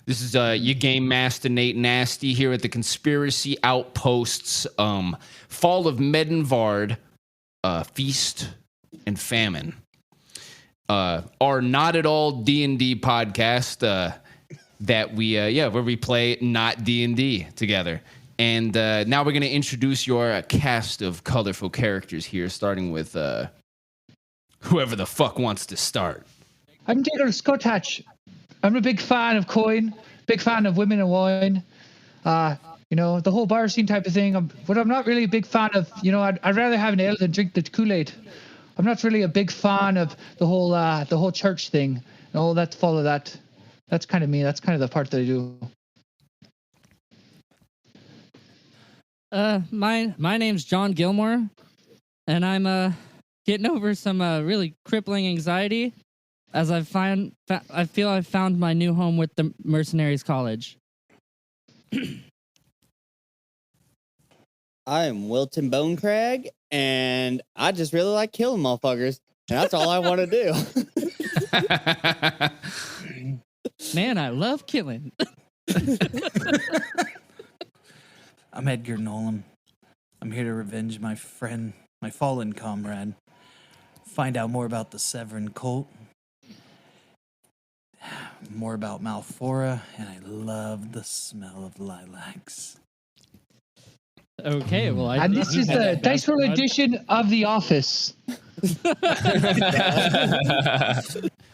This is your game master Nate Nasty here at the Conspiracy Outposts. Fall of Medenvard, Feast and Famine. Our not at all D&D podcast that where we play not D&D together. And now we're going to introduce your cast of colorful characters here, starting with whoever the fuck wants to start. I'm Digger Scottatch. I'm a big fan of coin, big fan of women and wine. The whole bar scene type of thing. But I'm not really a big fan of, I'd rather have an ale than drink the Kool-Aid. I'm not really a big fan of the whole church thing. Let's follow that. That's kind of me. That's kind of the part that I do. My name's John Gilmore, and I'm getting over some really crippling anxiety as I feel I've found my new home with the Mercenaries College. I'm Wilton Bonecrag, and I just really like killing motherfuckers, and that's all I want to do. Man, I love killing. I'm Edgar Nolan. I'm here to revenge my friend, my fallen comrade. Find out more about the Severin cult. More about Malfora, and I love the smell of lilacs. Okay, well, and this is the Dice Roll edition of The Office.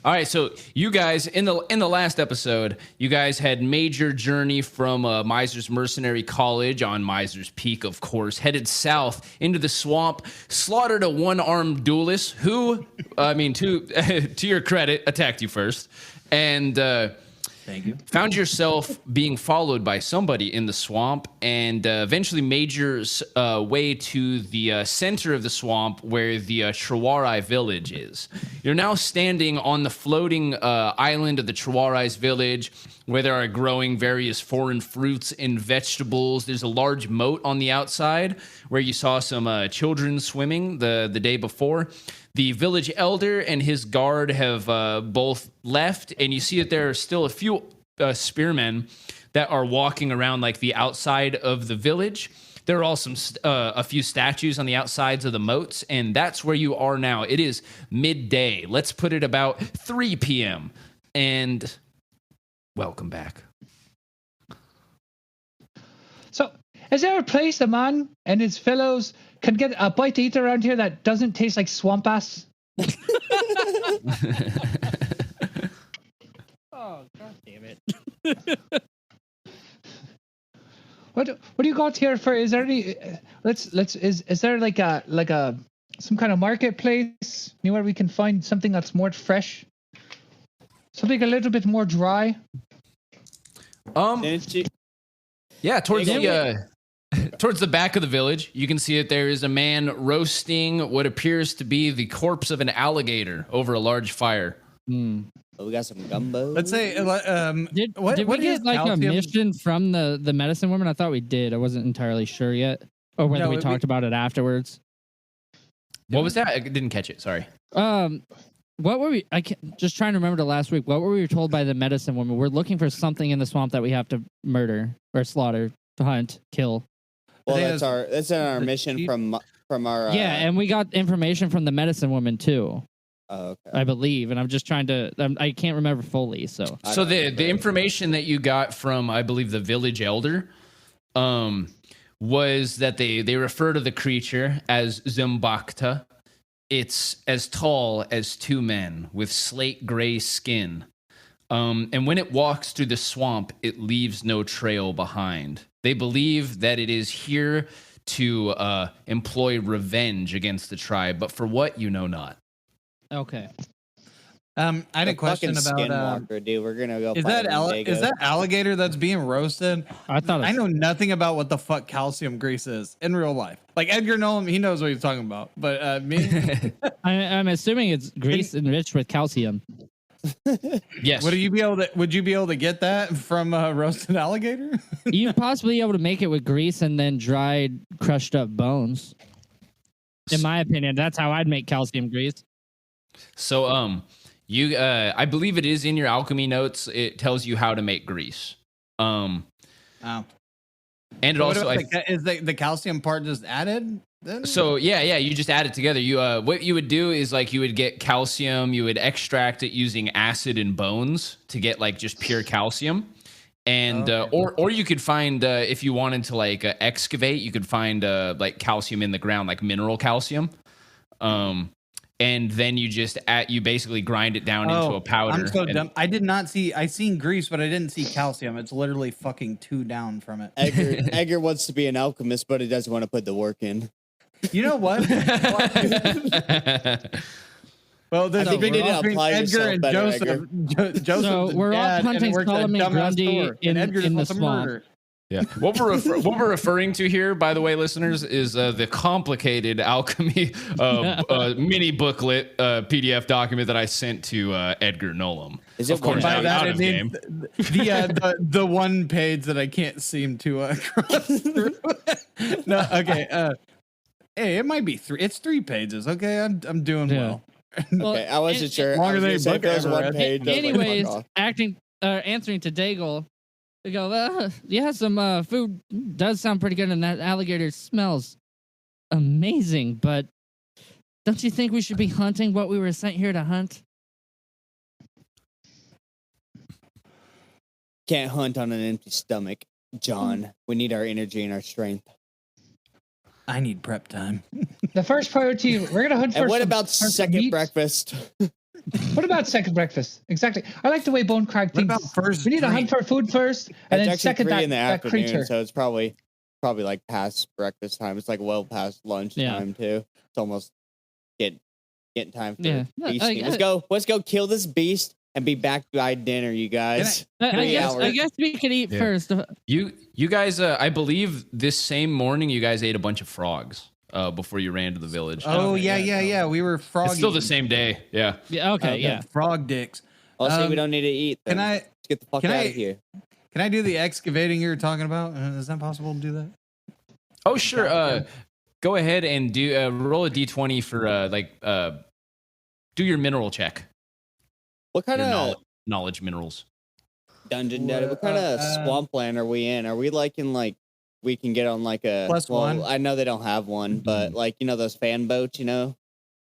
All right, so you guys in the last episode, you guys had major journey from Miser's Mercenary College on Miser's Peak, of course, headed south into the swamp, slaughtered a one-armed duelist who, to your credit, attacked you first, and thank you. Found yourself being followed by somebody in the swamp, and eventually made your way to the center of the swamp where the Trewarai village is. You're now standing on the floating island of the Trewarai village, where there are growing various foreign fruits and vegetables. There's a large moat on the outside where you saw some children swimming the day before. The village elder and his guard have both left, and you see that there are still a few spearmen that are walking around like the outside of the village. There are also a few statues on the outsides of the moats, and that's where you are now. It is midday. Let's put it about 3 p.m. And welcome back. So, is there a place a man and his fellows can get a bite to eat around here that doesn't taste like swamp ass? Oh, god damn it. What do you got here for? Is there any? Is there like a some kind of marketplace where we can find something that's more fresh, something a little bit more dry? Yeah, towards the back of the village, you can see that there is a man roasting what appears to be the corpse of an alligator over a large fire. Oh, we got some gumbo. Let's say, Did we get like a mission from the medicine woman? I thought we did. I wasn't entirely sure yet, or whether we talked about it afterwards. What was that? I didn't catch it. Sorry. What were we? Just trying to remember the last week. What were we told by the medicine woman? We're looking for something in the swamp that we have to murder or slaughter, to hunt, kill. Well, that's our mission from our. And we got information from the medicine woman too. Oh, okay. I believe, and I'm just trying to. I can't remember fully. So the information that you got from, I believe, the village elder, was that they refer to the creature as Zumbakta. It's as tall as 2 men with slate gray skin. And when it walks through the swamp, it leaves no trail behind. They believe that it is here to employ revenge against the tribe, but for what, you know not. Okay. I had a question about Skinwalker, dude. We're gonna go. Is that alligator that's being roasted? I know nothing about what the fuck calcium grease is in real life. Like Edgar Nolan, he knows what he's talking about. But me, I'm assuming it's grease enriched with calcium. Yes. Would you be able to get that from a roasted alligator? You'd possibly be able to make it with grease and then dried, crushed up bones. In my opinion, that's how I'd make calcium grease. So, I believe it is in your alchemy notes. It tells you how to make grease. Oh. And it So also is the calcium part just added then? So yeah, you just add it together. You what you would do is like you would get calcium, you would extract it using acid and bones to get like just pure calcium. And or you could find if you wanted to like excavate, you could find like calcium in the ground, like mineral calcium. And then you basically grind it down into a powder. I'm so dumb. I did not see. I seen grease, but I didn't see calcium. It's literally fucking 2 down from it. Edgar wants to be an alchemist, but he doesn't want to put the work in. You know what? Well, there's a big difference between Edgar and Joseph. Joseph, so we're all punting Solomon Grundy in the swamp. Yeah. What we're referring to here, by the way, listeners, is the complicated alchemy mini booklet PDF document that I sent to Edgar Nolan. Is it of course by that of game? The one page that I can't seem to cross through? No, okay. Hey, it might be 3. It's 3 pages. Okay, I'm doing well. Okay, I wasn't sure. Longer than a book there's ever one read. page. Anyways, answering to Daigle, we go, yeah, some food does sound pretty good, and that alligator smells amazing, but don't you think we should be hunting what we were sent here to hunt? Can't hunt on an empty stomach, John. We need our energy and our strength. I need prep time. The first priority, we're gonna hunt for. And what about second breakfast? What about second breakfast? Exactly. I like the way Bone Crag thinks. What about first? We need to hunt for food first, and then second 3 in the that afternoon, creature. so it's probably like past breakfast time. It's like well past lunch time too. It's almost getting time for feasting. Let's go kill this beast and be back by dinner, you guys. I guess we could eat first. You guys, I believe this same morning you guys ate a bunch of frogs before you ran to the village. Oh yeah. We were frog. It's still the same day. Yeah. Yeah. Okay. Frog dicks. Also, we don't need to eat. Then. Let's get the fuck out of here. Can I do the excavating you were talking about? Is that possible to do that? Oh sure. Go ahead and do roll a d20 for do your mineral check. What kind of knowledge minerals? Dungeon daddy. What kind of swampland are we in? Are we like in like we can get on like a +1? I know they don't have one, but like those fan boats,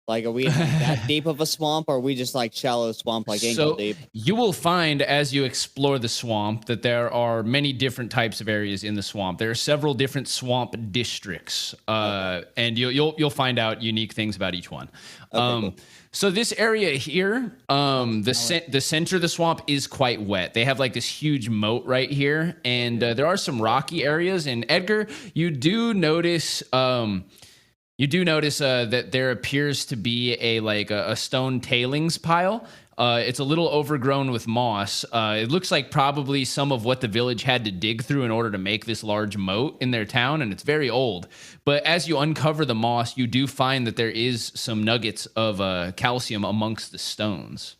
like are we in that deep of a swamp, or are we just like shallow swamp, like ankle deep? You will find as you explore the swamp that there are many different types of areas in the swamp. There are several different swamp districts, and you'll find out unique things about each one. Okay, cool. So this area here, the center of the swamp is quite wet. They have like this huge moat right here, and there are some rocky areas. And Edgar, you do notice that there appears to be a stone tailings pile. It's a little overgrown with moss. It looks like probably some of what the village had to dig through in order to make this large moat in their town, and it's very old. But as you uncover the moss, you do find that there is some nuggets of calcium amongst the stones.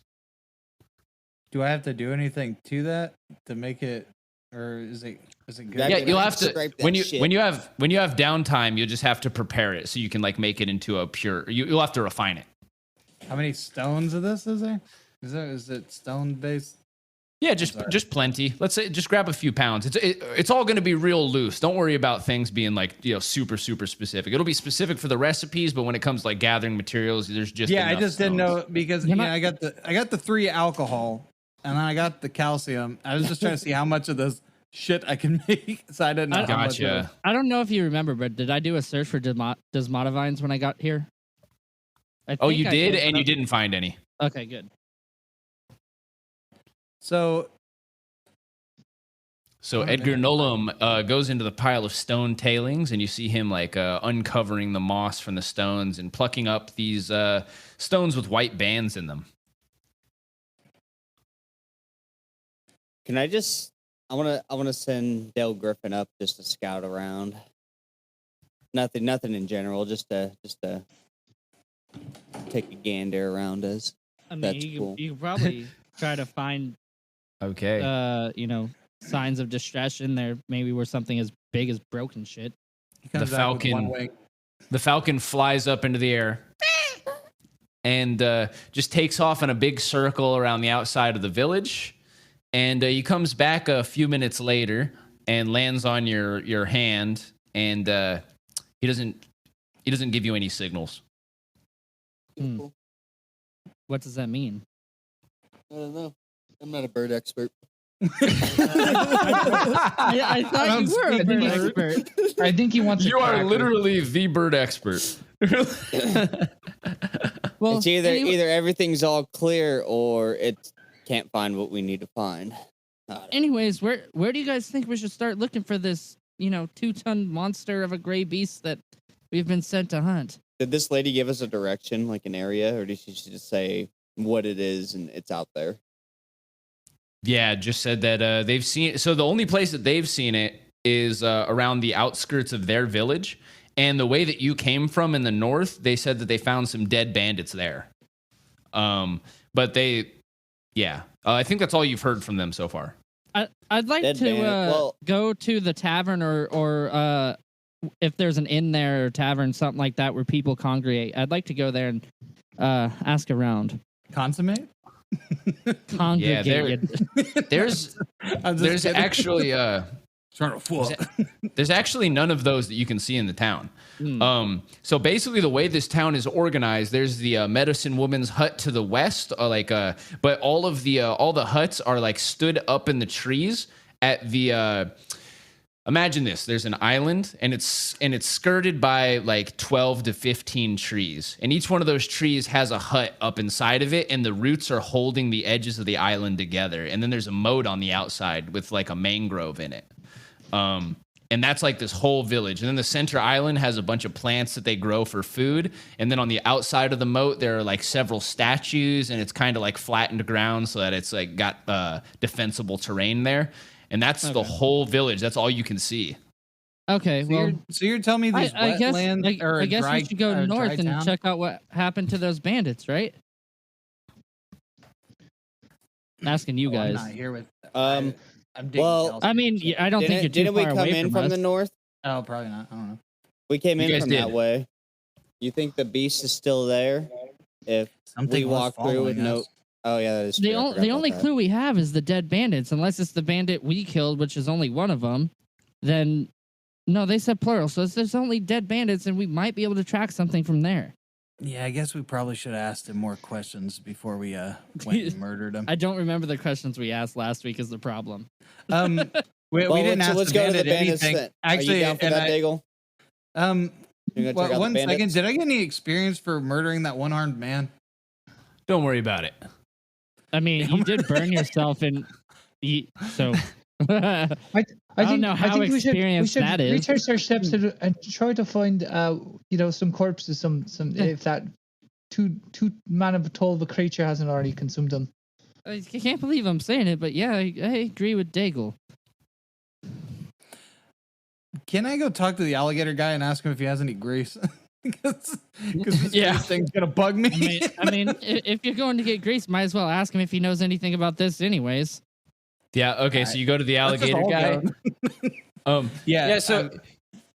Do I have to do anything to that to make it, or is it good? Yeah, you'll have to when you have downtime, you'll just have to prepare it so you can like make it into a pure. You'll have to refine it. How many stones of this is there? Is it stone based? Yeah, just plenty. Let's say just grab a few pounds. It's all going to be real loose. Don't worry about things being like super specific. It'll be specific for the recipes, but when it comes to like gathering materials, there's just I just didn't know because I got the 3 alcohol and then I got the calcium. I was just trying to see how much of this shit I can make. So I didn't know. Gotcha. I don't know if you remember, but did I do a search for desmotivines when I got here? Oh, you did, and you didn't find any. Okay, good. So Edgar Nolan goes into the pile of stone tailings, and you see him like uncovering the moss from the stones and plucking up these stones with white bands in them. Can I just? I want to send Dale Griffin up just to scout around. Nothing in general, just to take a gander around us. I mean, you could probably try to find signs of distress in there, maybe where something as big as broken shit. The falcon flies up into the air and just takes off in a big circle around the outside of the village. And he comes back a few minutes later and lands on your hand, and he doesn't give you any signals. Hmm. What does that mean? I don't know. I'm not a bird expert. I thought you were a bird expert. I think he wants. You are literally the bird expert. Well, It's either everything's all clear or it can't find what we need to find. anyways, where do you guys think we should start looking for this, 2-ton monster of a gray beast that we've been sent to hunt? Did this lady give us a direction, like an area, or did she just say what it is and it's out there? Yeah, just said that they've seen it. So the only place that they've seen it is around the outskirts of their village. And the way that you came from in the north, they said that they found some dead bandits there. But I think that's all you've heard from them so far. I'd like Dead to bandit. go to the tavern or if there's an inn there or tavern, something like that, where people congregate. I'd like to go there and ask around. Consummate? Congregate. There's actually trying to fool. there's actually none of those that you can see in the town. So basically, the way this town is organized, there's the medicine woman's hut to the west, but all the huts are like stood up in the trees at the. Imagine this: there's an island, and it's skirted by like 12 to 15 trees, and each one of those trees has a hut up inside of it, and the roots are holding the edges of the island together. And then there's a moat on the outside with like a mangrove in it. And that's like this whole village. And then the center island has a bunch of plants that they grow for food. And then on the outside of the moat, there are like several statues, and it's kind of like flattened ground so that it's like got defensible terrain there. And that's the whole village. That's all you can see. Okay, So you're telling me these I guess dry, we should go north and town? check out what happened to those bandits, right? Asking you guys. I'm not here with. Um, I'm digging well, Kelsey. I mean, I don't think you're too didn't we far come away in from from the us. north? Oh, probably not. I don't know. We came You in guys from did. that way. You think the beast is still there? If Something we was walk through with following no. us. Oh yeah, that is true. The, I forgot the about only that. clue we have is the dead bandits. Unless it's the bandit we killed, which is only one of them, then no, they said plural. So if there's only dead bandits, and we might be able to track something from there. Yeah, I guess we probably should have asked him more questions before we went and murdered him. I don't remember the questions we asked last week is the problem. We Well, didn't ask let's the go to the bandit bandits. anything. Then. Actually, Are you down for and that, Daigle? You gonna check out the one second. bandits? Did I get any experience for murdering that one-armed man? Don't worry about it. I mean, you did burn yourself in. So. I don't know how experienced that is. Retrace our steps and try to find, some corpses, some if that two man of a tall of a creature hasn't already consumed them. I can't believe I'm saying it, but yeah, I agree with Daigle. Can I go talk to the alligator guy and ask him if he has any grease? Because this thing's gonna bug me. I mean, if you're going to get grease, might as well ask him if he knows anything about this, anyways. Yeah. Okay. So you go to the alligator guy. So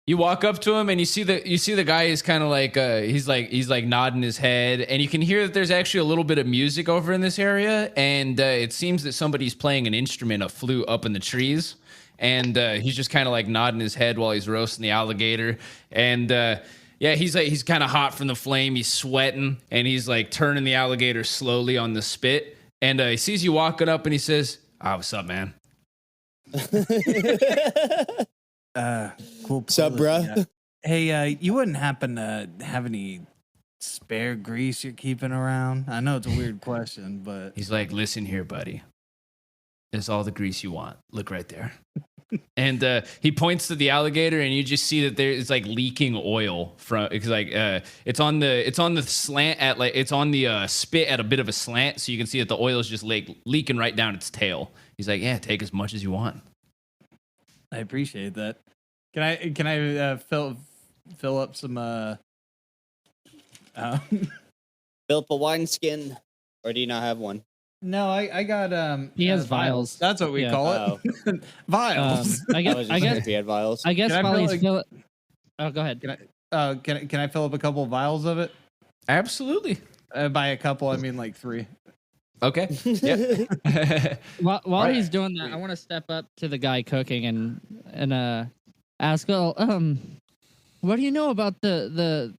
you walk up to him and you see the guy is kind of like he's like nodding his head, and you can hear that there's actually a little bit of music over in this area, and it seems that somebody's playing an instrument, a flute, up in the trees, and he's just kind of like nodding his head while he's roasting the alligator, and he's kind of hot from the flame, he's sweating, and he's like turning the alligator slowly on the spit, and he sees you walking up and he says, what's up, man? Cool. What's up, bruh? Hey, you wouldn't happen to have any spare grease you're keeping around? I know it's a weird question, but He's like, listen here, buddy. There's all the grease you want. Look right there. And he points to the alligator, and you just see that it's like leaking oil from, because like it's on the slant at like it's on the spit at a bit of a slant, so you can see that the oil is just like leaking right down its tail. He's like, yeah, take as much as you want. I appreciate that. Can I fill up some Fill up a wineskin, or do you not have one? No, I got He has vials. That's what we call it. Vials. I guess if he had vials. I guess Can I while fill he's a- filling. Oh, go ahead. Can I fill up a couple of vials of it? Absolutely. By a couple, I mean like 3. Okay. Yep. While he's doing that, I want to step up to the guy cooking and ask, what do you know about the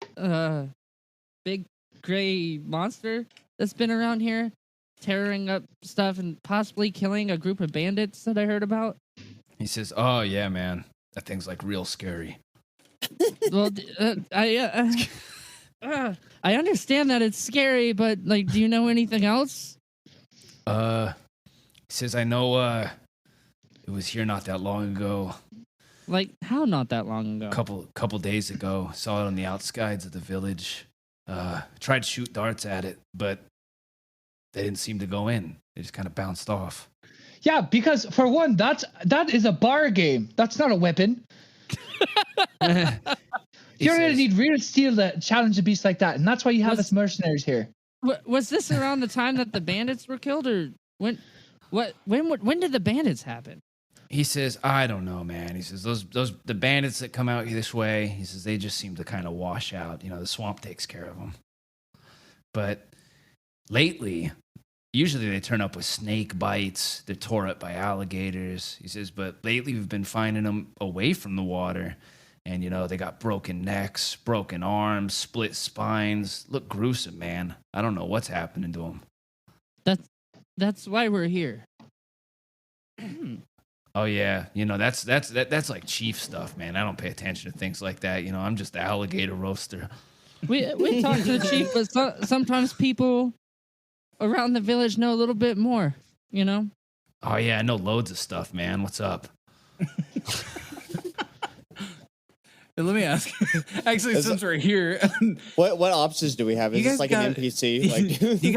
big gray monster that's been around here, tearing up stuff and possibly killing a group of bandits that I heard about? He says, "Oh yeah, man, that thing's like real scary." Well, I understand that it's scary, but like, do you know anything else? He says, "I know. It was here not that long ago. Like, how not that long ago? Couple days ago. Saw it on the outskirts of the village. Tried to shoot darts at it, but they didn't seem to go in. They just kind of bounced off." Yeah, because for one, that is a bar game. That's not a weapon. You're going to need real steel to challenge a beast like that, and that's why you have us mercenaries here. Was this around the time that the bandits were killed, or when? When did the bandits happen? He says, "I don't know, man." He says, the bandits that come out this way, he says, they just seem to kind of wash out. You know, the swamp takes care of them. But lately, usually they turn up with snake bites. They're tore up by alligators. He says, but lately we've been finding them away from the water. And, you know, they got broken necks, broken arms, split spines. Look gruesome, man. I don't know what's happening to them. That's why we're here. Oh yeah, you know that's like chief stuff, man. I don't pay attention to things like that. You know, I'm just the alligator roaster. We talk to the chief, but sometimes people around the village know a little bit more. You know. Oh yeah, I know loads of stuff, man. What's up? Let me ask. Actually, since we're here, what options do we have? Is this like an NPC? Like, you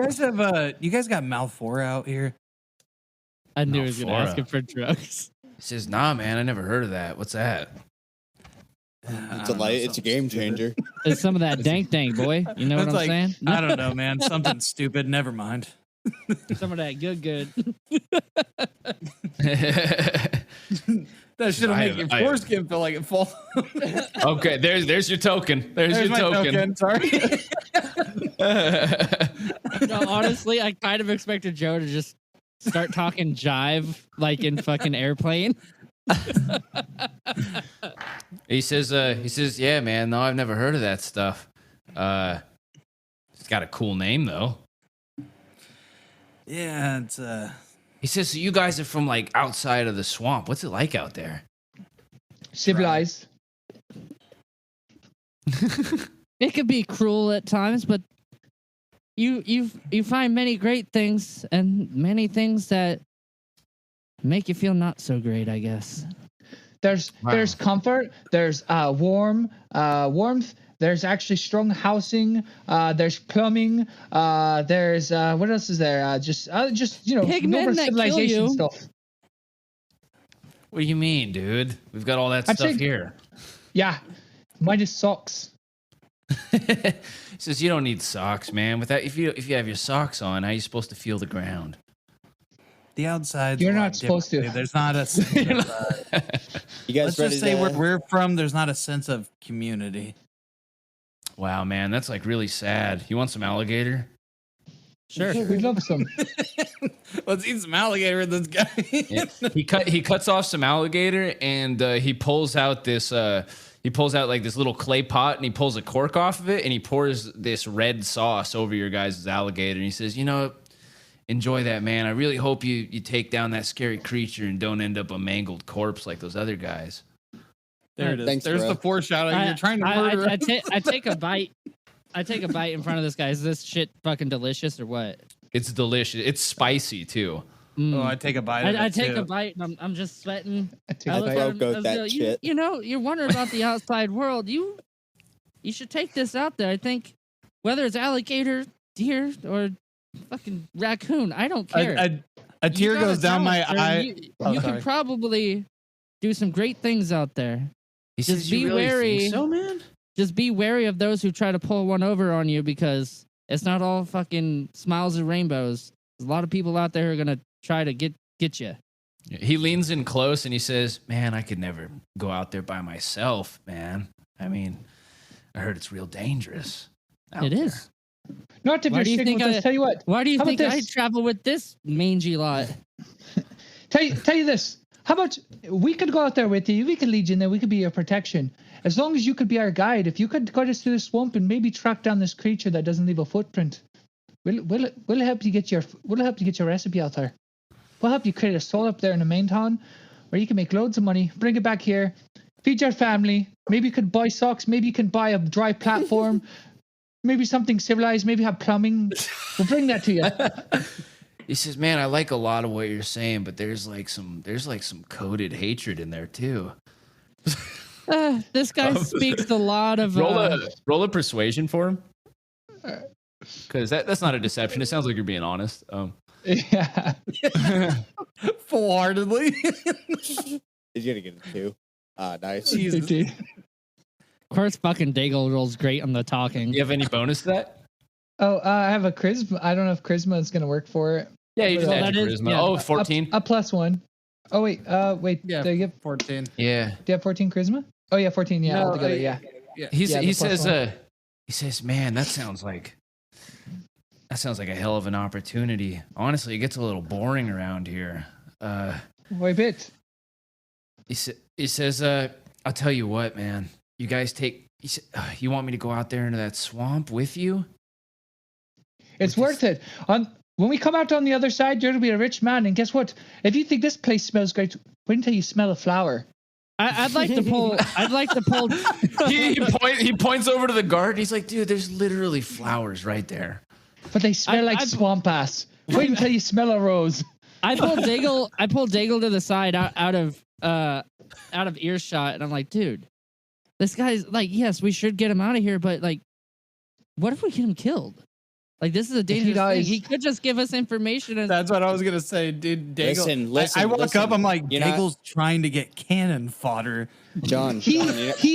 guys got Malphora out here? I knew he was going to ask him for drugs. He says, "Nah, man, I never heard of that. What's that?" It's a game changer. It's some of that dank, boy. You know what I'm saying? I don't know, man. Something stupid. Never mind. Some of that good. That should make your foreskin feel like it falls. Okay, there's your token. There's your token. Sorry. No, honestly, I kind of expected Joe to just start talking jive like in fucking Airplane. He says, "Yeah, man. No, I've never heard of that stuff. It's got a cool name though." Yeah, it's He says, "So you guys are from like outside of the swamp. What's it like out there?" Civilized. It could be cruel at times, but you find many great things and many things that make you feel not so great, I guess. There's comfort. There's warmth. There's actually strong housing. There's plumbing. There's what else is there? Just you know, normal civilization stuff. What do you mean, dude? We've got all that stuff here. Yeah, minus socks. He says, "You don't need socks, man. Without if you have your socks on, how are you supposed to feel the ground?" The outside. You're not supposed to. There's not a sense of, you guys let's just say where we're from, there's not a sense of community. Wow, man, that's like really sad. You want some alligator? Sure. We'd love some. Let's eat some alligator with this guy. Yeah. He cuts off some alligator and he pulls out like this little clay pot and he pulls a cork off of it and he pours this red sauce over your guys' alligator and he says, "You know, enjoy that, man. I really hope you take down that scary creature and don't end up a mangled corpse like those other guys." There it is. Thanks, There's bro. the foreshadowing. You're trying to murder. I take a bite. I take a bite in front of this guy. Is this shit fucking delicious or what? It's delicious. It's spicy too. Oh, I take a bite. I take a bite and I'm just sweating. I take a bite. You know, you're wondering about the outside world. You should take this out there. I think whether it's alligator, deer, or fucking raccoon, I don't care. A tear goes down my eye. You can probably do some great things out there. Just be wary. So, man. Just be wary of those who try to pull one over on you because it's not all fucking smiles and rainbows. There's a lot of people out there who are gonna try to get you. He leans in close and he says, "Man, I could never go out there by myself, man. I mean, I heard it's real dangerous." It is. Not if Why you're do you sticking think with us. Tell you what. Why do you How about think I this? travel with this mangy lot? Tell you this. How about we could go out there with you? We could lead you in there. We could be your protection. As long as you could be our guide. If you could guide us through the swamp and maybe track down this creature that doesn't leave a footprint, we'll help you get your recipe out there. We'll help you create a stall up there in the main town where you can make loads of money. Bring it back here. Feed your family. Maybe you could buy socks. Maybe you can buy a dry platform. Maybe something civilized. Maybe have plumbing. We'll bring that to you. He says, "Man, I like a lot of what you're saying, but there's like some coded hatred in there too." This guy speaks a lot of. Roll a persuasion for him, because that's not a deception. It sounds like you're being honest. Yeah. Full-heartedly. He's gonna get a 2. Nice. Of course, fucking Daigle rolls great on the talking. Do you have any bonus to that? Oh, I have a charisma. I don't know if charisma is going to work for it. Yeah, you just Well, add that your is- charisma. yeah. Oh, 14. A +1. Oh wait, Yeah, Do you have 14. Yeah. Do you have 14 charisma? Oh yeah, 14. Yeah, No, altogether. Yeah. He Yeah, the says, "Man, that sounds like a hell of an opportunity. Honestly, it gets a little boring around here." Why bit? He says, "I'll tell you what, man. You guys you want me to go out there into that swamp with you?" It's worth it. When we come out on the other side, you're gonna be a rich man. And guess what? If you think this place smells great, wait until you smell a flower. I'd like to pull. He points over to the garden. He's like, "Dude, there's literally flowers right there." But they smell like swamp ass. Wait until you smell a rose. I pull Daigle to the side out of earshot, and I'm like, dude, this guy's like, yes, we should get him out of here, but like, what if we get him killed? Like, this is a dangerous thing. He could just give us information. And That's what I was gonna say, dude. Daigle. Listen, I walk listen. up, I'm like, You're not- Daigle's trying to get cannon fodder. John. He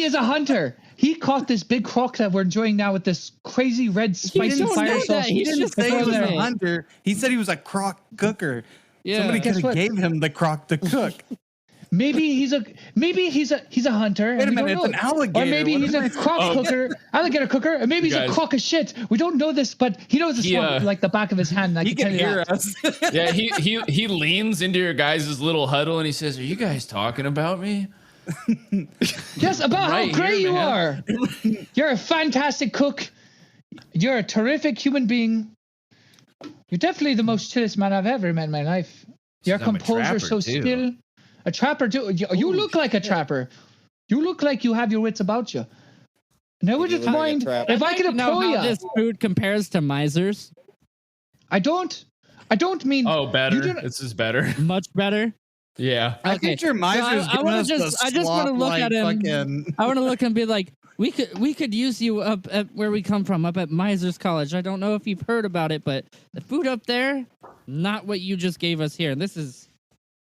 is a hunter. He caught this big croc that we're enjoying now with this crazy red spicy don't fire know sauce. that. He He didn't just say he throw was there. a hunter. He said he was a croc cooker. Yeah. Somebody Guess could have what? gave him the croc to cook. Maybe he's a hunter. Wait a and we minute, don't it's know an it. alligator. Or maybe What he's am a I- croc cooker, alligator cooker, and maybe he's guys- a crock of shit. We don't know this, but he knows the swamp like the back of his hand. I He can can tell you hear that. us. Yeah, he leans into your guys' little huddle and he says, "Are you guys talking about me?" Yes, about Right how great here, you man. are. You're a fantastic cook. You're a terrific human being. You're definitely the most chillest man I've ever met in my life. Your I'm a composure trapper, so too. still. A trapper too. You look like a trapper. You look like you have your wits about you. Now would You you look like a mind trapper. if I could know employ how you? this food compares to misers. I don't mean. Oh, better. You don't- This is better. Much better. Yeah. I Okay, picture Miser's so I giving wanna us just- the I just wanna slop look like at him. fucking- I want to look and be like, we could use you up at where we come from, up at Miser's College. I don't know if you've heard about it, but the food up there, not what you just gave us here. This is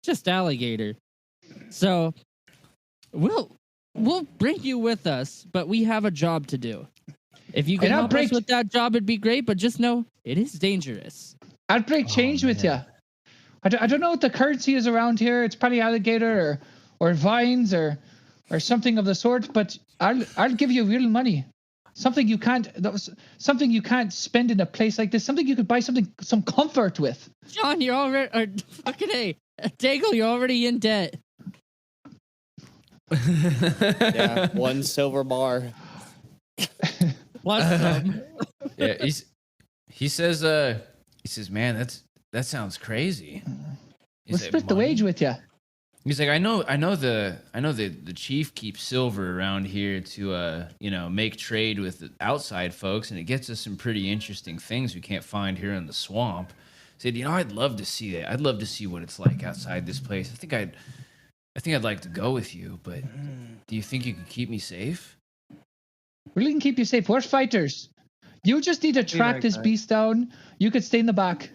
just alligator. So we'll bring you with us, but we have a job to do. If you can And I'll help break- us with that job, it'd be great. But just know it is dangerous. I'd break change with you. I don't know what the currency is around here. It's probably alligator or vines or something of the sort. But I'll give you real money. Something you can't spend in a place like this. Something you could buy some comfort with. John, you're already fucking A. Daigle, you're already in debt. Yeah, 1 silver bar. What's Yeah. He says, "Man, that sounds crazy." We'll split the wage with you. He's like, I know the chief keeps silver around here to make trade with the outside folks, and it gets us some pretty interesting things we can't find here in the swamp. He said, I'd love to see it. I'd love to see what it's like outside this place. I think I'd like to go with you, but do you think you could keep me safe? We can keep you safe. We're fighters. You just need to track this beast down. You could stay in the back.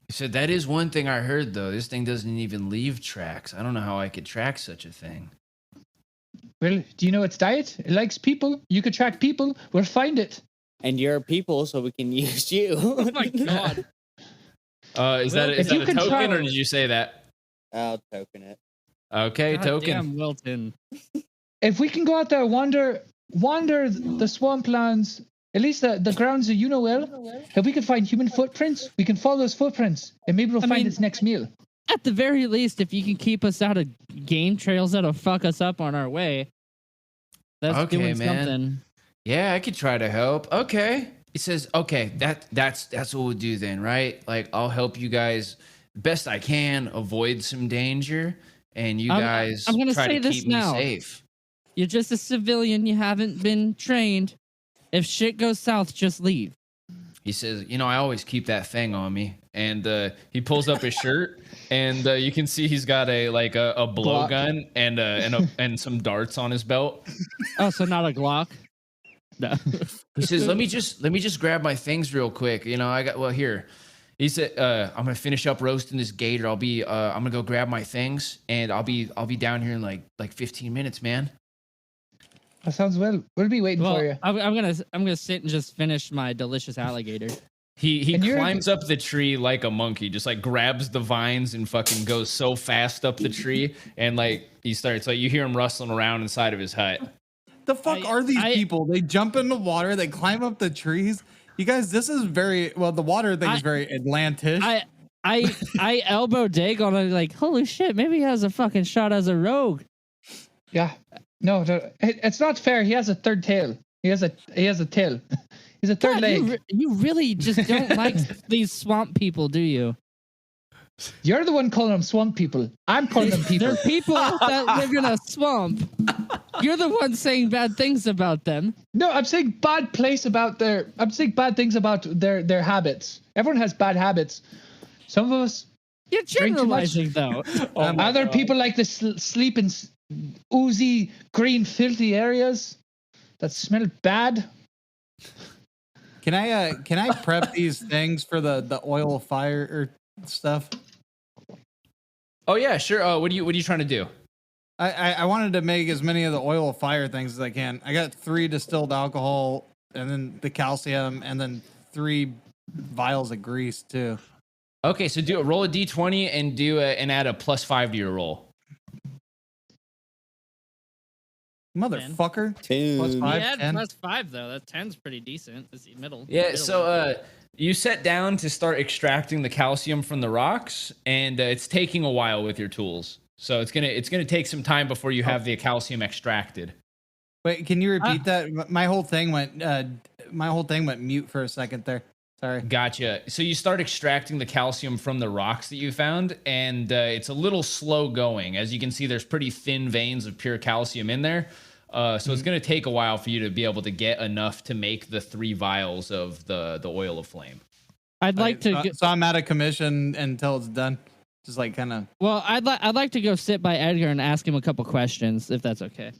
He said, that is one thing I heard, though. This thing doesn't even leave tracks. I don't know how I could track such a thing. Well, do you know its diet? It likes people. You could track people. We'll find it. And you're people, so we can use you. Oh my god. Is that if a you could token, track- or did you say that? I'll token it. Okay, God token. damn, Wilton. If we can go out there, wander the swamplands At least the grounds that you know well. If we can find human footprints, we can follow those footprints, and maybe we'll find its next meal. At the very least, if you can keep us out of game trails that'll fuck us up on our way, that's doing something. Yeah, I could try to help. Okay. He says, okay, that's what we'll do then, right? Like, I'll help you guys best I can avoid some danger, and you guys I'm gonna try say to this keep me now. safe. You're just a civilian. You haven't been trained. If shit goes south, just leave. He says, I always keep that thing on me. And he pulls up his shirt, and you can see he's got a blowgun and some darts on his belt. Oh, so not a Glock? No. He says, let me just grab my things real quick. Here. He said, I'm gonna finish up roasting this gator. I'm gonna go grab my things, and I'll be down here in like 15 minutes, man. That sounds well. We'll be waiting for you. I'm gonna sit and just finish my delicious alligator. He climbs up the tree like a monkey, just like grabs the vines and fucking goes so fast up the tree, and like he starts like you hear him rustling around inside of his hut. The fuck are these people? They jump in the water, they climb up the trees. You guys, this is very well. The water thing is very Atlantis. I elbow Dag on it like, holy shit, maybe he has a fucking shot as a rogue. Yeah. No, it's not fair. He has a third tail. He has a tail. He's a third leg. You really just don't like these swamp people, do you? You're the one calling them swamp people. I'm calling them people. They're people that live in a swamp. You're the one saying bad things about them. No, I'm saying bad things about their habits. Everyone has bad habits. Some of us. You're generalizing, though. Other people like to sleep in oozy, green, filthy areas that smell bad. Can I prep these things for the oil of fire or stuff? Oh yeah, sure. What are you trying to do? I wanted to make as many of the oil of fire things as I can. I got 3 distilled alcohol, and then the calcium, and then 3 vials of grease too. Okay, so roll a d20 and add a +5 to your roll. Motherfucker. 10. +5. Yeah, +5 though. That 10's pretty decent. It's the middle. Yeah. So you set down to start extracting the calcium from the rocks, and it's taking a while with your tools. So it's gonna take some time before you have the calcium extracted. Wait, can you repeat that? My whole thing went mute for a second there. Sorry. Gotcha. So you start extracting the calcium from the rocks that you found, and it's a little slow going. As you can see, there's pretty thin veins of pure calcium in there. So it's going to take a while for you to be able to get enough to make the 3 vials of the oil of flame. I'd like to. So I'm out of commission until it's done. Just like kind of. Well, I'd like to go sit by Edgar and ask him a couple questions, if that's okay.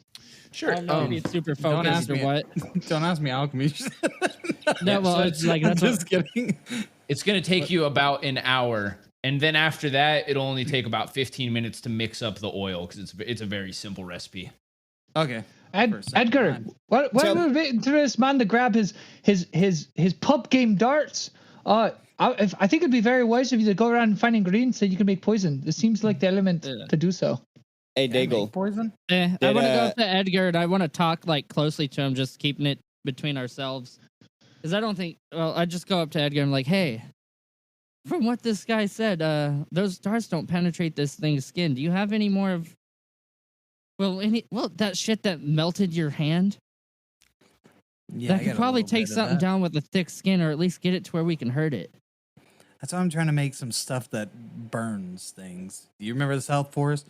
Sure. I don't know, maybe it's super focused or what. Don't ask me alchemy. No, well, it's like I'm just kidding. It's going to take you about an hour, and then after that, it'll only take about 15 minutes to mix up the oil because it's a very simple recipe. Okay. Edgar, what would be to this man to grab his pub game darts? I think it'd be very wise of you to go around finding ingredients so you can make poison. It seems like the element to do so. Hey, Daigle. Poison? I want to go up to Edgar and I want to talk like closely to him, just keeping it between ourselves. Because I don't think. Well, I just go up to Edgar and I'm like, hey, from what this guy said, those darts don't penetrate this thing's skin. Do you have any more of? Well, that shit that melted your hand. Yeah, that could probably take something down with a thick skin, or at least get it to where we can hurt it. That's why I'm trying to make some stuff that burns things. Do you remember the South Forest?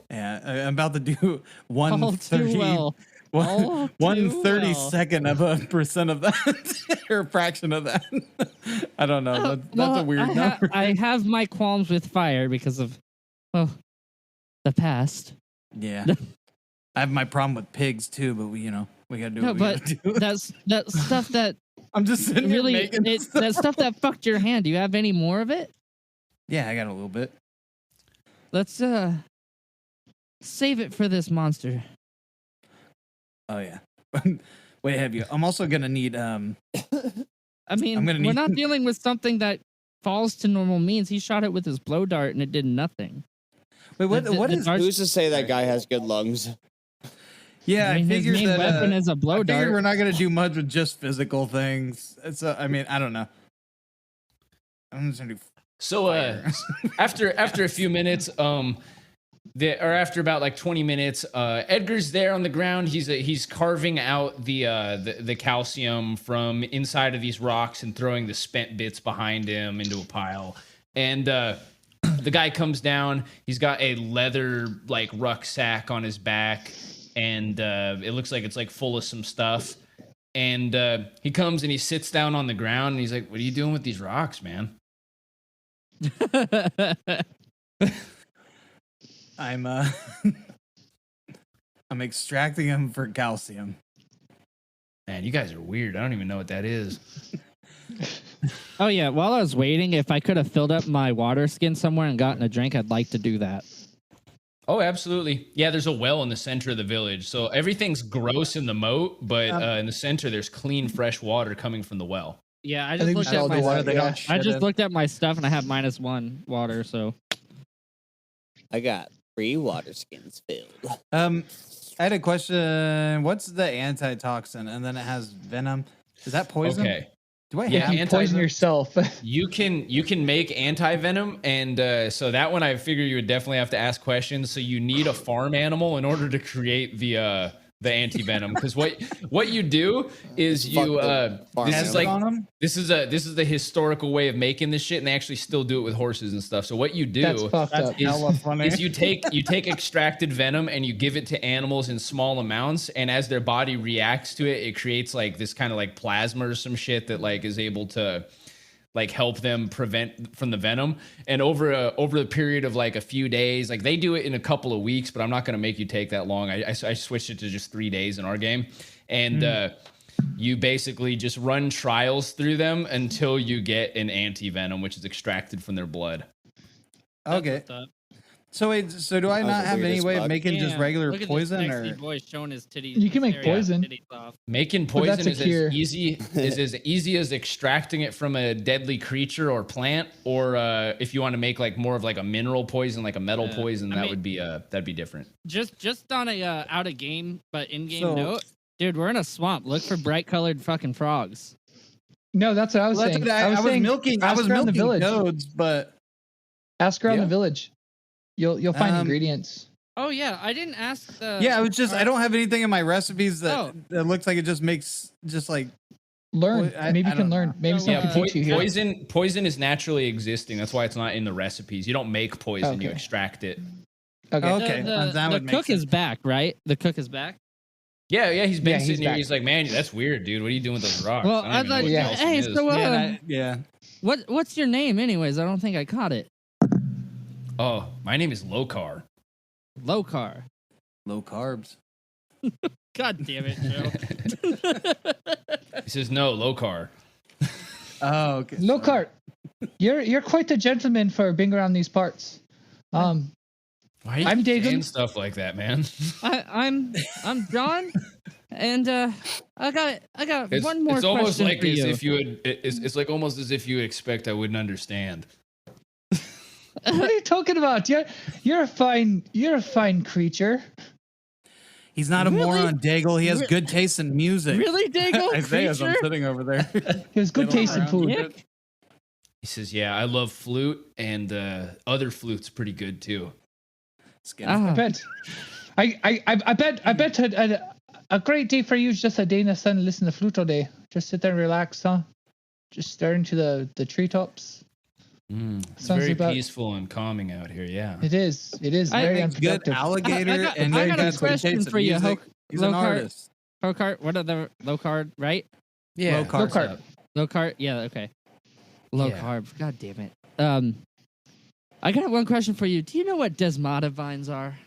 Yeah, I'm about to do 1/32nd of a percent of that, or a fraction of that. I don't know. That's a weird number. I have my qualms with fire because of, the past. Yeah, I have my problem with pigs too, but we gotta do. No, but that's stuff that I'm just sitting really here making that stuff that fucked your hand. Do you have any more of it? Yeah, I got a little bit. Let's save it for this monster. Oh yeah. Wait, have you? I'm also gonna need. I mean, we're not dealing with something that falls to normal means. He shot it with his blow dart and it did nothing. Wait, what is? Who's to say that guy has good lungs? Yeah, I mean, his figured main that, weapon is a blow I figured dart. we're not gonna do much with just physical things. It's I mean, I don't know. I'm just gonna do So fire. after a few minutes, after about like 20 minutes, Edgar's there on the ground. He's carving out the calcium from inside of these rocks and throwing the spent bits behind him into a pile. And the guy comes down. He's got a leather like rucksack on his back, and it looks like it's like full of some stuff. And he comes and he sits down on the ground and he's like, "What are you doing with these rocks, man?" I'm I'm extracting them for calcium. Man, you guys are weird. I don't even know what that is. Oh yeah, while I was waiting, if I could have filled up my water skin somewhere and gotten a drink, I'd like to do that. Oh, absolutely. Yeah, there's a well in the center of the village. So everything's gross in the moat, but in the center, there's clean, fresh water coming from the well. Yeah, I I just think we looked should at all my do water that. they Yeah. don't I shit just in. looked at my stuff and I have -1 water, so I got 3 water skins filled. I had a question. What's the antitoxin? And then it has venom. Is that poison? Okay. Do I Yeah, have? You poison yourself. You can make anti-venom, and so that one I figure you would definitely have to ask questions. So you need a farm animal in order to create the anti-venom, because what you do is you this is Test like on 'em? this is the historical way of making this shit, and they actually still do it with horses and stuff. So what you do That's fucked That's up. hella funny. is you take extracted venom and you give it to animals in small amounts, and as their body reacts to it, it creates like this kind of like plasma or some shit that like is able to like help them prevent from the venom. And over the period of like a few days, like they do it in a couple of weeks, but I'm not going to make you take that long. I switched it to just 3 days in our game, and you basically just run trials through them until you get an anti-venom, which is extracted from their blood. Okay. So wait, so do I That was not the have any weirdest way of bug. making just regular look at poison this or? sexy boy showing his titties. You can make area, poison. titties off. Making But that's poison a cure. is as easy as extracting it from a deadly creature or plant, or if you want to make like more of like a mineral poison, like a metal poison, I mean- would be that'd be different. Just on a out of game but in game So- note, dude, we're in a swamp. Look for bright colored fucking frogs. No, that's what I was Well, that's saying. what I was saying, milking. I ask was around the milking village. toads, but Ask around Yeah. the village. You'll find Um, ingredients. Oh yeah, I didn't ask the. yeah, I was just. I don't have anything in my recipes that Oh. that looks like it just makes just like. Learn. I Maybe you can don't learn. know. Maybe No, someone Yeah, can teach you here. poison is naturally existing. That's why it's not in the recipes. You don't make poison; you Okay. extract it. Okay. Okay, The, that the would make cook is sense. back, right? The cook is back. Yeah, he's been Yeah, he's sitting here. back. He's like, man, that's weird, dude. What are you doing with those rocks? Well, I I don't even know thought, what Yeah. calcium hey, is. so Yeah. what's your name, anyways? I don't think I caught it. Oh, my name is Lokar. Low car. Low carbs. God damn it, Joe. He says no, Lokar. Oh, okay. Lockhart, you're quite the gentleman for being around these parts. Why are you I'm saying Dagan. stuff like that, man? I'm John, and I got one more it's almost question like for as you. if you would. It's like almost as if you would expect I wouldn't understand. What are you talking about? You're a fine creature. He's not a Really? moron, Daigle. He has Re- good taste in music. Really, Dago? Isaiah's I'm Creature? sitting over there. He has good Fiddling taste in around food. with Yeah. it. He says, "Yeah, I love flute, and other flute's pretty good too." Skin. I bet. I bet a great day for you is just a day in the sun, listen to flute all day. Just sit there and relax, huh? Just stare into the treetops. It's Sounds very about- peaceful and calming out here. Yeah. It is. It is I very Makes good unproductive. alligator I got- and I very got a good question taste in for you, music. He's an Lockhart. artist. Low cart. What are the low card? Right? Yeah. Low carb. Lockhart. Low carb. Yeah. Okay. Low Yeah. carb. God damn it. I got one question for you. Do you know what desmata vines are?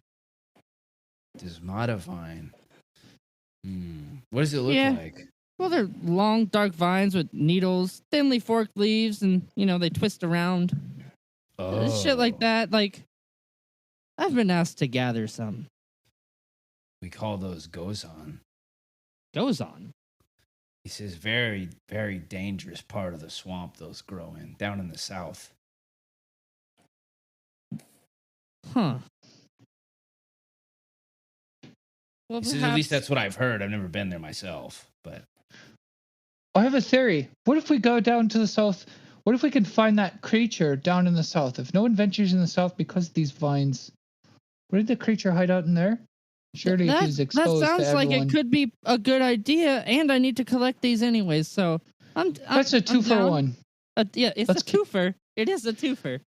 Desmata vine. What does it look Yeah. like? Well, they're long, dark vines with needles, thinly forked leaves, and they twist around. Shit like that. Like, I've been asked to gather some. We call those gozon. Goes on. He says, very, very dangerous part of the swamp those grow in, down in the south. Huh. Well, He says, at least that's what I've heard. I've never been there myself, but I have a theory. What if we go down to the south? What if we can find that creature down in the south? If no one ventures in the south because of these vines, where did the creature hide out in there? Surely if he's exposed that sounds to like everyone. it could be a good idea, and I need to collect these anyways. So That's a 2-for-1. Yeah, it's a twofer. It is a twofer.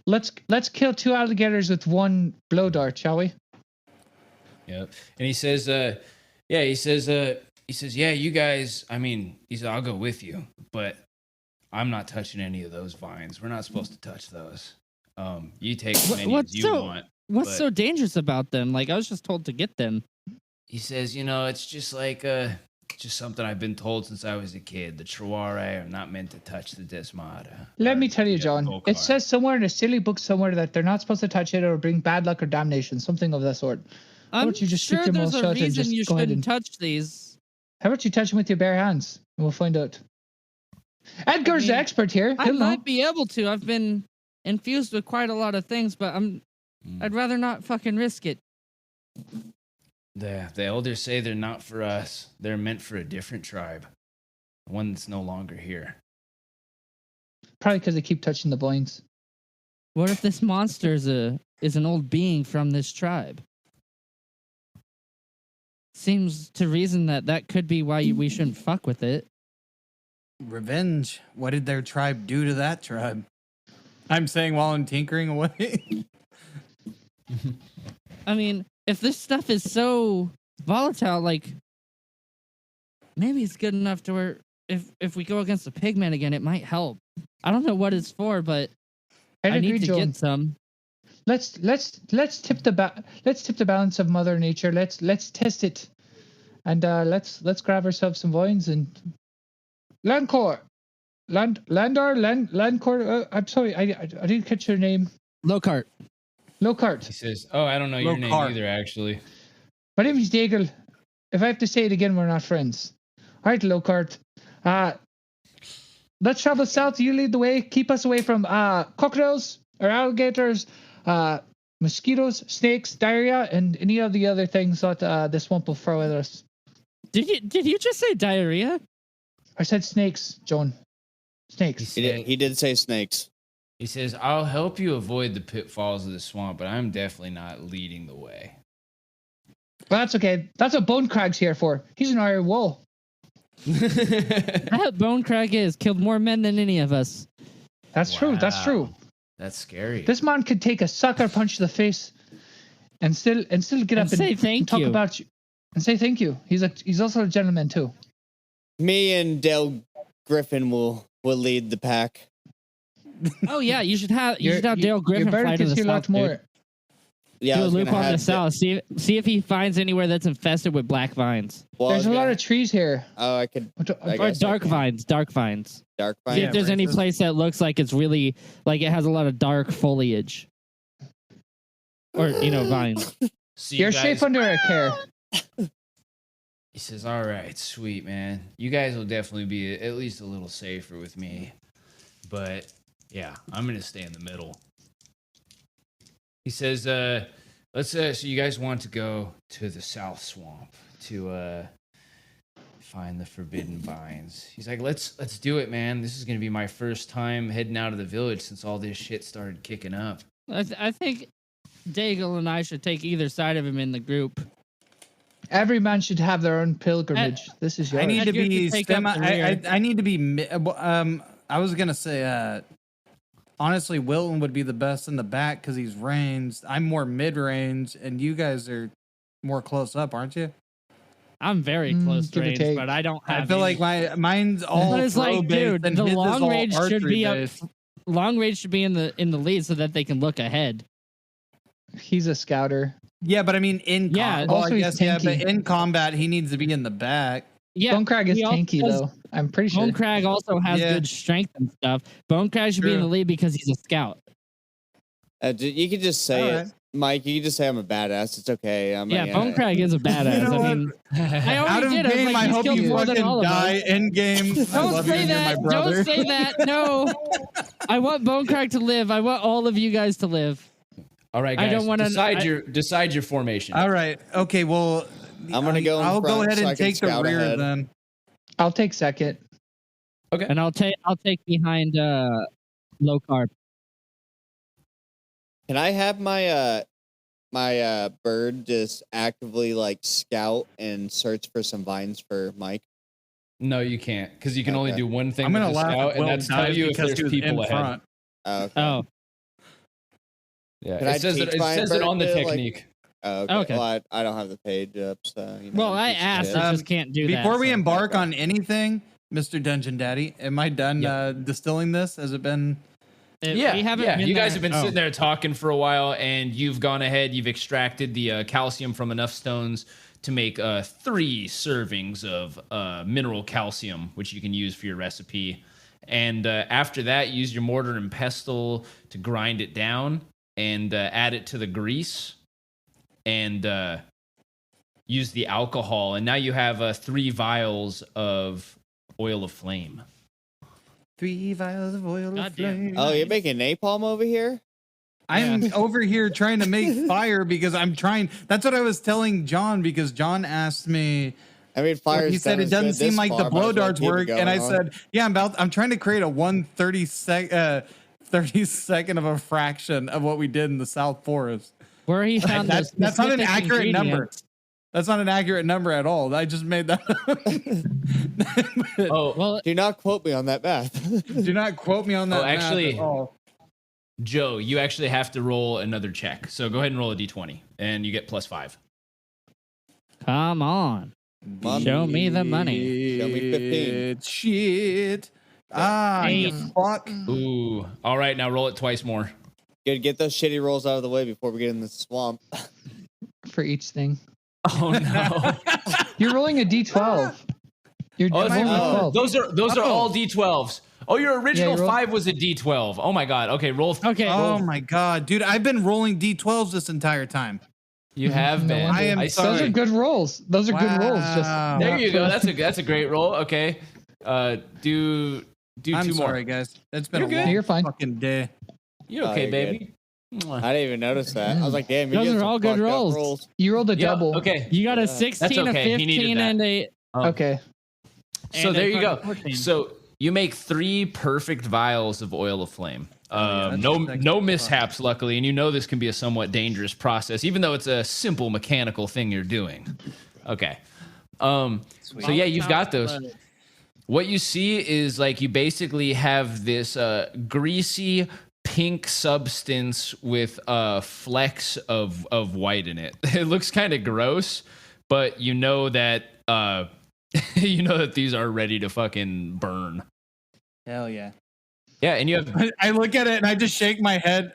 Let's kill 2 alligators with 1 blow dart, shall we? yep. And he says, yeah, you guys. I mean, he said, I'll go with you, but I'm not touching any of those vines. We're not supposed to touch those. You take as many as you want. What's so dangerous about them? Like, I was just told to get them. He says, it's just like just something I've been told since I was a kid. The Treware are not meant to touch the Desmada. Let me tell you, John. It says somewhere in a silly book somewhere that they're not supposed to touch it or bring bad luck or damnation, something of that sort. How about you just sure stick your mouth there's a shut and reason just you go ahead shouldn't and touch these. How about you touch them with your bare hands and we'll find out. Edgar's the expert here. I might be able to. I've been infused with quite a lot of things, but I'd rather not fucking risk it. The elders say they're not for us. They're meant for a different tribe. One that's no longer here. Probably because they keep touching the vines. What if this monster is an old being from this tribe? Seems to reason that could be why we shouldn't fuck with it. Revenge. What did their tribe do to that tribe? I'm saying while I'm tinkering away. I mean, if this stuff is so volatile, like, maybe it's good enough to where if we go against the pigman again, it might help. I don't know what it's for, but I need to get some. Let's tip the balance of Mother Nature. Let's test it, and let's grab ourselves some vines and Landor. I'm sorry, I didn't catch your name. Lockhart. He says, "Oh, I don't know your name either, actually." My name is Daigle. If I have to say it again, we're not friends. All right, Lockhart. Let's travel south. You lead the way. Keep us away from crocodiles or alligators, mosquitoes, snakes, diarrhea, and any of the other things that the swamp will throw at us. Did you just say diarrhea? I said snakes, John. Snakes. He did say snakes. He says, I'll help you avoid the pitfalls of the swamp, but I'm definitely not leading the way. Well, that's okay. That's what Bone Crag's here for. He's an iron wall. That Bone Crag killed more men than any of us. That's true. That's true. That's scary. This man could take a sucker punch to the face and still get up and say thank and talk you. about you and say thank you. He's also a gentleman too. Me and Dale Griffin will lead the pack. Oh yeah, you should have Dale Griffin fly to the south. More. Yeah, do a loop on the south. See if he finds anywhere that's infested with black vines. Well, there's a lot of trees here. Oh, I could. Or dark vines. Dark vines. Dark vines. See if there's any place that looks like it's really like it has a lot of dark foliage. Or vines. You're safe under our care. He says, all right, sweet, man. You guys will definitely be at least a little safer with me. But, yeah, I'm going to stay in the middle. He says, so you guys want to go to the South Swamp to find the forbidden vines. He's like, let's do it, man. This is going to be my first time heading out of the village since all this shit started kicking up. I think Daigle and I should take either side of him in the group. Every man should have their own pilgrimage. This is yours. I need to be I need to be. I was gonna say, honestly, Wilton would be the best in the back because he's ranged. I'm more mid range, and you guys are more close up, aren't you? I'm very close range, but I don't have. I feel like mine's all. But it's like, dude, the long range should be up. Long range should be in the lead so that they can look ahead. He's a scouter. Yeah, but I mean, also I guess, but in combat, he needs to be in the back. Yeah, Bone Crag is tanky, though. I'm pretty sure. Bone Crag also has good strength and stuff. Bone Crag should be in the lead because he's a scout. You could just say it. Mike, you can just say I'm a badass. It's okay. Bone Crag is a badass. I mean, I already did. Game, I hope you fucking die in game. Don't say that. Don't say that. No. I want Bone Crag to live. I want all of you guys to live. All right, guys. I don't want to decide your formation. All right. Okay. Well, I'm gonna go. I'll go ahead so and take the rear ahead. then. I'll take second. Okay. And I'll take behind low carb. Can I have my my bird just actively like scout and search for some vines for Mike? No, you can't, because you can only do one thing I'm with gonna the laugh scout, if and Will that's tell dies you if because there's he was people in ahead. front. Oh, okay. Oh, Yeah, Can I it says teach it my says it bird on the to, like- technique. Oh, okay. Okay. Well, I don't have the page up, so you know. well, I'm I teaching asked. it. I just can't do that. Before we so. embark on anything, Mr. Dungeon Daddy, am I done distilling this? Has it been? We haven't been You guys there. have been sitting there talking for a while, and you've gone ahead. You've extracted the calcium from enough stones to make 3 servings of mineral calcium, which you can use for your recipe. And after that, use your mortar and pestle to grind it down and add it to the grease and use the alcohol. And now you have 3 vials of oil of flame. 3 vials of oil of flame. Oh, you're making napalm over here? I'm over here trying to make fire because I'm trying. That's what I was telling John because John asked me. I mean, fire. He said it doesn't seem like the blow darts work, and I said, "Yeah, I'm trying to create a 1/32 of a fraction of what we did in the South Forest." Where he found that's not an specific accurate number. ingredients. That's not an accurate number at all. I just made that up. Oh, Well, Do not quote me on that math. Do not quote me on that. Oh, math actually- at all. Joe, you actually have to roll another check. So go ahead and roll a d20, and you get +5. come on. Show me the money. Show me 15. Shit. You fuck. Ooh. All right, now roll it twice more. Good, get those shitty rolls out of the way before we get in the swamp. For each thing. Oh no. You're rolling a d12. You're Oh, rolling a 12. those are all d12s. Oh, your original roll- 5 was a d12. Oh my god. Okay, roll. Okay. Oh my god, dude! I've been rolling d12s this entire time. You have been. I am Those sorry. are good rolls. Those are good rolls. Just Wow. There you go. That's a great roll. Okay. Do I'm 2 sorry, more. guys. It's been You're a good. long You're fine. fucking day. You're Oh, okay, you're baby. I didn't even notice that. I was like, damn, Those you are all good rolls. You rolled a Yeah, double. okay. You got a Yeah. 16, okay. a He needed 15, that. and a. Okay. So and a there you go. fucking 14. So you make 3 perfect vials of oil of flame. that's No mishaps, luckily, and you know this can be a somewhat dangerous process, even though it's a simple mechanical thing you're doing. Okay. So yeah, you've got those. What you see is like you basically have this greasy pink substance with flecks of white in it. It looks kind of gross, but you know that you know that these are ready to fucking burn. Hell yeah. Yeah, and you have I look at it and I just shake my head.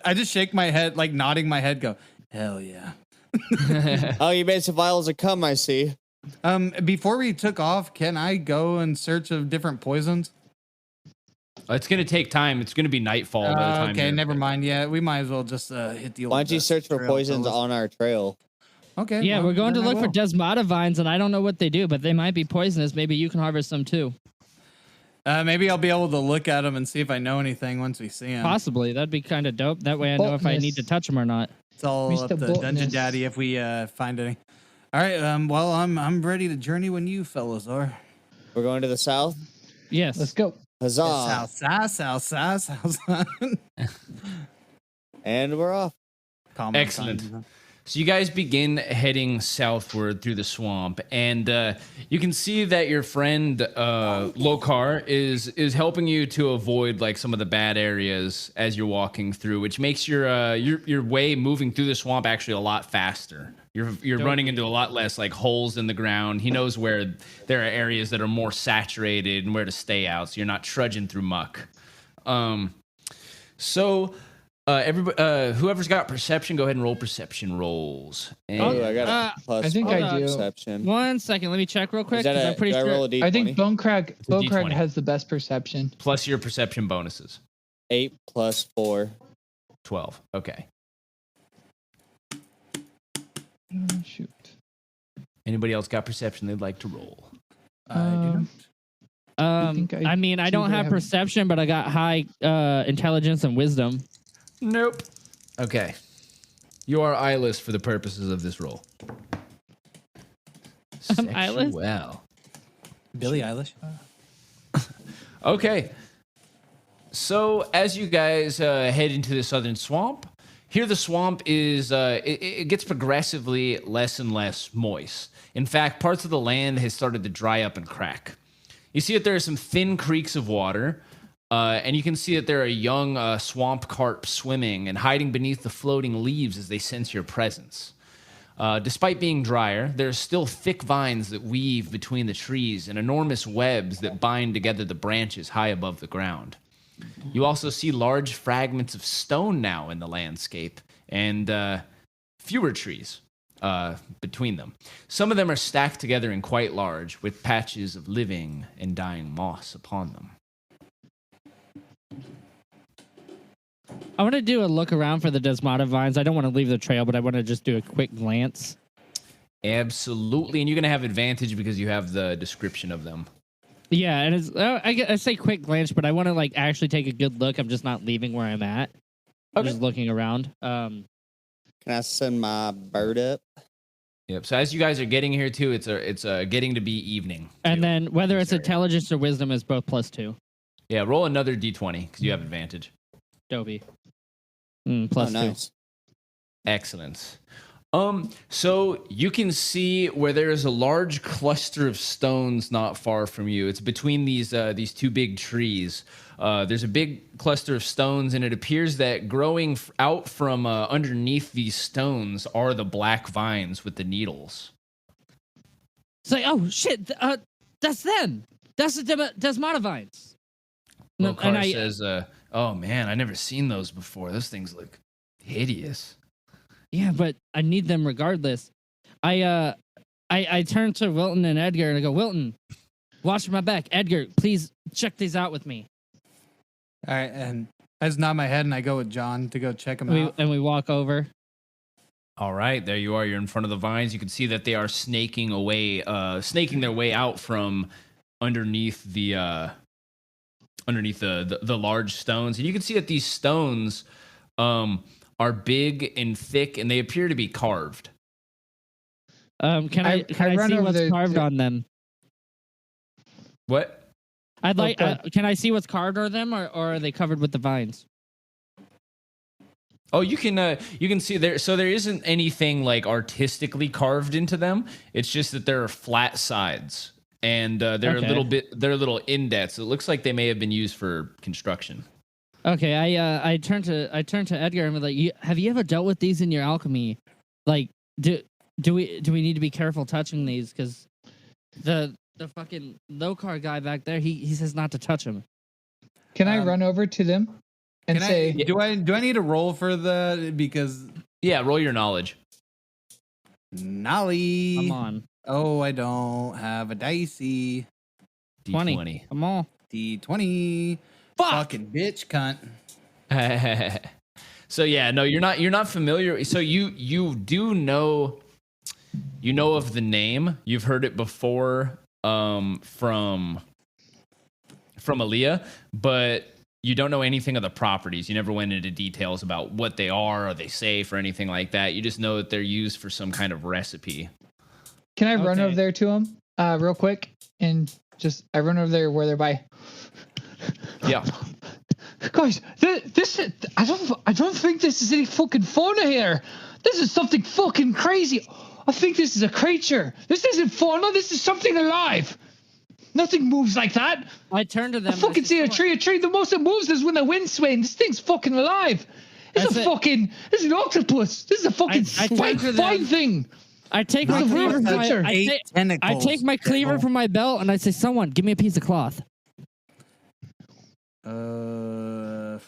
Like nodding my head. Go, hell yeah. Oh, you made some vials of cum, I see. Before we took off, can I go in search of different poisons? it's gonna take time. It's gonna be nightfall by the time. Okay, you're- never mind. Yeah, we might as well just hit the old. Why don't you dust search for trail, poisons fellas. on our trail? Okay. Yeah, well, we're going to then I look for will. desmata vines, and I don't know what they do, but they might be poisonous. Maybe you can harvest some too. Maybe I'll be able to look at them and see if I know anything once we see them. Possibly. That'd be kind of dope. That way I know if I need to touch them or not. It's all Mr. up to Dungeon Botanist. Daddy if we find any. All right. Well, I'm ready to journey when you fellas are. We're going to the south. Yes. Let's go. Huzzah! South. And we're off. Excellent. So you guys begin heading southward through the swamp, and you can see that your friend Lokar is helping you to avoid like some of the bad areas as you're walking through, which makes your way moving through the swamp actually a lot faster. You're running into a lot less like holes in the ground. He knows where there are areas that are more saturated and where to stay out, so you're not trudging through muck. Everybody, whoever's got perception, go ahead and roll perception rolls. And Oh, I got a plus. I think Hold I on. do. Perception. 1 second. Let me check real quick Is that because I'm pretty do I sure. roll a D20? I think Bonecrag a D20. has the best perception. plus your perception bonuses. 8 plus 4. 12. Okay. Shoot. Anybody else got perception they'd like to roll? I think I I mean, I see don't that I have have- perception, but I got high intelligence and wisdom. Nope. Okay. You are eyeless for the purposes of this roll. Eyeless. Well. Billie Eilish. Okay. So as you guys head into the southern swamp, here the swamp is it gets progressively less and less moist. In fact, parts of the land has started to dry up and crack. You see that there are some thin creeks of water, and you can see that there are young swamp carp swimming and hiding beneath the floating leaves as they sense your presence. Despite being drier, there are still thick vines that weave between the trees and enormous webs that bind together the branches high above the ground. You also see large fragments of stone now in the landscape and fewer trees between them. Some of them are stacked together and quite large, with patches of living and dying moss upon them. I want to do a look around for the Desmata vines. I don't want to leave the trail, but I want to just do a quick glance. Absolutely, and you're going to have advantage because you have the description of them. Yeah, and it's I say quick glance, but I want to like actually take a good look. I'm just not leaving where I'm at. I'm just looking around. Can I send my bird up? Yep. So as you guys are getting here too, it's getting to be evening. And then whether it's intelligence or wisdom is both +2. Yeah, roll another d20 because you have advantage. Dobie. +2. Nice. Excellent. So you can see where there is a large cluster of stones not far from you. It's between these two big trees. There's a big cluster of stones, and it appears that growing out from underneath these stones are the black vines with the needles. It's like, oh shit, that's them. That's the Desmata vines. Lokar says, "Oh man, I never seen those before. Those things look hideous." Yeah, but I need them regardless. I turn to Wilton and Edgar and I go, Wilton, watch my back. Edgar, please check these out with me. All right, and I just nod my head and I go with John to go check them out. And we walk over. All right, there you are. You're in front of the vines. You can see that they are snaking their way out from underneath the large stones, and you can see that these stones are big and thick, and they appear to be carved. Can I see what's carved on them? What? I'd like. Can I see what's carved on them, or are they covered with the vines? Oh, you can see there. So there isn't anything like artistically carved into them. It's just that there are flat sides, and they're a little indents. It looks like they may have been used for construction. Okay, I turn to Edgar and I'm like, have you ever dealt with these in your alchemy? Like, do we need to be careful touching these? Because the fucking Lokar guy back there, he says not to touch them. Can I run over to them and say, do I need a roll for the because roll your knowledge. Nolly. Come on. Oh, I don't have a dicey. D20. Come on. D20. Fuck. Fucking bitch cunt. So yeah, no, you're not familiar. So you do know of the name. You've heard it before from Aaliyah, but you don't know anything of the properties. You never went into details about what they are they safe or anything like that. You just know that they're used for some kind of recipe. Can I run over there to them real quick and I run over there where they're by. Yeah. Guys, this I don't think this is any fucking fauna here. This is something fucking crazy. I think this is a creature. This isn't fauna. This is something alive. Nothing moves like that. I turn to them. I fucking see a tree. The most it moves is when the wind's swaying. This thing's fucking alive. This is an octopus. This is a fucking fine thing. I take my cleaver from my belt and I say, "Someone, give me a piece of cloth." Hold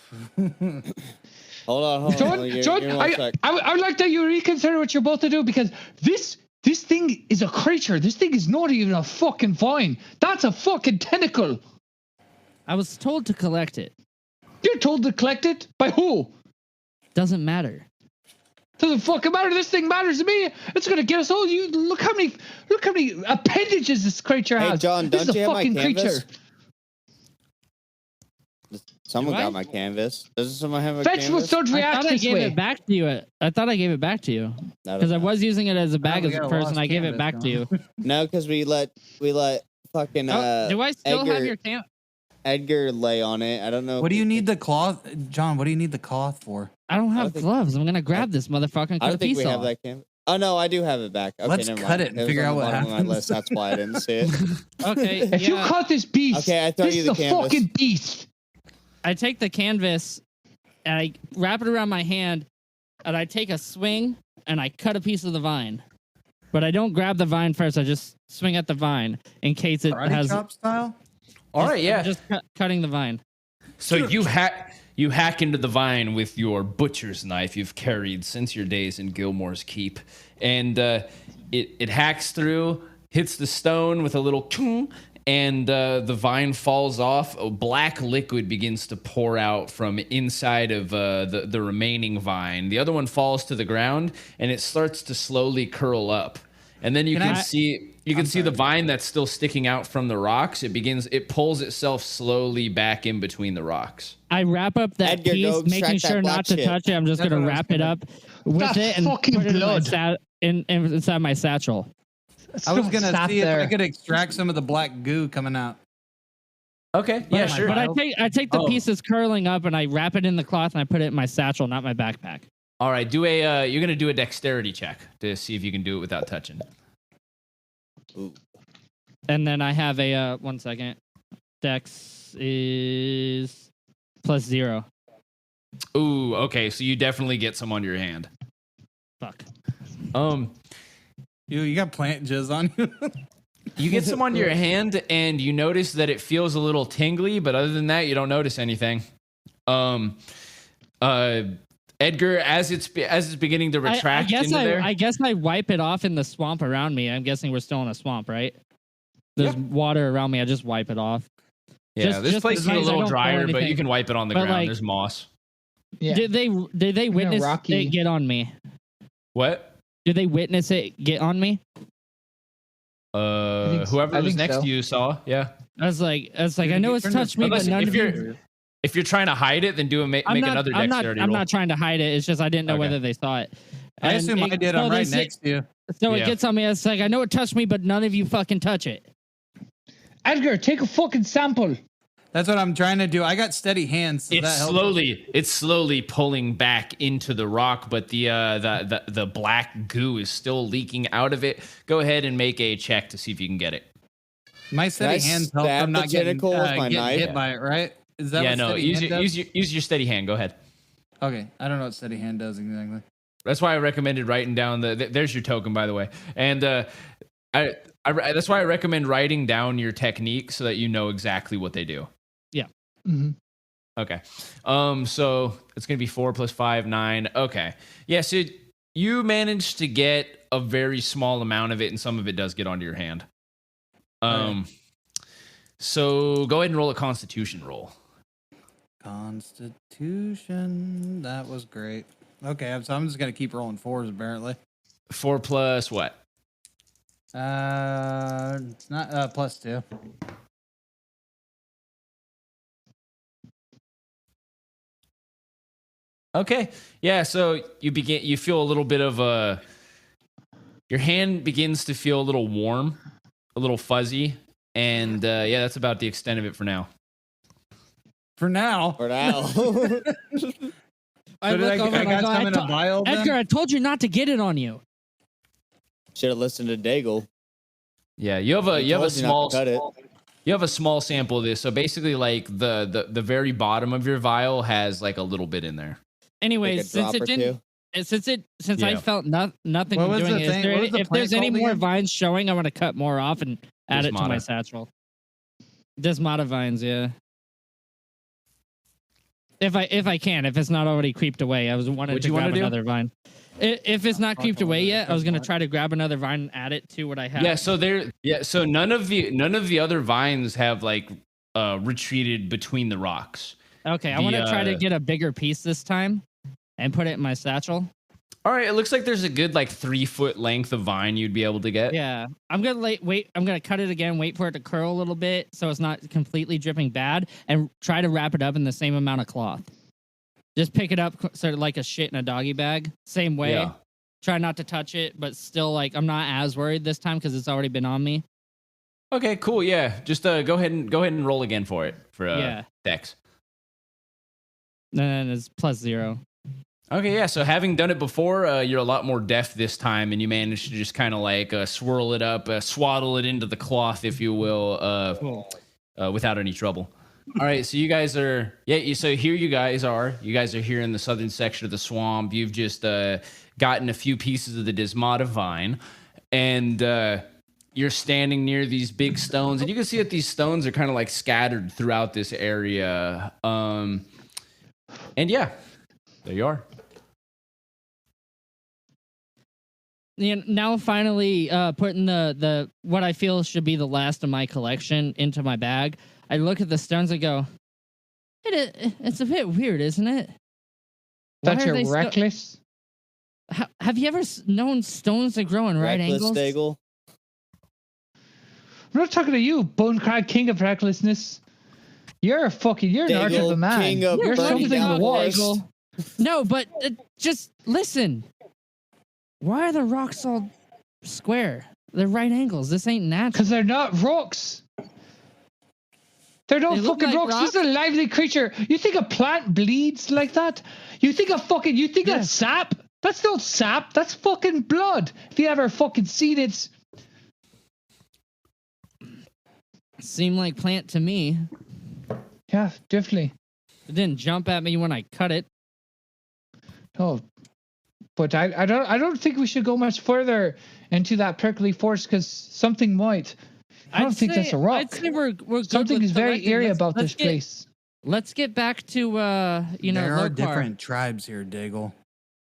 on. John, I would like that you reconsider what you're about to do because this thing is a creature. This thing is not even a fucking vine. That's a fucking tentacle. I was told to collect it. You're told to collect it? By who? Doesn't matter. Doesn't fucking matter. This thing matters to me. It's gonna get us all. You look how many appendages this creature has. Hey John, don't you have my canvas? Someone got my canvas. Doesn't someone have a Vegetable canvas? don't I react thought I this gave way. it back to you. I thought I gave it back to you because I was using it as a bag as a person. I gave it back to you. No, because we let fucking do I still have your Edgar lay on it. I don't know. What do you need the cloth, John? What do you need the cloth for? I don't have gloves. I'm gonna grab this motherfucker and I cut don't a think piece we have off. that canvas. Oh no, I do have it back. Okay, Let's never cut mind. it and was figure on out the what bottom of my happens. list. That's why I didn't see it. Okay, If you cut this beast, Okay, I throw this you is the a canvas. fucking beast. I take the canvas and I wrap it around my hand, and I take a swing and I cut a piece of the vine. But I don't grab the vine first. I just swing at the vine in case it Karate has. chop style. All right, yeah. Just cutting the vine. So you hack into the vine with your butcher's knife you've carried since your days in Gilmore's Keep, and it hacks through, hits the stone with a little chung, and the vine falls off. A black liquid begins to pour out from inside of the remaining vine. The other one falls to the ground, and it starts to slowly curl up. And then you can see the vine that's still sticking out from the rocks. It pulls itself slowly back in between the rocks. I wrap up that Edgar, piece, go making extract that sure black not to shit. touch it. I'm just That's gonna what I was wrap it gonna- up with That's it and fucking put it blood. inside my satchel. I was gonna Stop see if I there. could extract some of the black goo coming out. Okay, yeah, sure. But I take the pieces curling up and I wrap it in the cloth and I put it in my satchel, not my backpack. All right, you're gonna do a dexterity check to see if you can do it without touching. Ooh. And then I have a 1 second. Dex is +0. Ooh, okay, so you definitely get some on your hand. Fuck. You got plant jizz on you. You get some on your hand, and you notice that it feels a little tingly, but other than that, you don't notice anything. Edgar, as it's beginning to retract into there. I guess I wipe it off in the swamp around me. I'm guessing we're still in a swamp, right? There's water around me. I just wipe it off. Yeah, this place is a little drier, but you can wipe it on the ground. like- There's moss. Yeah. Did they witness rocky. it get on me? What? Did they witness it get on me? Whoever I was think next so. to you saw. Yeah. I was like, I know it's touched me, but Unless, none if of you're you. if you're trying to hide it, then make another dexterity I'm roll. not trying to hide it. It's just I didn't know Okay. whether they saw it. I And assume I did. so I'm they right say- next to you. So Yeah. it gets on me. It's like I know it touched me, but none of you fucking touch it. Edgar, take a fucking sample. That's what I'm trying to do. I got steady hands. So that helps. It's slowly pulling back into the rock, but the black goo is still leaking out of it. Go ahead and make a check to see if you can get it. My steady Can I hands help. stab I'm the not getting, tentacle with my getting knife? hit by it, right? Is that Yeah, what no. steady Use hand your, does? use your steady hand. Go ahead. Okay, I don't know what steady hand does exactly. That's why I recommended writing down there's your token, by the way. And that's why I recommend writing down your technique so that you know exactly what they do. Mm-hmm. Okay. So it's gonna be 4 + 5, 9. Okay. Yeah. So you managed to get a very small amount of it, and some of it does get onto your hand. So go ahead and roll a Constitution roll. Constitution. That was great. Okay, so I'm just gonna keep rolling 4s apparently. 4 plus what? It's not +2. Okay. Yeah. So you feel a little bit of your hand begins to feel a little warm, a little fuzzy, and yeah, that's about the extent of it for now. For now. For now. I So did look I over and got I some go, in a vial then? Edgar, I told you not to get it on you. Should have listened to Daigle. Yeah, you have a Told you not small to cut it. you have a small sample of this. So basically, like the very bottom of your vial has like a little bit in there. Anyways, Like a since drop it or didn't, since I Yeah. felt nothing What was doing the it, thing? What was the if plant there's any called more again? vines showing, I want to cut more off and add it to my Desmata. satchel. Desmata vines, yeah. If I can, if it's not already creeped away, I was wanting What'd to you wanna grab do? another vine. If it's not creeped away yet, I was gonna try to grab another vine and add it to what I have. Yeah. So none of the other vines have like retreated between the rocks. Okay, I want to try to the, get a bigger piece this time and put it in my satchel. All right, it looks like there's a good like 3 foot length of vine you'd be able to get. Yeah, I'm gonna wait. I'm gonna cut it again. Wait for it to curl a little bit so it's not completely dripping bad, and try to wrap it up in the same amount of cloth. Just pick it up sort of like a shit in a doggy bag. Same way. Yeah. Try not to touch it, but still, like, I'm not as worried this time because it's already been on me. Okay, cool. Yeah, just go ahead and roll again for it for Dex. And it's +0. Okay, yeah. So having done it before, you're a lot more deft this time, and you managed to just kind of like swirl it up, swaddle it into the cloth, if you will, Cool. without any trouble. All right, so you guys are so here you guys are. You guys are here in the southern section of the swamp. You've just gotten a few pieces of the Desmata vine, and you're standing near these big stones, and you can see that these stones are kind of like scattered throughout this area. And yeah, there you are. Now finally putting the what I feel should be the last of my collection into my bag. I look at the stones and go, it's a bit weird, isn't it? That you're reckless? Have you ever known stones that grow in right angles? Daigle. I'm not talking to you, Bonecrag, king of recklessness. You're an arch of a man. You're something to watch. No, but just listen. Why are the rocks all square? They're right angles. This ain't natural. Because they're not rocks. They're not fucking like rocks. This is a lively creature. You think a plant bleeds like that? You think that's sap? That's not sap. That's fucking blood. If you ever fucking seen it. Seemed like plant to me. Yeah, definitely. It didn't jump at me when I cut it. Oh, but I don't think we should go much further into that prickly forest because something might. I don't think that's a rock. I'd say we're good. Something is very eerie about this place. Let's get back to there are different tribes here, Daigle.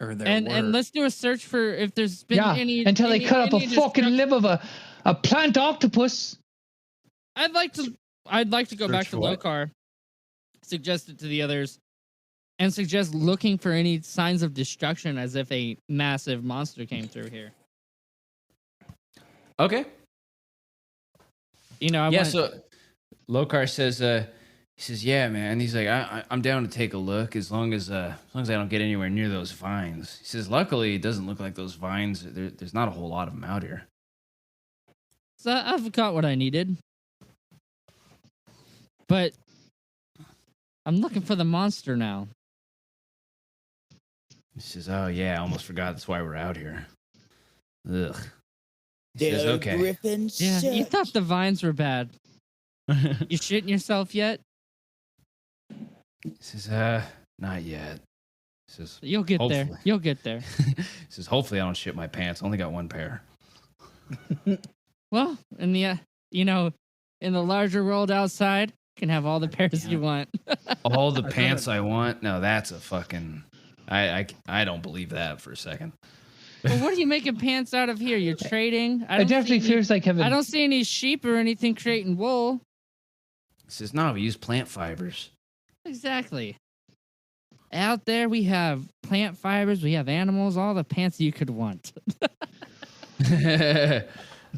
And let's do a search for if there's been any until they cut up a fucking limb of a plant octopus. I'd like to go back to Lokar, suggest it to the others, and suggest looking for any signs of destruction as if a massive monster came through here. Okay. So Lokar says, he says, yeah, man. He's like, I'm down to take a look as long as I don't get anywhere near those vines. He says, luckily, it doesn't look like those vines. There's not a whole lot of them out here. So I've got what I needed. But I'm looking for the monster now. He says, oh, yeah, I almost forgot. That's why we're out here. Ugh. He says, okay. Griffins. Yeah, you thought the vines were bad. You shitting yourself yet? He says, not yet. He says, you'll get there. You'll get there. He says, hopefully I don't shit my pants. I only got one pair. Well, in the in the larger world outside, you can have all the pairs you want. All the pants I want? No, that's a fucking... I don't believe that for a second. Well, what are you making pants out of here? You're trading? It definitely feels like having... I don't see any sheep or anything creating wool. He says, no, we use plant fibers. Exactly. Out there, we have plant fibers, we have animals, all the pants you could want.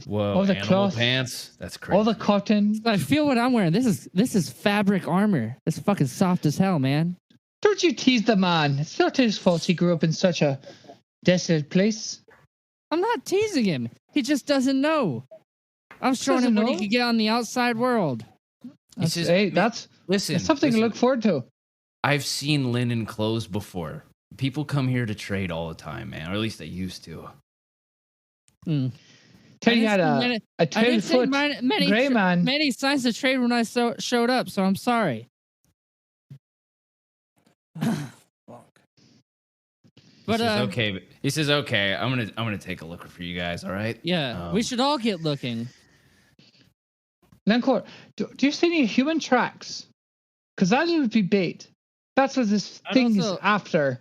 Whoa, all the animal cloth, pants? That's crazy. All the cotton. I feel what I'm wearing. This is fabric armor. It's fucking soft as hell, man. Don't you tease the man. It's not his fault he grew up in such a desolate place. I'm not teasing him. He just doesn't know. I'm showing him what he could get on the outside world. That's something to look forward to. I've seen linen clothes before. People come here to trade all the time, man. Or at least they used to. Tell you had a 12-foot gray man. Many signs of trade when I showed up, so I'm sorry. But he says, okay, I'm gonna take a look for you guys, all right? Yeah, we should all get looking. Lancor, do you see any human tracks? Because that would be bait. That's what this thing is after.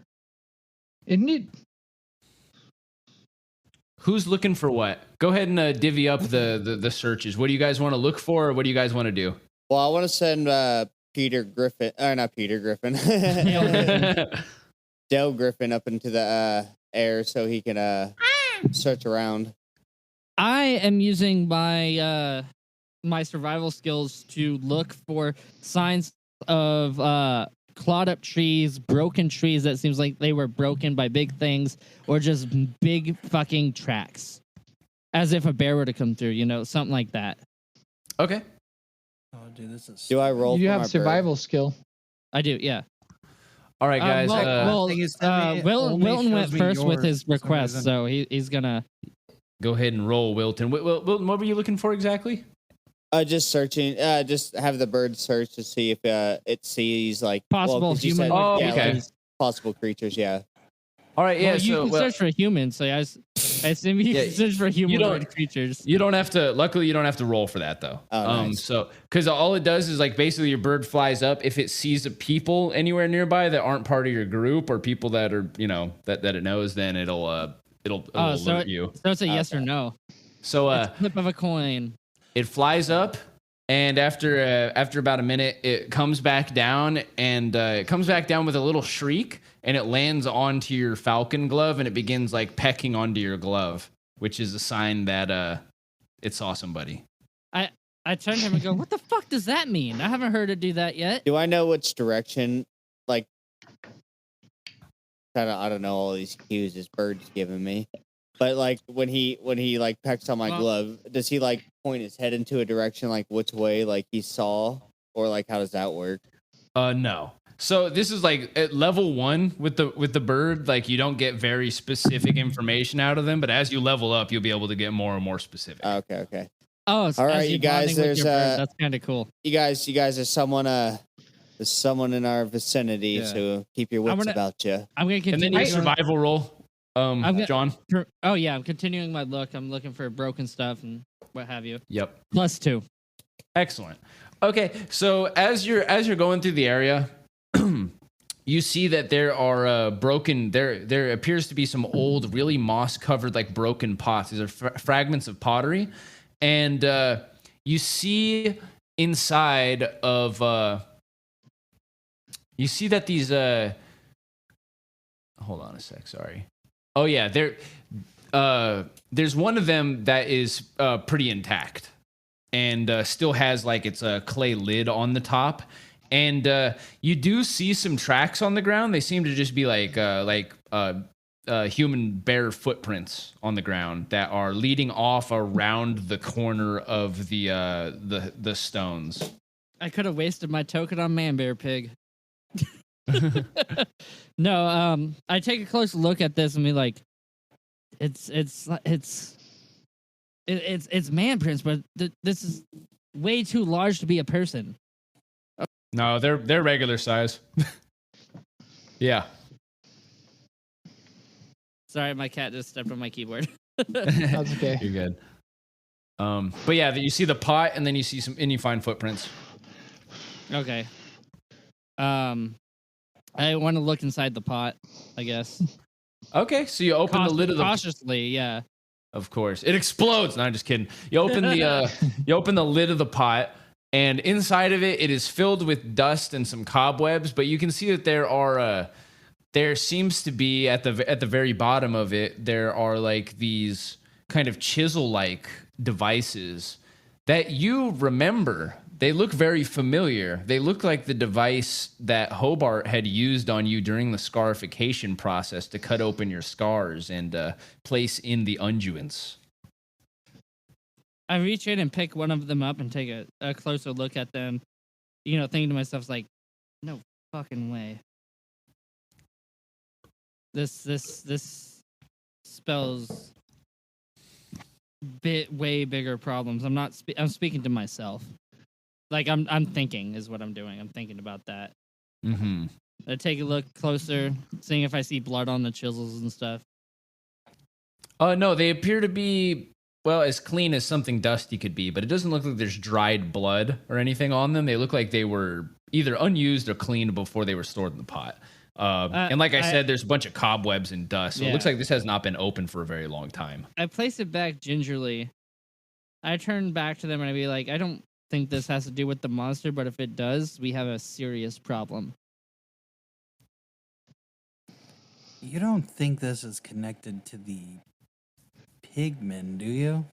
Who's looking for what? Go ahead and divvy up the searches. What do you guys want to look for, or what do you guys want to do? Well, I want to send Peter Griffin, or not Peter Griffin. Dale Griffin up into the air so he can search around. I am using my my survival skills to look for signs of clawed up trees, broken trees that seems like they were broken by big things, or just big fucking tracks. As if a bear were to come through, something like that. Okay. Oh, dude, this is. Do I roll? You for have my survival skill. I do, yeah. All right, guys. Wilton went first with his request, so he's gonna go ahead and roll, Wilton. Wilton, what were you looking for exactly? Just searching. Just have the bird search to see if it sees like possible human. Okay. Like, possible creatures. Yeah. All right. Yeah. Well, you can search for humans. So I assume you can search for humanoid creatures. You don't have to. Luckily, you don't have to roll for that though. Oh, nice. So because all it does is like basically your bird flies up. If it sees people anywhere nearby that aren't part of your group or people that are that it knows, then it'll alert you. So it's a yes or no. So flip of a coin. It flies up, and after about a minute, it comes back down, and it comes back down with a little shriek, and it lands onto your falcon glove, and it begins like pecking onto your glove, which is a sign that it saw somebody. I turn to him and go, "What the fuck does that mean? I haven't heard it do that yet." Do I know which direction? Like, I don't know all these cues this bird's giving me. But like when he like pecks on my glove, does he like point his head into a direction like which way like he saw, or like how does that work? No. So this is like at level 1 with the bird. Like you don't get very specific information out of them, but as you level up, you'll be able to get more and more specific. Okay. Oh, so all right, you guys. There's that's kind of cool. You guys, there's someone in our vicinity, so keep your wits about you. I'm gonna continue. And then your survival roll. John. Oh yeah, I'm continuing my look. I'm looking for broken stuff and what have you. Yep. +2. Excellent. Okay, so as you're going through the area, you see that there are broken. There appears to be some old, really moss-covered, like broken pots. These are fragments of pottery, and you see inside of. You see that these. Hold on a sec. Sorry. Oh yeah, there's one of them that is pretty intact and still has like its clay lid on the top, and you do see some tracks on the ground. They seem to just be like human bare footprints on the ground that are leading off around the corner of the stones. I could have wasted my token on man bear pig. No, I take a close look at this and be like, it's man prints, but this is way too large to be a person. No, they're regular size. Yeah. Sorry, my cat just stepped on my keyboard. That's okay. You're good. But yeah, you see the pot, and then you find footprints. Okay. I want to look inside the pot, I guess. Okay, so you open the lid of the cautiously, yeah. Of course, it explodes. No, I'm just kidding. You open the lid of the pot, and inside of it is filled with dust and some cobwebs. But you can see that there seems to be at the very bottom of it, there are like these kind of chisel-like devices that you remember. They look very familiar. They look like the device that Hobart had used on you during the scarification process to cut open your scars and place in the unguents. I reach in and pick one of them up and take a closer look at them, thinking to myself, like, no fucking way. This spells way bigger problems. I'm speaking to myself. Like I'm thinking is what I'm doing. I'm thinking about that. Mm-hmm. I take a look closer, seeing if I see blood on the chisels and stuff. No, they appear to be as clean as something dusty could be, but it doesn't look like there's dried blood or anything on them. They look like they were either unused or cleaned before they were stored in the pot. And like I said, there's a bunch of cobwebs and dust, so it looks like this has not been open for a very long time. I place it back gingerly. I turn back to them and I be like, I don't think this has to do with the monster, but if it does, we have a serious problem. You don't think this is connected to the pigmen, do you?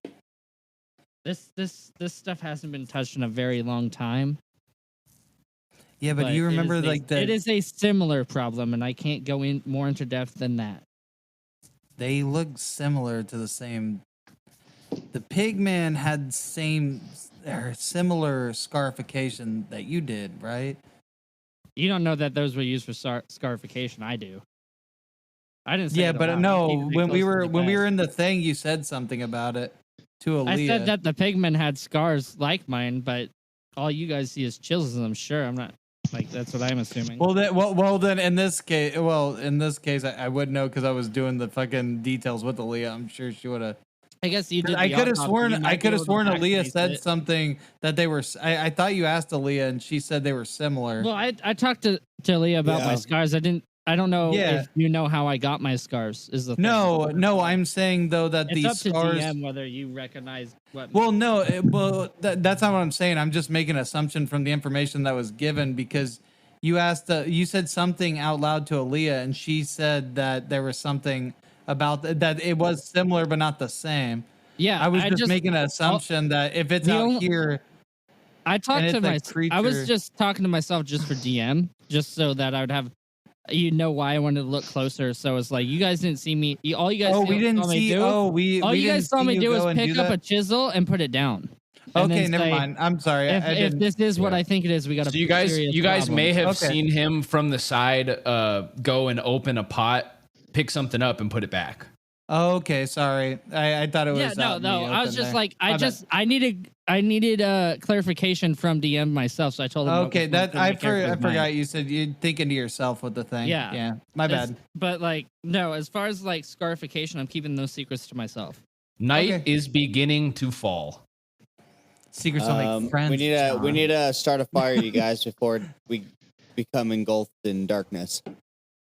This stuff hasn't been touched in a very long time. Yeah, but do you remember it is a similar problem, and I can't go in more into depth than that. They look similar to the same. The pigman had similar scarification that you did, right? You don't know that those were used for scarification. I do. I didn't say Yeah, it but aloud. no, when we were in the thing, you said something about it to Aaliyah. I said that the pigmen had scars like mine, but all you guys see is chisels. I'm sure. I'm not like that's what I'm assuming. Well, then in this case, I would know because I was doing the fucking details with Aaliyah. I'm sure she would have. I guess you did. I could have sworn Aaliyah said something that they were. I thought you asked Aaliyah and she said they were similar. Well, I talked to Aaliyah about my scars. I don't know if you know how I got my scars. Is the thing. No. I'm saying though that it's these up to scars. DM whether you recognize what. Well, no. That's not what I'm saying. I'm just making an assumption from the information that was given because you asked. You said something out loud to Aaliyah and she said that there was something about that it was similar but not the same. Yeah, I was just making an assumption that if it's here. I talked to myself. I was just talking to myself just for DM, just so that I would have. You know why I wanted to look closer, so it's like you guys didn't see me. All you guys we didn't see. All you guys saw me do is pick up a chisel and put it down. Okay, never mind. I'm sorry. If this is what I think it is, we got to. So you guys may have seen him from the side go and open a pot, pick something up, and put it back. Okay, sorry. I thought it was. Yeah, no. I was just like, I needed clarification from DM myself, so I told him. Okay, I forgot you said you're thinking to yourself with the thing. Yeah. My bad. But like, no, as far as like scarification, I'm keeping those secrets to myself. Night is beginning to fall. Secrets don't make friends. We need to start a fire, you guys, before we become engulfed in darkness.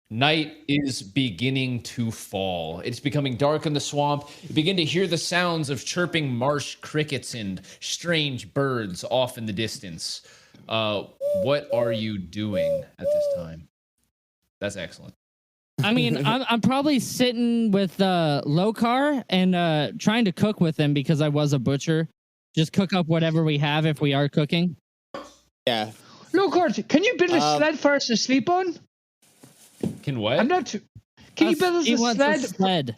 Night is beginning to fall. It's becoming dark in the swamp. You begin to hear the sounds of chirping marsh crickets and strange birds off in the distance. What are you doing at this time? That's excellent. I mean, I'm probably sitting with Lokar and trying to cook with him because I was a butcher. Just cook up whatever we have if we are cooking. Yeah. Lokar, can you build a sled for us to sleep on? Can what? I'm not. Can you build us a sled?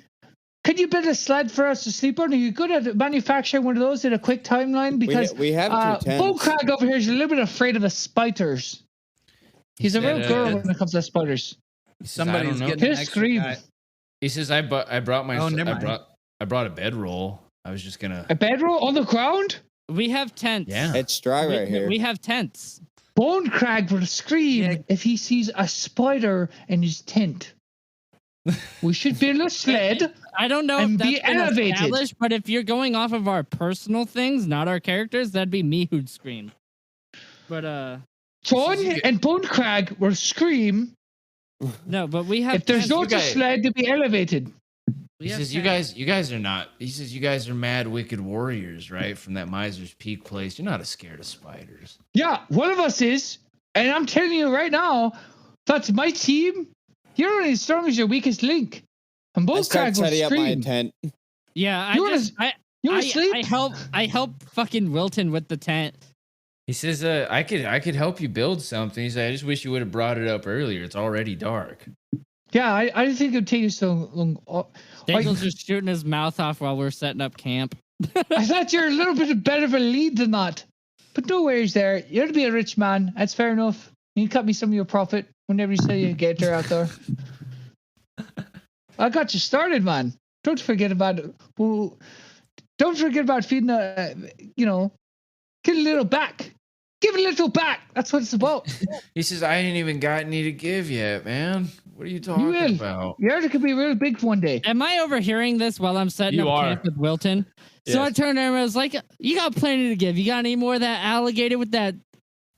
Can you build a sled for us to sleep on? Are you good at manufacturing one of those in a quick timeline? Because we have 2 tents. Bo Crag over here is a little bit afraid of the spiders. He's a real girl when it comes to spiders. Somebody's getting an scream. He says, "I brought my. I brought a bedroll. I was just gonna a bedroll on the ground. We have tents. Yeah, it's dry right here. We have tents." Bone Crag will scream if he sees a spider in his tent. We should build a sled. I don't know if that's been established, but if you're going off of our personal things, not our characters, that'd be me who'd scream. But John and Bone Crag will scream. No, but we have. If there's no sled to be elevated. He says, you guys are not. He says, you guys are mad, wicked warriors, right? From that Miser's Peak place. You're not scared of spiders. Yeah, one of us is. And I'm telling you right now, that's my team. You're only as strong as your weakest link. And both guys will scream. Up my tent. Yeah, I help fucking Wilton with the tent. He says, I could help you build something. He said, I just wish you would have brought it up earlier. It's already dark. Yeah, I didn't think it would take you so long. Daniel's just shooting his mouth off while we're setting up camp. I thought you're a little bit better of a lead than that. But no worries there. You're to be a rich man. That's fair enough. You can cut me some of your profit whenever you say you get there out there. I got you started, man. Don't forget about it. Well, don't forget about feeding get a little back. Give a little back. That's what it's about. He says, I ain't even got any to give yet, man. What are you talking about? Yours could be real big one day. Am I overhearing this while I'm setting up camp with Wilton? Yes. So I turned around and I was like, you got plenty to give. You got any more of that alligator with that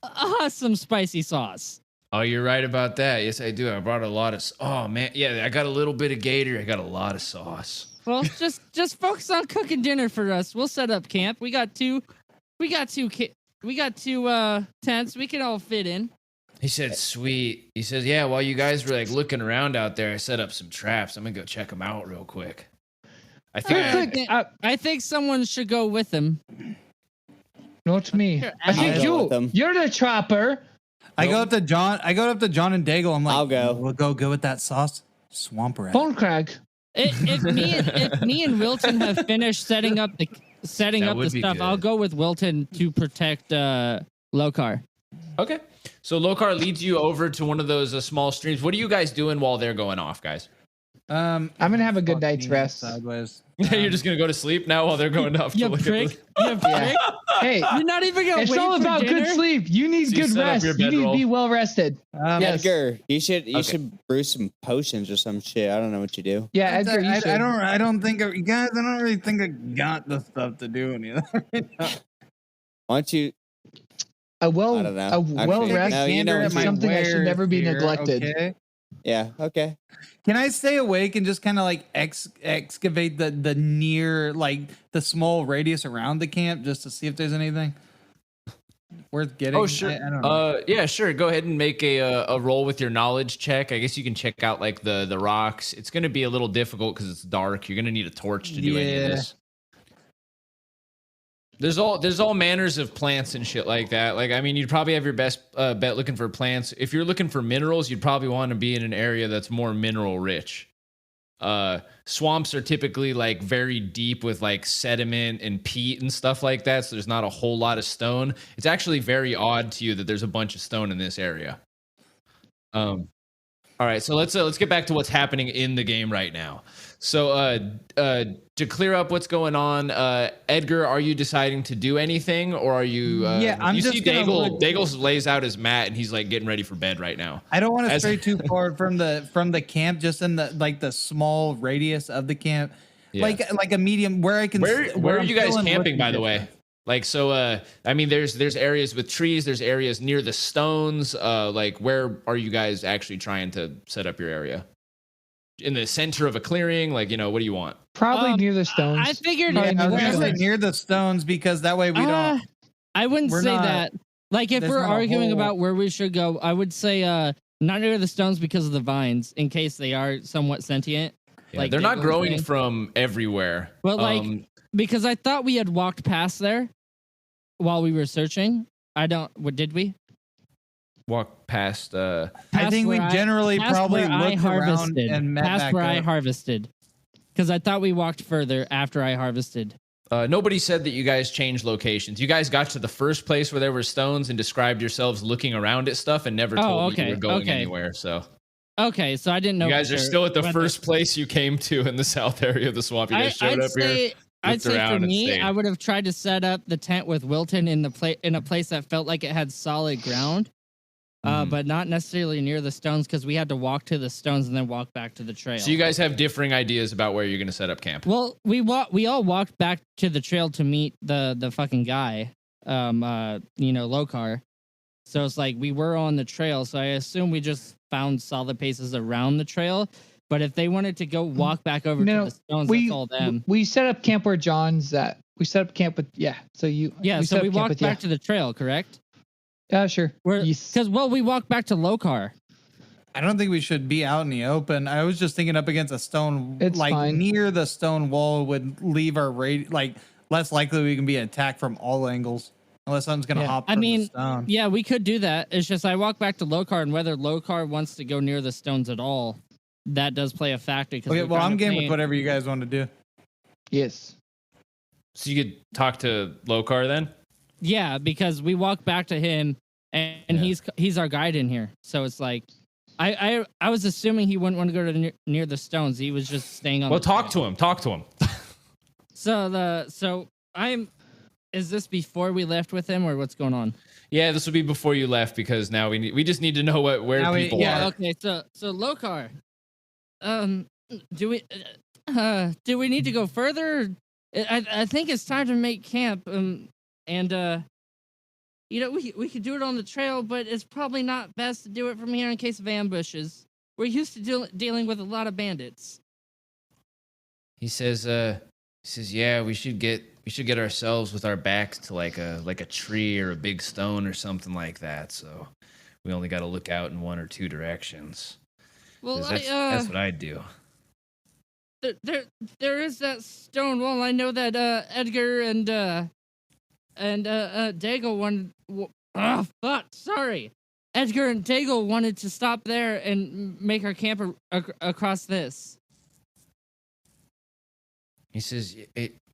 awesome spicy sauce? Oh, you're right about that. Yes, I do. I brought a lot of... Oh, man. Yeah, I got a little bit of gator. I got a lot of sauce. Well, just focus on cooking dinner for us. We'll set up camp. We got two tents. We can all fit in. He said, "Sweet." He says, "Yeah, while you guys were like looking around out there, I set up some traps. I'm gonna go check them out real quick." I think I think someone should go with him. Not me. I think you're the trapper. I go up to John and Daigle. I'm like, I'll go. We'll go with that sauce. Swamp rat. Bone Crag. If me and Wilton have finished setting up the stuff, good. I'll go with Wilton to protect Lokar. Okay. So Lokar leads you over to one of those small streams. What are you guys doing while they're going off, guys? I'm gonna have a good night's rest. Sideways. You're just gonna go to sleep now while they're going off. You prick. Hey, you're not even gonna. It's wait all for about dinner? good sleep. You need good rest. You need to be well rested. Yes. Edgar, you should brew some potions or some shit. I don't know what you do. Yeah, Edgar, you should. I don't think you guys. I don't really think I got the stuff to do any of that. Why don't you? A well Actually, rest no, you know is what something that should never be neglected. Okay? Yeah. Okay. Can I stay awake and just kind of like excavate the near, like the small radius around the camp just to see if there's anything worth getting? Oh, sure. I don't know. Yeah, sure. Go ahead and make a roll with your knowledge check. I guess you can check out like the rocks. It's going to be a little difficult because it's dark. You're going to need a torch to do any of this. There's all manners of plants and shit like that. Like, I mean, you'd probably have your best bet looking for plants. If you're looking for minerals, you'd probably want to be in an area that's more mineral rich. Swamps are typically like very deep with like sediment and peat and stuff like that. So there's not a whole lot of stone. It's actually very odd to you that there's a bunch of stone in this area. All right, so let's get back to what's happening in the game right now. So to clear up what's going on, Edgar, are you deciding to do anything, or are you? I'm you just see gonna Daigle lays out his mat and he's like getting ready for bed right now. I don't want to stray too far from the camp, just in the small radius of the camp, like a medium where I can. Where are you guys camping, by the way? Like, so, I mean, there's areas with trees, there's areas near the stones. Like, where are you guys actually trying to set up your area? In the center of a clearing? Like, what do you want? Probably near the stones. I figured I was gonna say near the stones because that way we don't. I wouldn't say that. Like, if we're arguing about where we should go, I would say not near the stones because of the vines, in case they are somewhat sentient. Yeah, like they're not growing from everywhere. But because I thought we had walked past there while we were searching. Did we? Walk past. I think we generally probably looked around and met past back where I up. harvested. Because I thought we walked further after I harvested. Nobody said that you guys changed locations. You guys got to the first place where there were stones and described yourselves looking around at stuff and never told me you were going anywhere. So. Okay, so I didn't know. You guys are still at the first place you came to in the south area of the swamp. You guys showed up here. I'd say for me, I would have tried to set up the tent with Wilton in a place that felt like it had solid ground, but not necessarily near the stones because we had to walk to the stones and then walk back to the trail. So you guys have differing ideas about where you're going to set up camp. Well, we all walked back to the trail to meet the fucking guy, Lokar. So it's like we were on the trail. So I assume we just found solid places around the trail. But if they wanted to go walk back over to the stones, that's all them. We set up camp where John's at. We set up camp with So we walked back to the trail, correct? Yeah, sure. Because we walked back to Lokar. I don't think we should be out in the open. I was just thinking up against a stone, it's fine. Near the stone wall would leave our less likely we can be attacked from all angles. Unless someone's gonna hop. The stone. Yeah, we could do that. It's just I walk back to Lokar, and whether Lokar wants to go near the stones at all, that does play a factor. Okay, well, I'm game with whatever you guys want to do. Yes. So you could talk to Lokar then? Yeah, because we walk back to him, and he's our guide in here. So it's like, I was assuming he wouldn't want to go to near the stones. He was just staying on. Well, talk to him. Talk to him. Is this before we left with him, or what's going on? Yeah, this will be before you left because now we just need to know where people are. Okay. So Lokar, do we need to go further? I think it's time to make camp. We could do it on the trail, but it's probably not best to do it from here in case of ambushes. We're used to dealing with a lot of bandits. He says, yeah, we should get ourselves with our backs to like a tree or a big stone or something like that. So we only got to look out in one or two directions. Well, that's what I do. There is that stone wall. I know that Edgar and Daigle wanted. Oh fuck! Sorry, Edgar and Daigle wanted to stop there and make our camp across this. He says,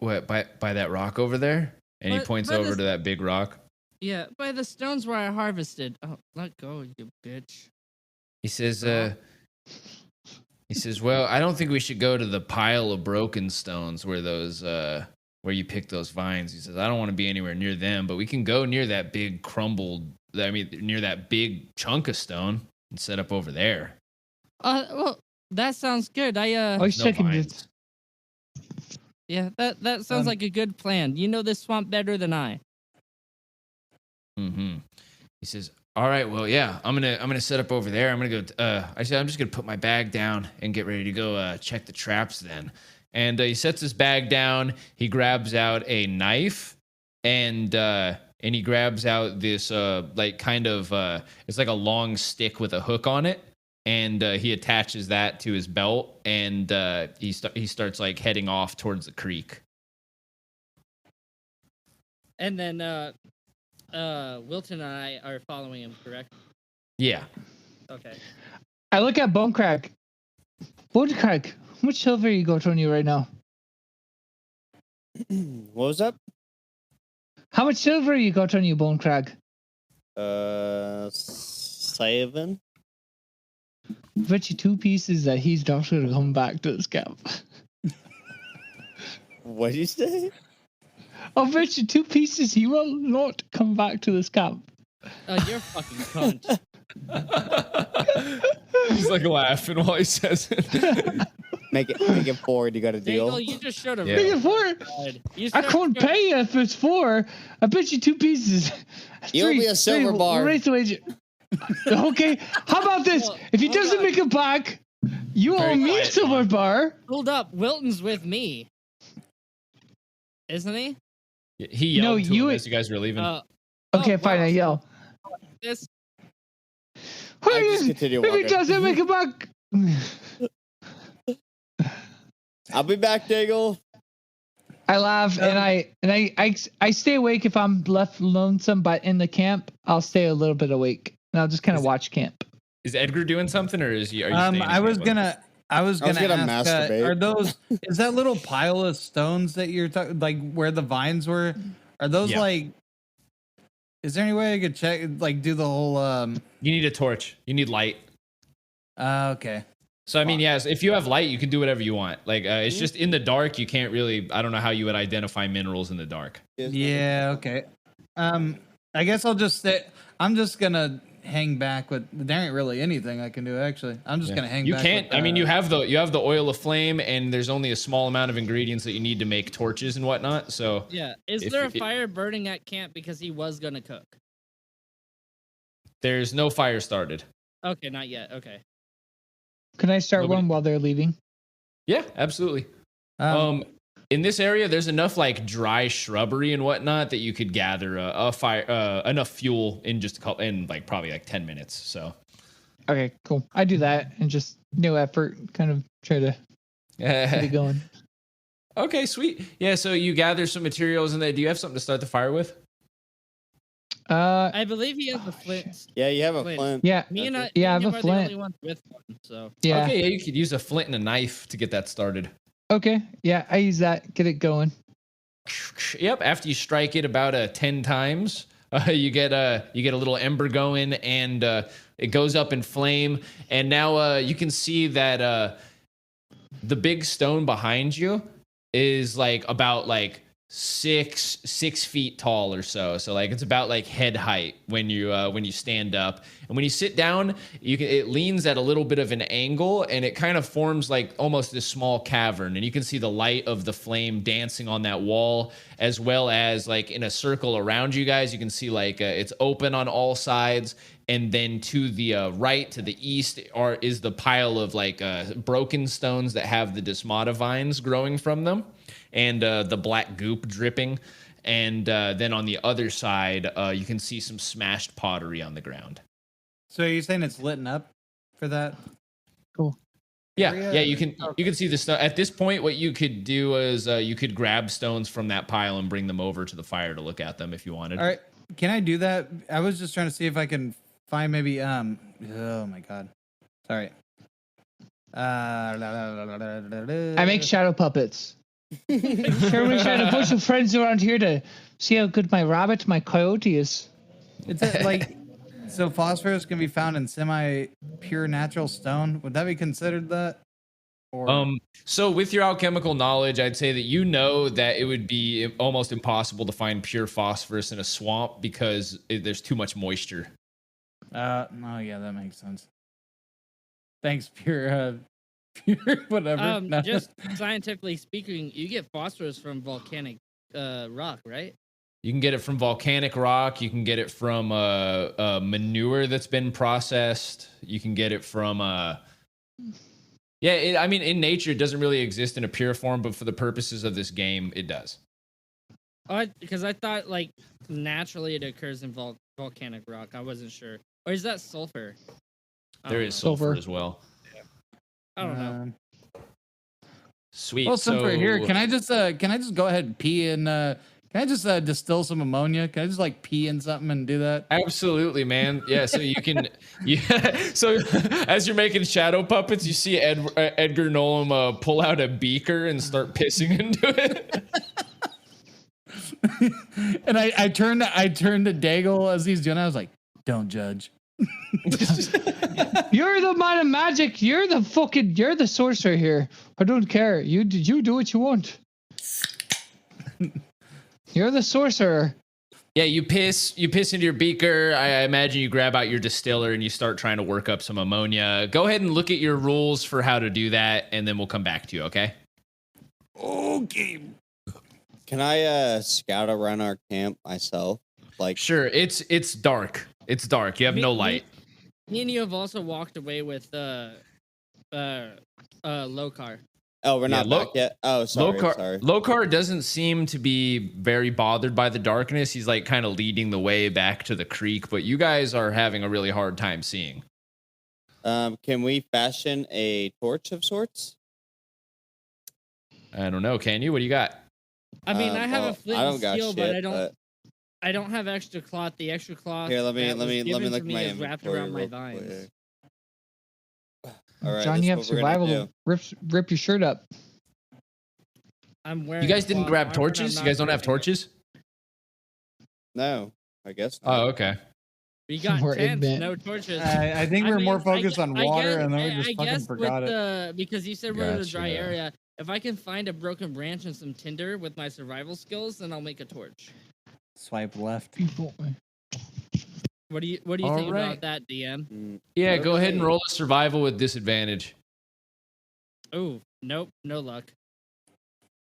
"What by that rock over there?" And he points over to that big rock. Yeah, by the stones where I harvested. Oh, let go, you bitch. He says, well, I don't think we should go to the pile of broken stones where those, where you pick those vines. He says, I don't want to be anywhere near them, but we can go near that big near that big chunk of stone and set up over there. Well, that sounds good. he's checking this. Yeah, that sounds like a good plan. You know this swamp better than I. Mm-hmm. He says, all right, well, yeah, I'm gonna set up over there. I'm gonna go. I said I'm just gonna put my bag down and get ready to go check the traps then. And he sets his bag down. He grabs out a knife, and he grabs out this it's like a long stick with a hook on it, and he attaches that to his belt, and he starts like heading off towards the creek. And then Wilton and I are following him, correct? Yeah. Okay. I look at Bone Crack. Bone Crack, how much silver you got on you right now? What was up? How much silver you got on you, Bone Crack? 7. Bet you 2 pieces that he's not going to come back to this camp. What did you say? I'll bet you 2 pieces he will not come back to this camp. You're fucking cunt. He's like laughing while he says it. Make it 4. You got a deal. Daniel, you just showed a Make it 4. I can't pay you if it's 4. I bet you 2 pieces. You'll be a silver bar. Raise the wage. Okay, how about this? If he doesn't make it back, you owe me a silver bar. Hold up, Wilton's with me, isn't he? He yelled to him as you guys were leaving. Okay, fine. I yell. This. If he doesn't make it back, I'll be back, Daigle. I laugh and I stay awake if I'm left lonesome. But in the camp, I'll stay a little bit awake and I'll just kind of watch camp. Is Edgar doing something, or are you? Staying I was gonna ask, masturbate. are those? Is that little pile of stones that you're talking, like where the vines were? Are those like? Is there any way I could check, like, do the whole? You need a torch. You need light. Okay. So I mean, yes, if you have light, you can do whatever you want. Like, it's just in the dark. You can't really. I don't know how you would identify minerals in the dark. Yeah. Okay. I guess I'll just stay. I'm just gonna hang back with. There ain't really anything I can do. Actually, I'm just gonna hang. You back can't. With, I mean, you have the oil of flame, and there's only a small amount of ingredients that you need to make torches and whatnot. So yeah, is there a fire burning at camp because he was gonna cook? There's no fire started. Okay, not yet. Okay. Can I start one while they're leaving? Yeah, absolutely. In this area, there's enough like dry shrubbery and whatnot that you could gather a fire, enough fuel in just probably like 10 minutes. So, okay, cool. I do that and just no effort, kind of try to get it going. Okay, sweet. Yeah, so you gather some materials and do you have something to start the fire with? I believe he has a flint. Yeah, you have a flint. Yeah, me and I have a flint. The only ones with one, so yeah. Okay, yeah, you could use a flint and a knife to get that started. Okay, yeah, I use that. Get it going. Yep. After you strike it about 10 times, you get a little ember going, and it goes up in flame. And now you can see that the big stone behind you is like about like 6 feet tall or so. So like it's about like head height when you stand up, and when you sit down, it leans at a little bit of an angle, and it kind of forms like almost this small cavern, and you can see the light of the flame dancing on that wall, as well as like in a circle around you guys. You can see like it's open on all sides, and then to the right, to the east, is the pile of like broken stones that have the desmata vines growing from them, and the black goop dripping. And then on the other side, you can see some smashed pottery on the ground. So are you saying it's lit up for that? Cool. Yeah, area? you can see the stuff. At this point, what you could do is you could grab stones from that pile and bring them over to the fire to look at them if you wanted. All right, can I do that? I was just trying to see if I can find maybe oh my god, sorry. I make shadow puppets. Sure, we should have a bunch of friends around here to see how good my coyote is. It's like so phosphorus can be found in semi-pure natural stone. Would that be considered that? Or So with your alchemical knowledge, I'd say that you know that it would be almost impossible to find pure phosphorus in a swamp because there's too much moisture. oh yeah, that makes sense. Thanks, pure whatever. No. Just scientifically speaking, you get phosphorus from volcanic rock, right? You can get it from volcanic rock. You can get it from manure that's been processed. You can get it from I mean, in nature, it doesn't really exist in a pure form, but for the purposes of this game, it does. Because I thought like naturally it occurs in volcanic rock. I wasn't sure. Or is that sulfur? There is sulfur as well. I don't know. Sweet. Well, since we're here, can I just go ahead and pee in? Can I just distill some ammonia? Can I just like pee in something and do that? Absolutely, man. Yeah, so you can. Yeah, so as you're making shadow puppets, you see Edgar Nolan pull out a beaker and start pissing into it. And I turned to Daigle as he's doing it. I was like, "Don't judge." You're the man of magic. You're the sorcerer here. I don't care. You do what you want. You're the sorcerer. Yeah, you piss into your beaker. I imagine you grab out your distiller and you start trying to work up some ammonia. Go ahead and look at your rules for how to do that, and then we'll come back to you, okay? Okay. Can I scout around our camp myself? Like, sure. It's dark. It's dark. You have no light. Me and you have also walked away with Lokar. Oh, we're not back yet. Oh, sorry. Lokar doesn't seem to be very bothered by the darkness. He's like kind of leading the way back to the creek, but you guys are having a really hard time seeing. Can we fashion a torch of sorts? I don't know. Can you? What do you got? I mean, I have a flint and steel, but I don't have extra cloth. The extra cloth. Here, let me look at my wrapped around my vines. All right, John, you have survival. Rip your shirt up. I'm wearing. You guys didn't grab torches? You guys don't have torches? No, I guess not. Oh, okay. We got tents, no torches. I think we're more focused on water, and then we just fucking forgot it. Because you said we're in a dry area. If I can find a broken branch and some tinder with my survival skills, then I'll make a torch. Swipe left. What do you think about that, DM? Yeah, go ahead and roll a survival with disadvantage. Oh, nope, no luck.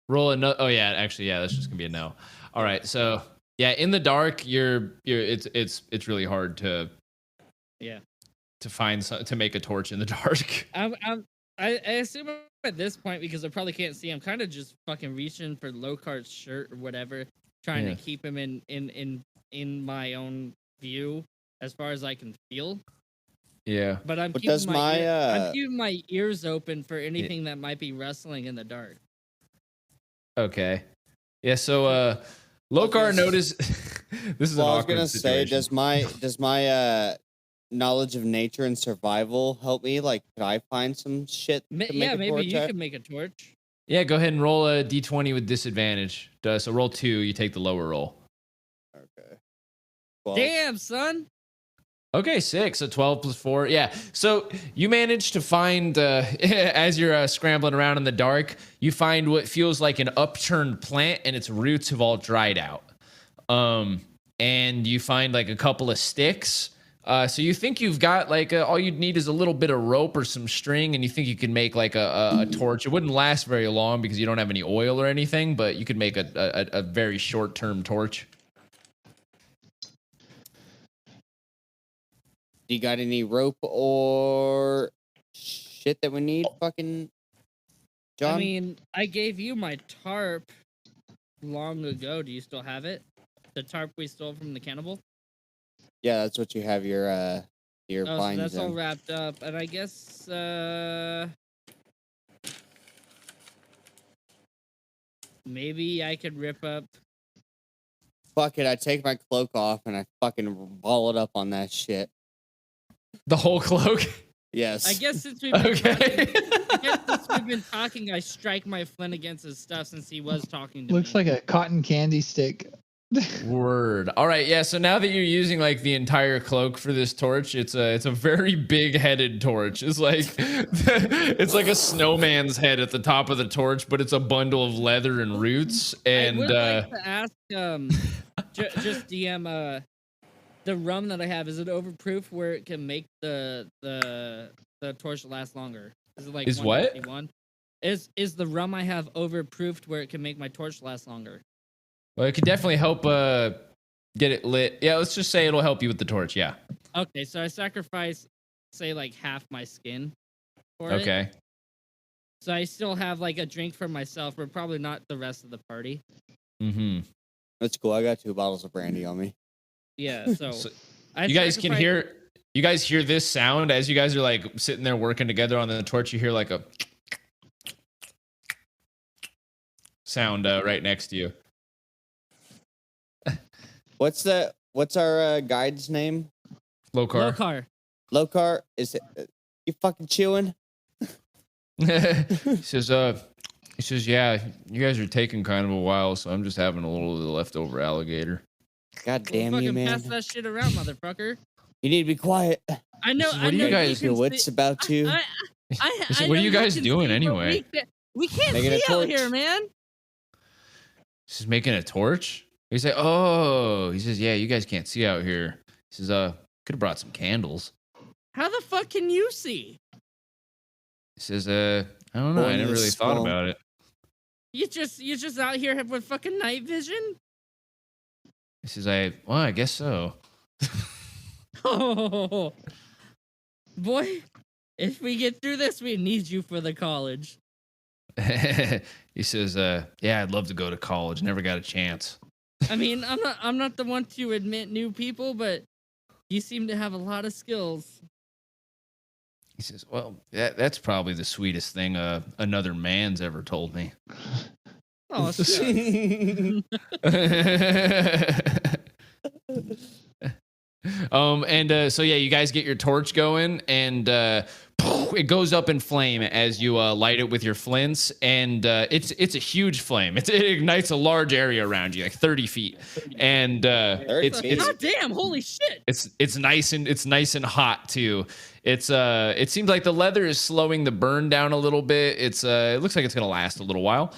Roll a no. Oh yeah, actually, yeah, that's just gonna be a no. All right, so yeah, in the dark, it's really hard to find to make a torch in the dark. I assume at this point, because I probably can't see, I'm kind of just fucking reaching for Lokar's shirt or whatever, trying to keep him in my own view as far as I can feel. Yeah. But I'm keeping my ears open for anything that might be rustling in the dark. Okay. Yeah, so Lokar noticed this is an awkward situation. I was gonna say, does my knowledge of nature and survival help me? Like, could I find some shit to make a torch? Maybe you can make a torch. Yeah, go ahead and roll a d20 with disadvantage. So roll 2, you take the lower roll. Okay. 12. Damn, son. Okay, 6. So 12 plus 4. Yeah. So you manage to find, as you're scrambling around in the dark, you find what feels like an upturned plant, and its roots have all dried out. And you find like a couple of sticks. So you think you've got like all you'd need is a little bit of rope or some string, and you think you can make like a torch. It wouldn't last very long because you don't have any oil or anything, but you could make a very short-term torch. Do you got any rope or shit that we need, fucking John? I mean, I gave you my tarp long ago. Do you still have it? The tarp we stole from the cannibal? Yeah, that's what you have your Deer so finds that's all them. wrapped up, and I guess maybe I could rip up. Fuck it, I take my cloak off and I fucking ball it up on that shit. The whole cloak. Yes. I guess since we've been talking, I strike my flint against his stuff since he was talking to Looks me. like a cotton candy stick. Word. All right, yeah. So now that you're using like the entire cloak for this torch, it's a very big-headed torch. It's like it's like a snowman's head at the top of the torch, but it's a bundle of leather and roots. And I would like to ask, just DM, the rum that I have, is it overproof where it can make the torch last longer? Is it like Is what? 151? Is the rum I have overproofed where it can make my torch last longer? Well, it could definitely help get it lit. Yeah, let's just say it'll help you with the torch. Yeah. Okay, so I sacrifice, say, like half my skin for it. Okay. So I still have like a drink for myself, but probably not the rest of the party. Mm-hmm. That's cool. I got 2 bottles of brandy on me. Yeah, so, you guys can hear. You guys hear this sound as you guys are like sitting there working together on the torch. You hear like a sound right next to you. What's our guide's name? Lokar. Lokar, is it you fucking chewing? He says, yeah, you guys are taking kind of a while, so I'm just having a little of the leftover alligator. God damn you, man. Pass that shit around, motherfucker. You need to be quiet. I know. What are you guys? Your wits about you. What are you guys doing anyway? We can't Making a see out torch. here, man. He's making a torch. He's like, oh, he says, yeah, you guys can't see out here. He says, could have brought some candles. How the fuck can you see? He says, I don't know. I never really thought about it. You just out here with fucking night vision? He says, I guess so. Oh, boy, if we get through this, we need you for the college. He says, yeah, I'd love to go to college. Never got a chance. I mean, I'm not the one to admit new people, but you seem to have a lot of skills. He says, well, that's probably the sweetest thing another man's ever told me. Oh, shit. So yeah, you guys get your torch going, and it goes up in flame as you light it with your flints, and it's a huge flame. It ignites a large area around you, like 30 feet, and it's God damn, holy shit! It's nice and hot too. It seems like the leather is slowing the burn down a little bit. It looks like it's gonna last a little while.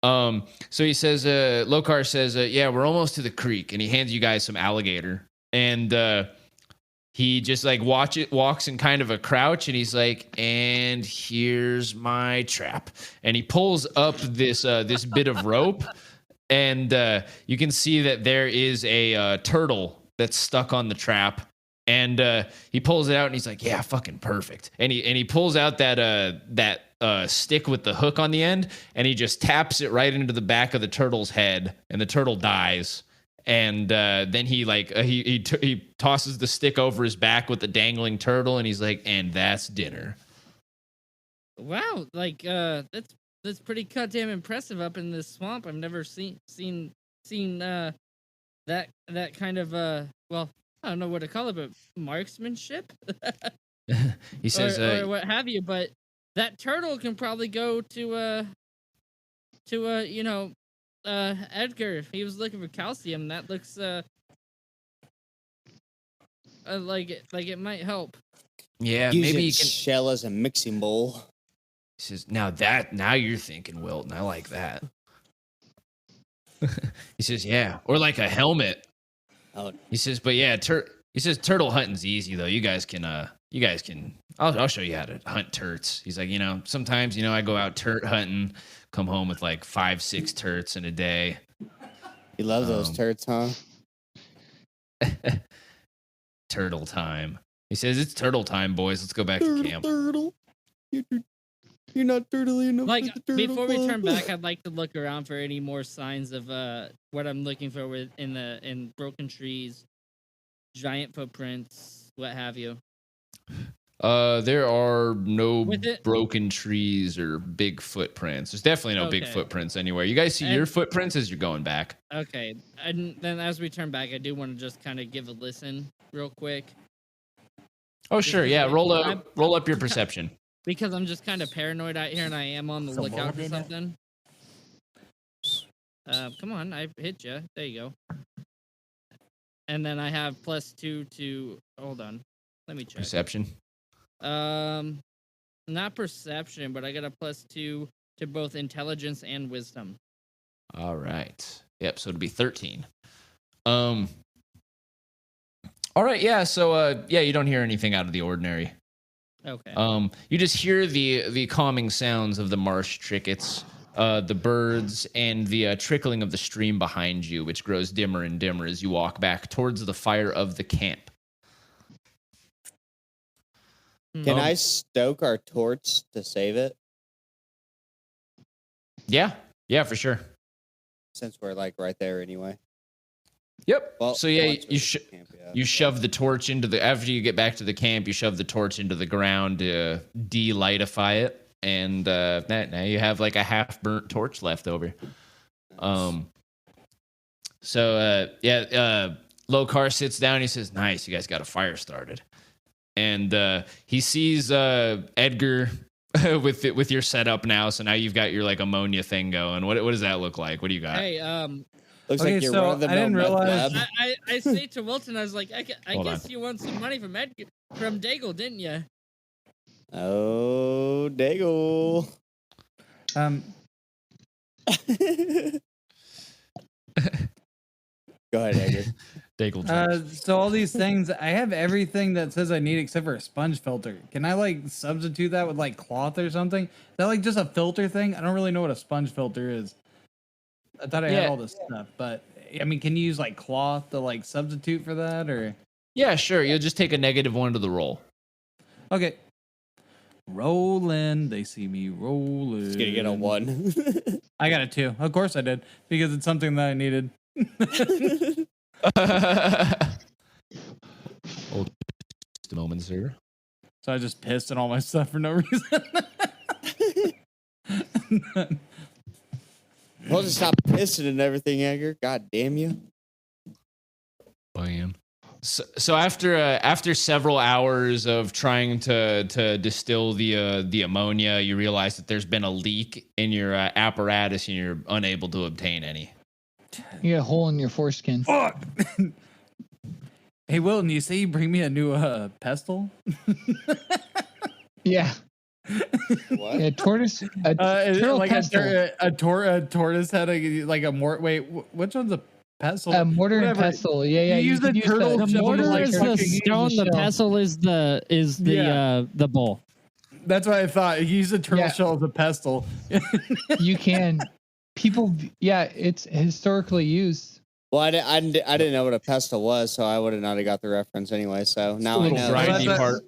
So he says, Lokar says, yeah, we're almost to the creek, and he hands you guys some alligator. And he just like walks in kind of a crouch, and he's like, and here's my trap. And he pulls up this bit of rope, and you can see that there is a turtle that's stuck on the trap. And he pulls it out, and he's like, yeah, fucking perfect. And he pulls out that stick with the hook on the end, and he just taps it right into the back of the turtle's head, and the turtle dies. And then he tosses the stick over his back with the dangling turtle, and he's like, and that's dinner. Wow, like that's pretty goddamn impressive up in this swamp. I've never seen that kind of well, I don't know what to call it, but marksmanship. He says, or what have you. But that turtle can probably go to Edgar, if he was looking for calcium. That looks like it might help. Yeah, Use maybe you its can. shell as a mixing bowl. He says, now you're thinking, Wilton. I like that. He says, yeah, or like a helmet. Oh. He says, but yeah, he says turtle hunting's easy though. You guys can. I'll show you how to hunt turts. He's like, sometimes I go out turt hunting, come home with like 5-6 turts in a day. You love those turts, huh? Turtle time. He says, it's turtle time, boys. Let's go back to camp. Turtle. You're not turtly enough. Like, for the turtle before we club. turn back, I'd like to look around for any more signs of what I'm looking for in broken trees, giant footprints, what have you. There are no broken trees or big footprints. There's definitely no big footprints anywhere. You guys see your footprints as you're going back. Okay, and then as we turn back, I do want to just kind of give a listen real quick. Oh sure, yeah. Roll up your perception. Because I'm just kind of paranoid out here, and I am on the lookout for something. Come on, I hit you. There you go. And then I have +2 to. Hold on, let me check. Perception. Not perception, but I got a +2 to both intelligence and wisdom. All right. Yep. So it'd be 13. All right. Yeah. So yeah, you don't hear anything out of the ordinary. Okay. You just hear the calming sounds of the marsh crickets, the birds, and the trickling of the stream behind you, which grows dimmer and dimmer as you walk back towards the fire of the camp. Can I stoke our torch to save it? Yeah, for sure. Since we're like right there anyway. Yep. Well, so yeah, you shove the torch into after you get back to the camp, you shove the torch into the ground to de-lightify it, and now you have like a half-burnt torch left over. So Lokar sits down. He says, "Nice, you guys got a fire started." And he sees Edgar with your setup now. So now you've got your like ammonia thing going. What does that look like? What do you got? Hey, looks like you're so one of the I didn't realize. I say to Wilton, I was like, I guess you want some money from Daigle, didn't you? Oh, Daigle. Go ahead, Edgar. So all these things, I have everything that says I need except for a sponge filter. Can I like substitute that with like cloth or something? Is that like just a filter thing? I don't really know what a sponge filter is. I thought I had all this stuff, but I mean, can you use like cloth to like substitute for that or? Yeah, sure. You'll just take a -1 to the roll. Okay. Rolling. They see me rolling. Just gonna get a 1. I got a 2. Of course I did because it's something that I needed. Hold just a moment, sir. So I just pissed in all my stuff for no reason. We'll just stop pissing and everything, Edgar. God damn you. Bam. So after several hours of trying to distill the ammonia, you realize that there's been a leak in your apparatus and you're unable to obtain any. You got a hole in your foreskin. Fuck. Hey, Wilton, you say you bring me a new pestle? Yeah. What? Yeah, tortoise. Turtle like pestle. a tortoise had a mortar. Wait, which one's a pestle? A mortar and pestle. Yeah. You use the turtle. The mortar is the stone. The pestle is the bowl. That's what I thought. You use the turtle shell as a pestle. You can. People, it's historically used. Well, I didn't know what a pestle was, so I would have not have got the reference anyway. So now I know. Grindy part.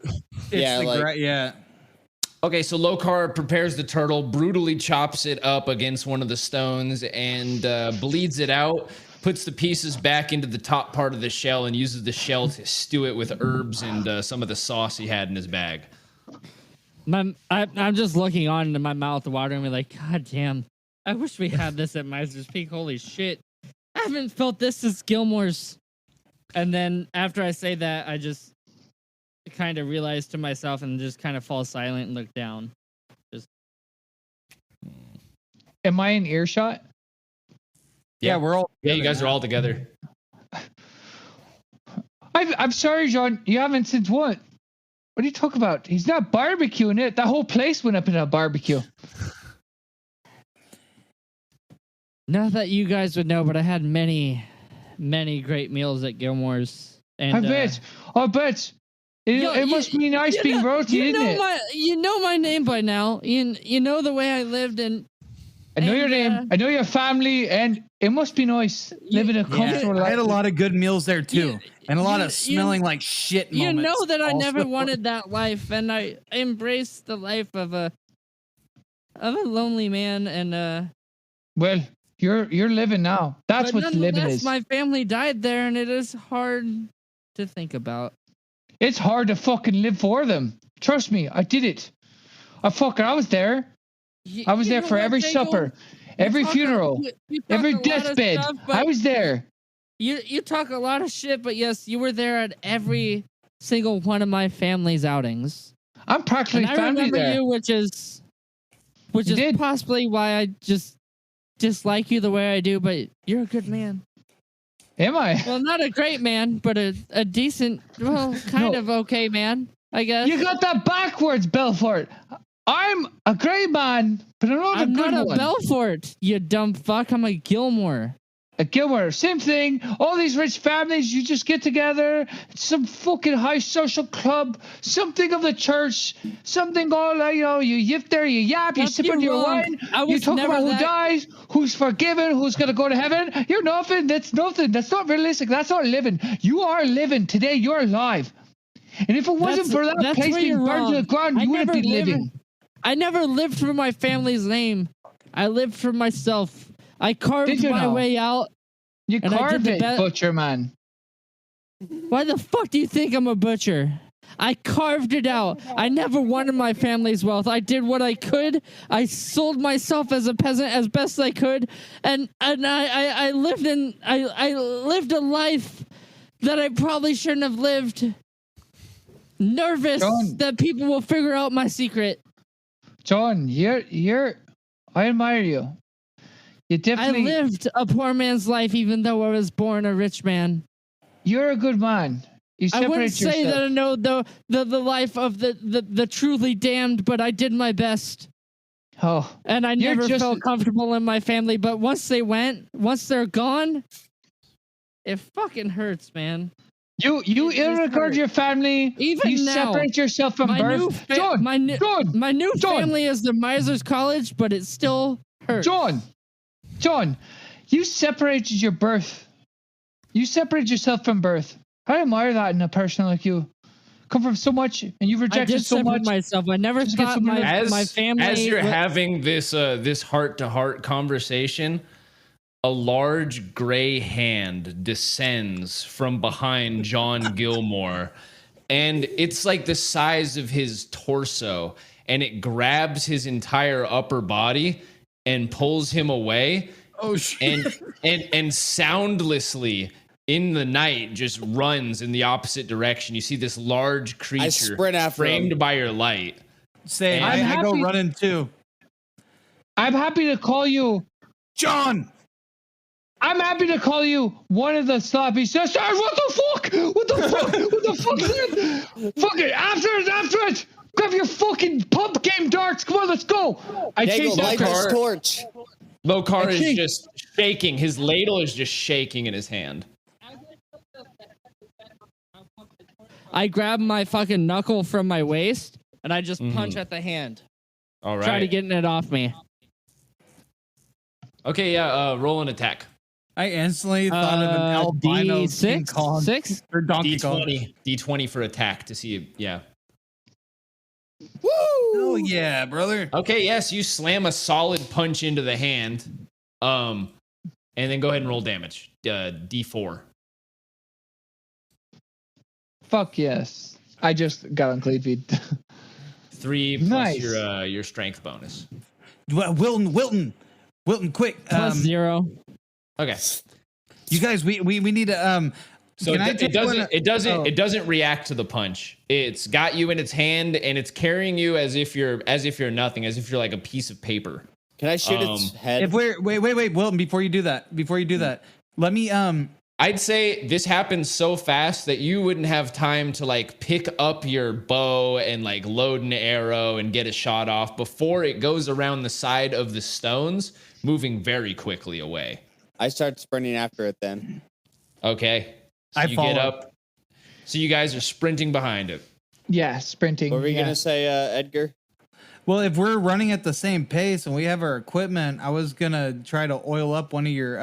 Yeah. Okay, so Lokar prepares the turtle, brutally chops it up against one of the stones, and bleeds it out. Puts the pieces back into the top part of the shell and uses the shell to stew it with herbs and some of the sauce he had in his bag. I'm just looking on into my mouth watering me like, God damn. I wish we had this at Miser's Peak. Holy shit. I haven't felt this since Gilmore's. And then after I say that, I just kind of realize to myself and just kind of fall silent and look down. Am I in earshot? Yeah, we're all. Yeah, you guys are all together. I'm sorry, John. You haven't since what? What are you talking about? He's not barbecuing it. That whole place went up in a barbecue. Not that you guys would know, but I had many, many great meals at Gilmore's. And, I bet. It must be nice being roasted, isn't it? You know my name by now. You know the way I lived, and I know your name. I know your family, and it must be nice living a comfortable life. I had a lot of good meals there too, and a lot of smelling like shit moments. You know that I never also. wanted that life, and I embraced the life of a lonely man. And well, you're living now. That's what living is. My family died there, and it is hard to think about. It's hard to fucking live for them. Trust me, I did it. I was there. I was there for every supper, every funeral, every deathbed. I was there. You talk a lot of shit, but yes, you were there at every single one of my family's outings. I'm practically and I family remember there. you, which is possibly why I just dislike you the way I do. But you're a good man. Am I? Well, not a great man, but a decent, well, kind of okay man, I guess. You got that backwards, Belfort. I'm a great man, but I'm not a good one. Belfort, you dumb fuck. I'm a Gilmore. A Gilmore, same thing. All these rich families, you just get together, some fucking high social club, something of the church, something all you yip there, you yap, you sip on your wine, you talk about who dies, who's forgiven, who's gonna go to heaven. You're nothing. That's nothing. That's not realistic. That's not living. You are living today. You're alive. And if it wasn't for that place being burned to the ground, you wouldn't be living. I never lived for my family's name. I lived for myself. I carved my way out. You carved it, butcher man. Why the fuck do you think I'm a butcher? I carved it out. I never wanted my family's wealth. I did what I could. I sold myself as a peasant as best I could, and I lived a life that I probably shouldn't have lived. Nervous that people will figure out my secret. John, I admire you. I lived a poor man's life, even though I was born a rich man. You're a good man. I wouldn't say that I know the life of the truly damned, but I did my best. Oh, and I never felt comfortable in my family. But once they're gone, it fucking hurts, man. You regard your family. Even you now, separate yourself from birth. My new family is the Miser's College, but it still hurts. John, you separated your birth. You separated yourself from birth. I admire that in a person like you. Come from so much, and you've rejected so much. Myself. I never thought my family. As you're having this heart-to-heart conversation, a large gray hand descends from behind John Gilmore, and it's like the size of his torso, and it grabs his entire upper body and pulls him away. Oh shit! And soundlessly in the night just runs in the opposite direction. You see this large creature framed by your light. Same. I go running too. I'm happy to call you John. I'm happy to call you one of the sloppy sisters. What the fuck? What the fuck? What the fuck is it? Fuck it. After it. Grab your fucking pump game darts. Come on, let's go. I chased that torch. Lokar is just shaking. His ladle is just shaking in his hand. I grab my fucking knuckle from my waist and I just punch at the hand. All right. Try to get it off me. Okay, yeah, roll an attack. I instantly thought of an albino King Kong or Donkey Kong. D20 for attack to see, yeah. Woo! Oh yeah, brother. Okay, yes, you slam a solid punch into the hand, and then go ahead and roll damage. D4. Fuck yes. I just got on clean feet. 3 plus your strength bonus. Wilton, quick. Plus 0. Okay. You guys, we need to So it doesn't react to the punch. It's got you in its hand and it's carrying you as if you're nothing, as if you're like a piece of paper. Can I shoot its head? If we're wait, Wilton, before you do that, let me I'd say this happens so fast that you wouldn't have time to like pick up your bow and like load an arrow and get a shot off before it goes around the side of the stones, moving very quickly away. I start sprinting after it then. Okay. So you get up. So you guys are sprinting behind it. Yeah, sprinting. What were you gonna say, Edgar? Well, if we're running at the same pace and we have our equipment, I was gonna try to oil up one of your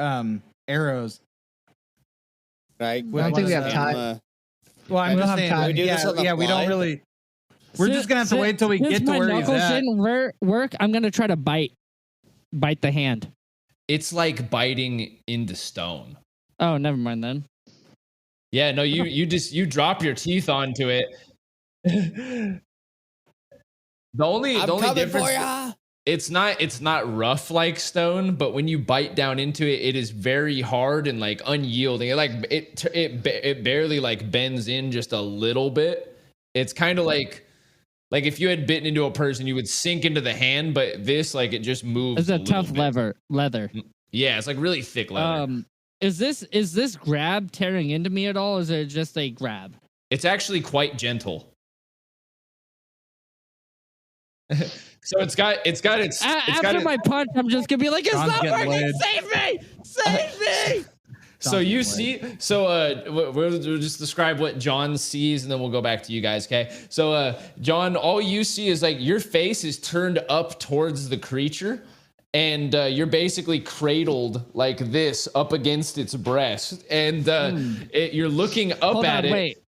arrows. Right. I don't think we have time. Well, I'm just saying. We don't really. We're just gonna have to wait till we get to where he's at. Didn't work. I'm gonna try to bite the hand. It's like biting into stone. Oh, never mind then. Yeah, no, you drop your teeth onto it. The only difference, for ya. it's not rough like stone, but when you bite down into it, it is very hard and like unyielding. It barely like bends in just a little bit. It's kind of like if you had bitten into a person, you would sink into the hand, but this like it just moves. It's a tough leather. Yeah, it's like really thick leather. Is this grab tearing into me at all? Or is it just a grab? It's actually quite gentle. So it's got after my punch, I'm just gonna be like, it's not working. Laid. Save me. So you see, we'll just describe what John sees, and then we'll go back to you guys. Okay. So John, all you see is like your face is turned up towards the creature, and you're basically cradled like this up against its breast, and you're looking up at it. Wait.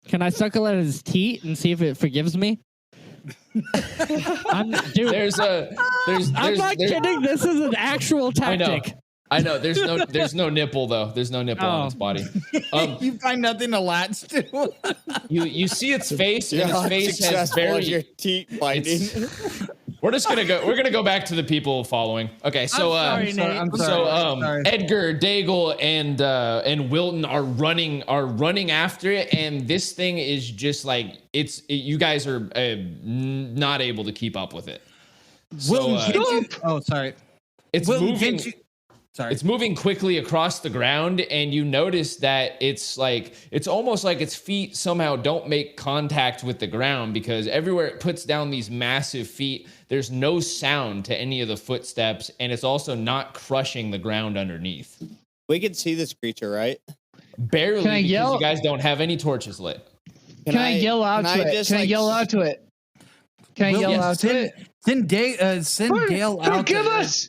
Can I suckle at his teat and see if it forgives me? I'm not kidding. This is an actual tactic. I know. There's no nipple though. There's no nipple on its body. You find nothing to latch to. you see its face, and its face has very your teeth biting. We're gonna go back to the people following. Okay, so I'm sorry. Edgar, Daigle, and Wilton are running after it, and this thing is just like you guys are not able to keep up with it. Wilton, sorry. It's Wilton, moving. Sorry. It's moving quickly across the ground, and you notice that it's almost like its feet somehow don't make contact with the ground, because everywhere it puts down these massive feet, there's no sound to any of the footsteps, and it's also not crushing the ground underneath. We can see this creature, right? Barely, because you guys don't have any torches lit. Can I yell out to it? Can I yell out to it? Can I yell out to it? Send Dale out. Forgive us!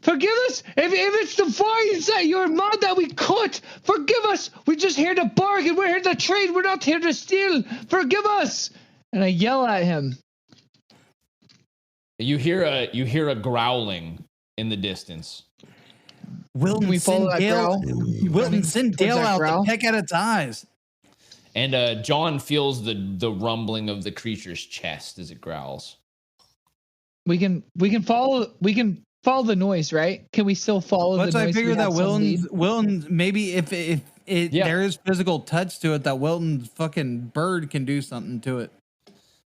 Forgive us if it's the vines that you're mad that we cut. Forgive us. We're just here to bargain. We're here to trade. We're not here to steal. Forgive us. And I yell at him. You hear a growling in the distance. Wilton, we follow that growl? Wilton, send Dale out to peck at its eyes. And John feels the rumbling of the creature's chest as it growls. We can follow the noise, right? Can we still follow the noise? I figure that Wilton, maybe if there is physical touch to it, that Wilton's fucking bird can do something to it.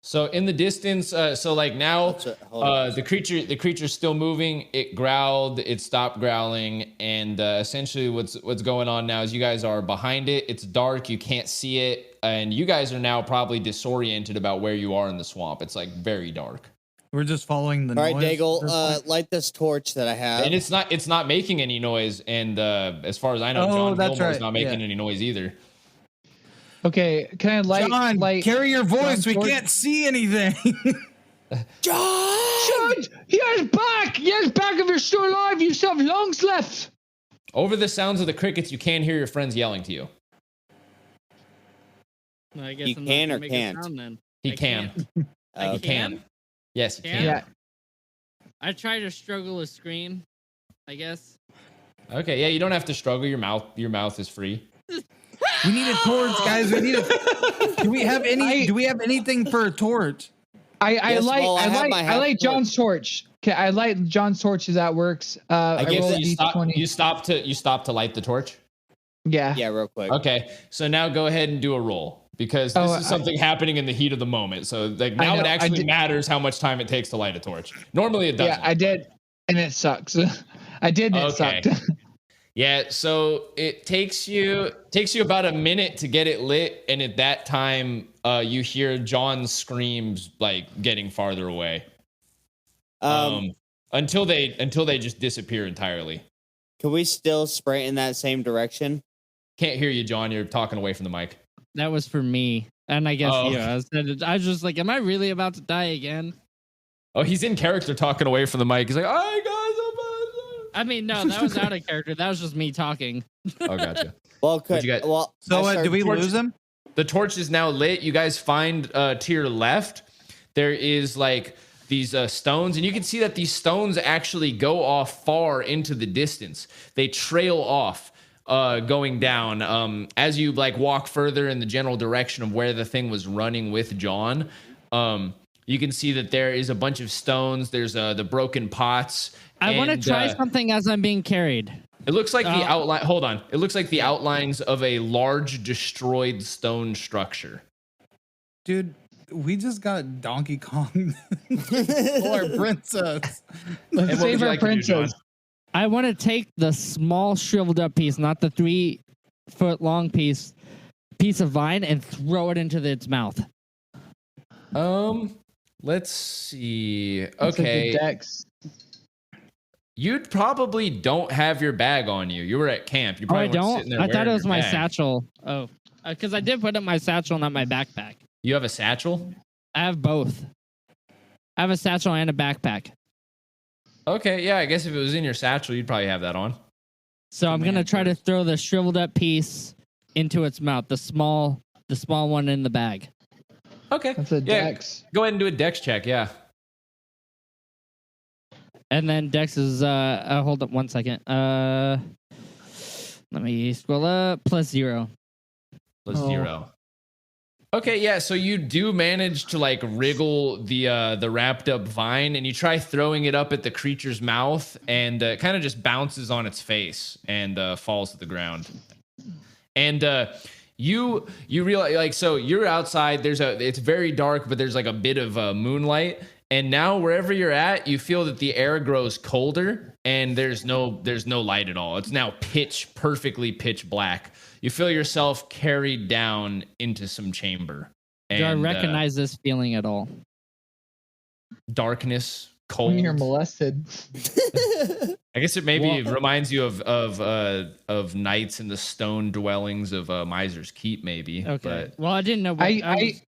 So in the distance, the creature's still moving. It growled, it stopped growling, and essentially what's going on now is you guys are behind it. It's dark, you can't see it, and you guys are now probably disoriented about where you are in the swamp. It's like very dark. We're just following the noise. All right, Daigle, light this torch that I have. And it's not making any noise. And as far as I know, John Gilmore's not making any noise either. Okay, can I light? John, carry your voice. We can't see anything. John, here's back. Here's back. If you're still alive, you still have lungs left. Over the sounds of the crickets, you can hear your friends yelling to you. I guess he can or can't. He can. I can. Yes, he can. Yeah. I try to struggle to scream, I guess. Okay, yeah, you don't have to struggle. Your mouth is free. We need a torch, guys. We need do we have anything for a torch? I light John's torch. Okay, I light John's torch as that works. I guess you stop to light the torch. Yeah. Yeah, real quick. Okay, so now go ahead and do a roll, because this is something happening in the heat of the moment. So like now it actually matters how much time it takes to light a torch. Normally it doesn't. Yeah, I did, and it sucks. I did, and it sucked. Yeah, so it takes you about a minute to get it lit, and at that time, you hear John's screams like getting farther away. Until they just disappear entirely. Can we still spray in that same direction? Can't hear you, John. You're talking away from the mic. That was for me, and I guess I was just like, am I really about to die again? Oh, he's in character talking away from the mic. He's like, "Hi guys." I mean, no, that was out of character. That was just me talking. Oh, gotcha. Well, did we lose him? The torch is now lit. You guys find to your left, there is like these stones, and you can see that these stones actually go off far into the distance. They trail off. going down. As you like walk further in the general direction of where the thing was running with John, you can see that there is a bunch of stones. There's the broken pots. I want to try something as I'm being carried. It looks like the outline. Hold on. It looks like the outlines of a large destroyed stone structure. Dude, we just got Donkey Kong for our princess. Let's save our princess. I want to take the small shriveled up piece, not the 3-foot long piece of vine, and throw it into its mouth. Let's see. That's Okay. a good dex. You probably don't have your bag on you. You were at camp. You probably I don't. sitting there I thought it wearing was your my bag. satchel. Oh, because I did put up my satchel, not my backpack. You have a satchel? I have both. I have a satchel and a backpack. Okay, yeah, I guess if it was in your satchel, you'd probably have that on. So I'm gonna try to throw the shriveled up piece into its mouth, the small one in the bag. Okay. That's a dex. Go ahead and do a dex check, yeah. And then Dex is hold up 1 second. Let me scroll up. +0. +0. Okay, yeah, so you do manage to like wriggle the wrapped up vine, and you try throwing it up at the creature's mouth, and it kind of just bounces on its face and falls to the ground. And you realize, like, so you're outside. It's very dark, but there's like a bit of moonlight. And now wherever you're at, you feel that the air grows colder, and there's no light at all. It's now perfectly pitch black. You feel yourself carried down into some chamber. Do I And, recognize this feeling at all? darkness, cold. When you're molested. I guess it maybe reminds you of nights in the stone dwellings of Miser's Keep, maybe. Okay. But Well, I didn't know. I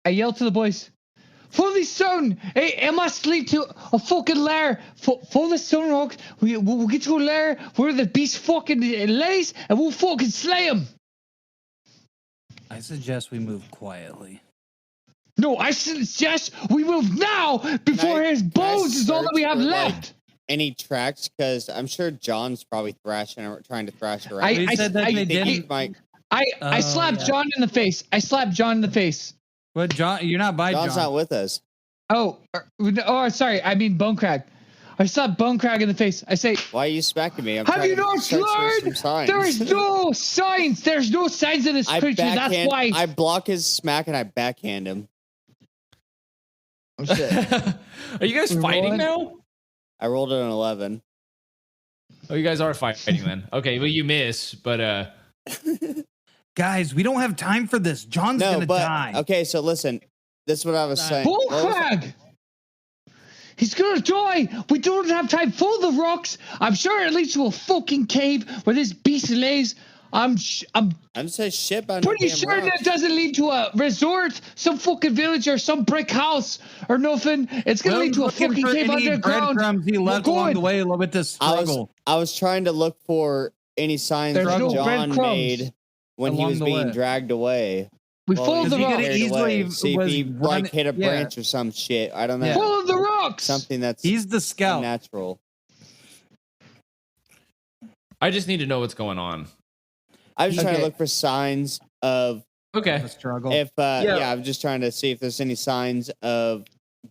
yell to the boys, "Follow the stone! Hey, it must lead to a fucking lair. Follow the stone rock. We'll get to a lair where the beast fucking lays, and we'll fucking slay him." I suggest we move quietly. No, I suggest we move now before his bones is all that we have left. Any tracks? Because I'm sure John's probably trying to thrash around. I slapped John in the face. But John, you're not by John's John. not with us. Oh, sorry. I mean Bone Crag. I slapped Bone Crag in the face. I say, "Why are you smacking me? I'm have trying you to not search for learned? some signs." There is no signs. There's no signs of this creature. That's why. I block his smack and I backhand him. Oh, shit. Are you guys fighting now? I rolled an 11. Oh, you guys are fighting then. Okay, well you miss, but Guys, we don't have time for this. John's gonna die. Okay, so listen. This is what I was saying. Bone Crag! He's gonna die! We don't have time for the rocks! I'm sure it leads to a fucking cave where this beast lays. I'm saying shit about pretty sure that doesn't lead to a resort, some fucking village, or some brick house, or nothing. It's gonna lead to a fucking cave underground. Breadcrumbs he left along the way with this struggle. I was trying to look for any signs There's that no John made when he was being dragged away. We followed the rocks. See if he like hit a branch or some shit. I don't know. Follow the rocks. Something that's he's the scout. Natural. I just need to know what's going on. I was trying to look for signs of a struggle. If I'm just trying to see if there's any signs of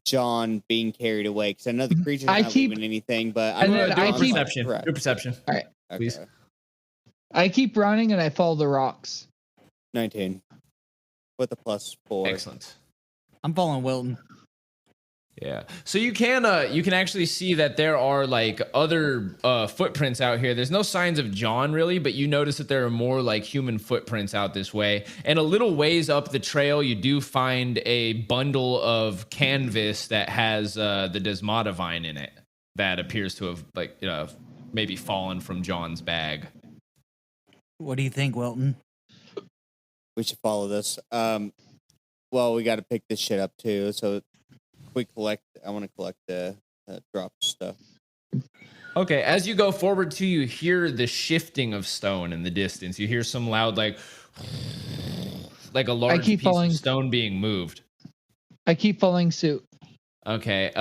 John being carried away, because I know the creature's not leaving anything. But I'm gonna do perception. Do perception. All right, please. I keep running and I follow the rocks. 19 with a +4. Excellent. I'm following Wilton. Yeah. So you can actually see that there are like other footprints out here. There's no signs of John really, but you notice that there are more like human footprints out this way. And a little ways up the trail, you do find a bundle of canvas that has the Desmata vine in it that appears to have like maybe fallen from John's bag. What do you think, Wilton? We should follow this. Well, we got to pick this shit up too. So I want to collect the drop stuff. Okay, as you go forward too, you hear the shifting of stone in the distance. You hear some loud like a large piece of stone being moved. I keep following suit. Okay.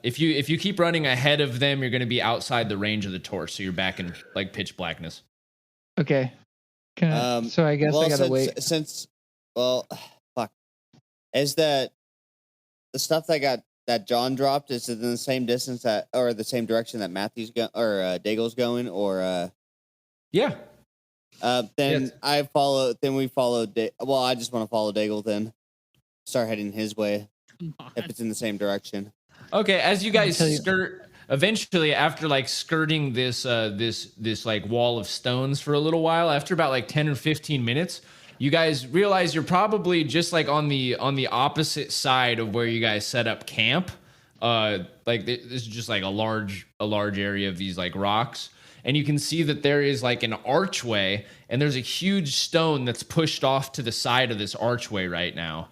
If you keep running ahead of them, you're going to be outside the range of the torch, so you're back in like pitch blackness. Okay. So I guess I gotta wait. Fuck. Is that the stuff that John dropped? Is it in the same distance or the same direction that Matthew's Daigle's going, or? Yeah. Then Yes. we follow. I just want to follow Daigle. Then start heading his way if it's in the same direction. Okay. As you guys skirt, eventually, after like skirting this like wall of stones for a little while, after about like 10 or 15 minutes, you guys realize you're probably just like on the opposite side of where you guys set up camp. Like this is just like a large area of these like rocks. And you can see that there is like an archway, and there's a huge stone that's pushed off to the side of this archway right now.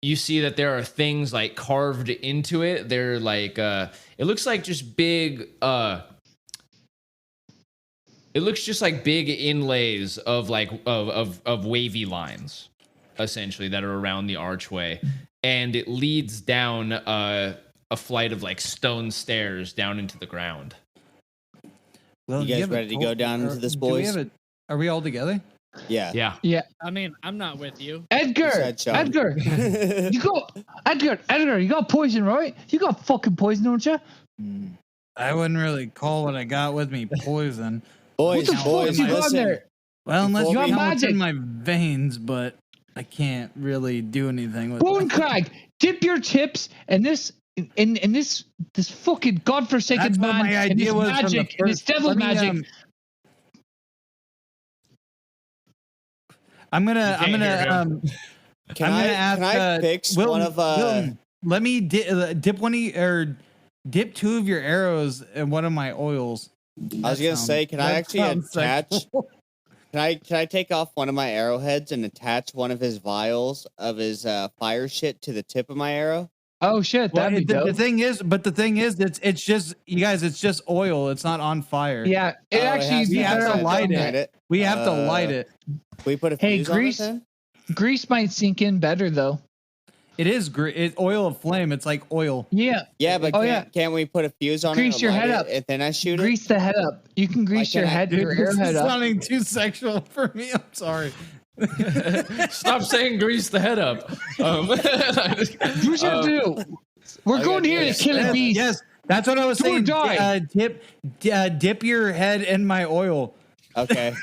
You see that there are things like carved into it. They're like it looks like just big it looks just like big inlays of like of wavy lines, essentially, that are around the archway. And it leads down a flight of like stone stairs down into the ground. Well, you guys ready to go down into this, boys? Are we all together? Yeah. I mean, I'm not with you. Edgar, you got poison, right? You got fucking poison, don't you? I wouldn't really call what I got with me poison. Boys, listen. Well, unless you you got know magic in my veins, but I can't really do anything with Bone Crag, dip your tips in this fucking godforsaken That's man what my and idea his was from the magic and his first- devil Let me, magic. I'm gonna Can I fix one of Wilton, let me dip two of your arrows in one of my oils. I was gonna say, can I actually attach? Can I take off one of my arrowheads and attach one of his vials of his fire shit to the tip of my arrow? Oh shit, that'd be dope. The thing is, it's just you guys. It's just oil. It's not on fire. Yeah, it actually. We have to light it. We have to light it. We put a fuse on it then? Grease might sink in better though. It is oil of flame. It's like oil. Yeah. Yeah, but can't we put a fuse on Grease it? your head up. And then I shoot it? Grease the head up. You can grease your head, your arrowhead up. Sounding too sexual for me. I'm sorry. Stop saying grease the head up. You should do. We're going here to kill a beast. Yes, that's what I was saying. Dip your head in my oil. Okay,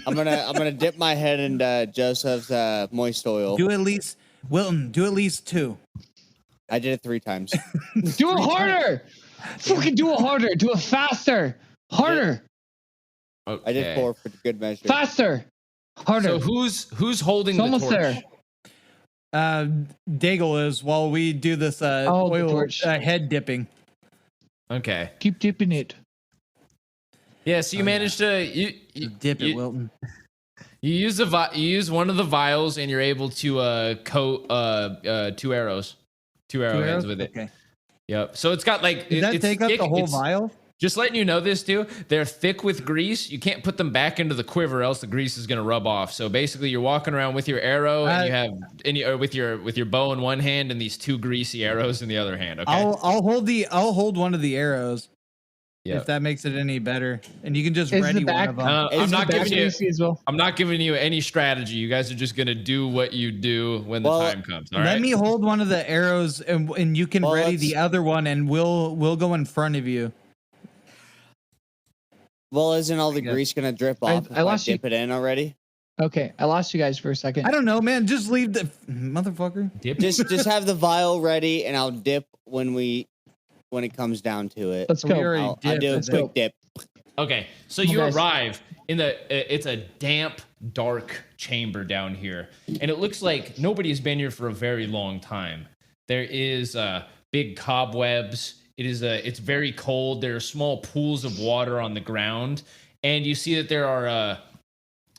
I'm gonna dip my head in Joseph's moist oil. Do at least, Wilton. Do at least 2. I did it 3 times. Do it harder. Fucking do it harder. Do it faster. Harder. Okay. I did 4 for good measure. Faster. Harder. So who's holding the almost torch? there. Daigle is while we do this oil head dipping. Okay. Keep dipping it. Yeah, so you managed to dip it, Wilton. You use one of the vials, and you're able to coat 2 arrows, 2 arrowheads with it. Okay. Yep. So it's got like Does that it's take up thick. the whole vial? Just letting you know this too. They're thick with grease. You can't put them back into the quiver, else the grease is gonna rub off. So basically, you're walking around with your arrow, and you have with your bow in one hand and these 2 greasy arrows in the other hand. Okay. I'll hold one of the arrows. Yep. If that makes it any better, and you can just ready one of them. I'm not giving you any strategy. You guys are just gonna do what you do when the time comes. All right. Let me hold one of the arrows, and you can ready the other one, and we'll go in front of you. Well, isn't all the grease gonna drip off if I dip it in already? Okay, I lost you guys for a second. I don't know, man. Just leave the motherfucker. Dip. Just have the vial ready, and I'll dip when it comes down to it. Let's go. I'll do a quick dip. Okay, so you arrive in it's a damp, dark chamber down here, and it looks like nobody's been here for a very long time. There is big cobwebs. It's very cold. There are small pools of water on the ground, and you see that there are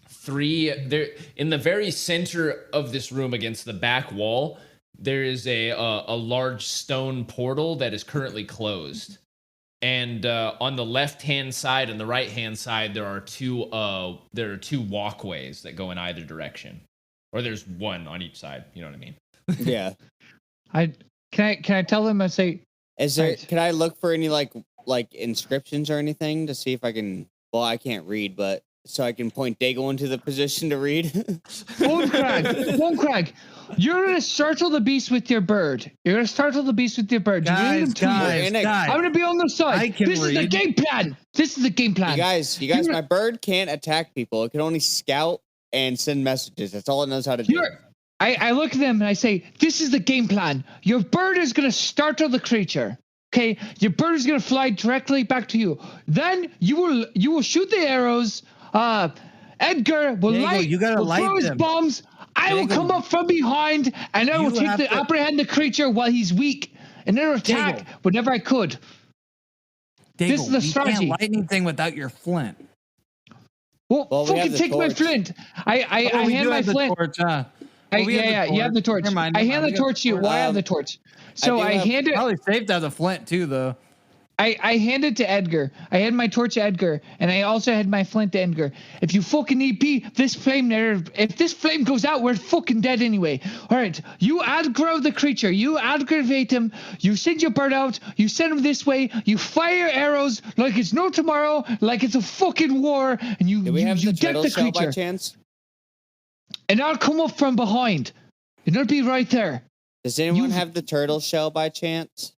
3 there in the very center of this room against the back wall. There is a large stone portal that is currently closed, and on the left-hand side and the right-hand side there are 2 walkways that go in either direction, or there's one on each side. You know what I mean? Yeah. Can I tell them? I say, Is there? Right. Can I look for any like inscriptions or anything to see if I can? Well, I can't read, but so I can point Daigle into the position to read. Bone Crag, you're gonna startle the beast with your bird. You're gonna startle the beast with your bird. Guys, I'm gonna be on the side. I can This is the read. game plan. This is the game plan. You guys, my bird can't attack people. It can only scout and send messages. That's all it knows how to do. I look at them and I say, this is the game plan. Your bird is going to startle the creature. Okay, your bird is going to fly directly back to you. Then you will shoot the arrows. Edgar will throw his bombs. I will come up from behind and I will apprehend the creature while he's weak and then attack whenever I could. This is the strategy. You can't light anything without your flint. Well fucking take my flint. I hand my flint. Torch, you have the torch. I hand the torch to you. I have the torch. So I hand it. Probably safe to have the flint too, though. I hand it to Edgar. I had my torch to Edgar, and I also had my flint to Edgar. If you fucking need be this flame there, if this flame goes out, we're fucking dead anyway. All right, you aggro the creature. You aggravate him. You send your bird out. You send him this way. You fire arrows like it's no tomorrow, like it's a fucking war, and you get the creature. By chance? And I'll come up from behind, and it'll be right there. Does anyone have the turtle shell by chance?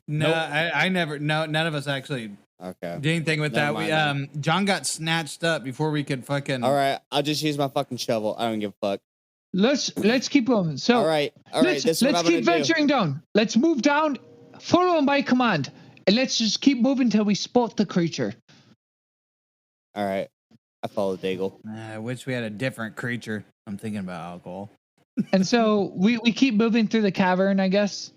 No, nope. I never. No, none of us actually. Okay. Did anything with that? We John got snatched up before we could fucking. All right, I'll just use my fucking shovel. I don't give a fuck. Let's keep going. So all right. Let's keep venturing down. Let's move down. Follow my command, and let's just keep moving till we spot the creature. All right. I follow Daigle. I wish we had a different creature. I'm thinking about alcohol. And so we keep moving through the cavern, I guess.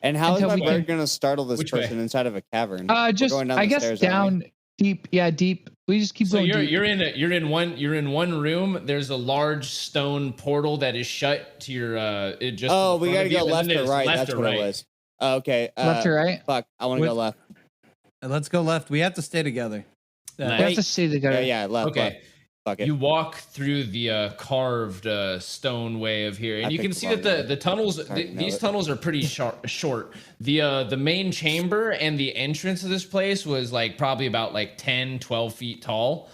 And how is my bird going to startle this person inside of a cavern? Just I guess down deep. Yeah, deep. We just keep going. You're in one room. There's a large stone portal that is shut to your we got to go left or right. That's what it was. Okay. Left or right? Fuck. I want to go left. Let's go left. We have to stay together. We have to stay together. Yeah, left. Okay. Left. Fuck it. You walk through the carved stone way of here, and you can see that the tunnels. These tunnels are pretty short. The main chamber and the entrance of this place was like probably about like 10, 12 feet tall,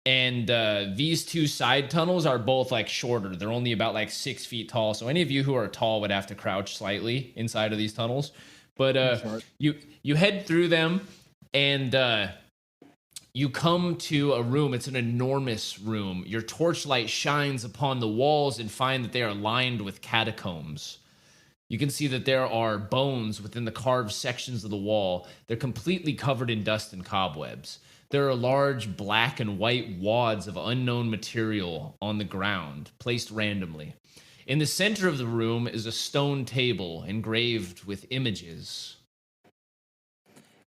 and these two side tunnels are both like shorter. They're only about like 6 feet tall. So any of you who are tall would have to crouch slightly inside of these tunnels. But you head through them, and you come to a room. It's an enormous room. Your torchlight shines upon the walls and find that they are lined with catacombs. You can see that there are bones within the carved sections of the wall. They're completely covered in dust and cobwebs. There are large black and white wads of unknown material on the ground, placed randomly. In the center of the room is a stone table engraved with images.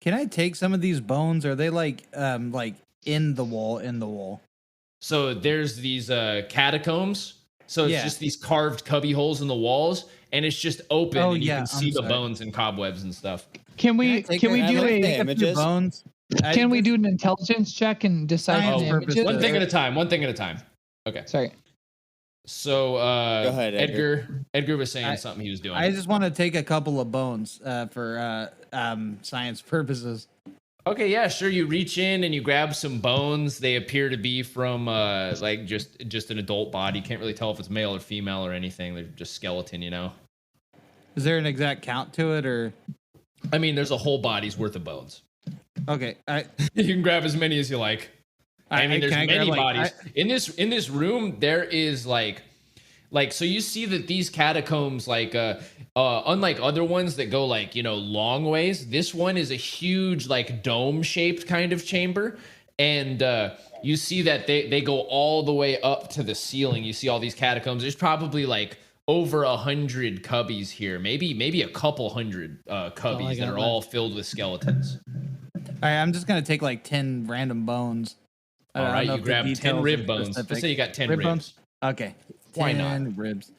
Can I take some of these bones? Are they like in the wall? So there's these catacombs. So it's just these carved cubby holes in the walls, and it's just open, and you can see the bones and cobwebs and stuff. Can we do bones? Can we do an intelligence check and decide the images? One thing at a time. Okay. Sorry. So go ahead, Edgar was saying something he was doing. I just want to take a couple of bones for science purposes. Okay, yeah, sure. You reach in and you grab some bones. They appear to be from like just an adult body. Can't really tell if it's male or female or anything. They're just skeleton, you know. Is there an exact count to it, or? I mean, there's a whole body's worth of bones. Okay, you can grab as many as you like. I mean, there's many bodies in this room. There is like so you see that these catacombs, like unlike other ones that go like long ways, this one is a huge like dome shaped kind of chamber, and you see that they go all the way up to the ceiling. You see all these catacombs. There's probably like over 100 cubbies here, maybe a couple hundred cubbies that are all filled with skeletons. All right, I'm just gonna take like 10 random bones. All right, you grab 10 rib bones. Let's say you got 10 ribs. Bones? Okay. Why not? 10 ribs.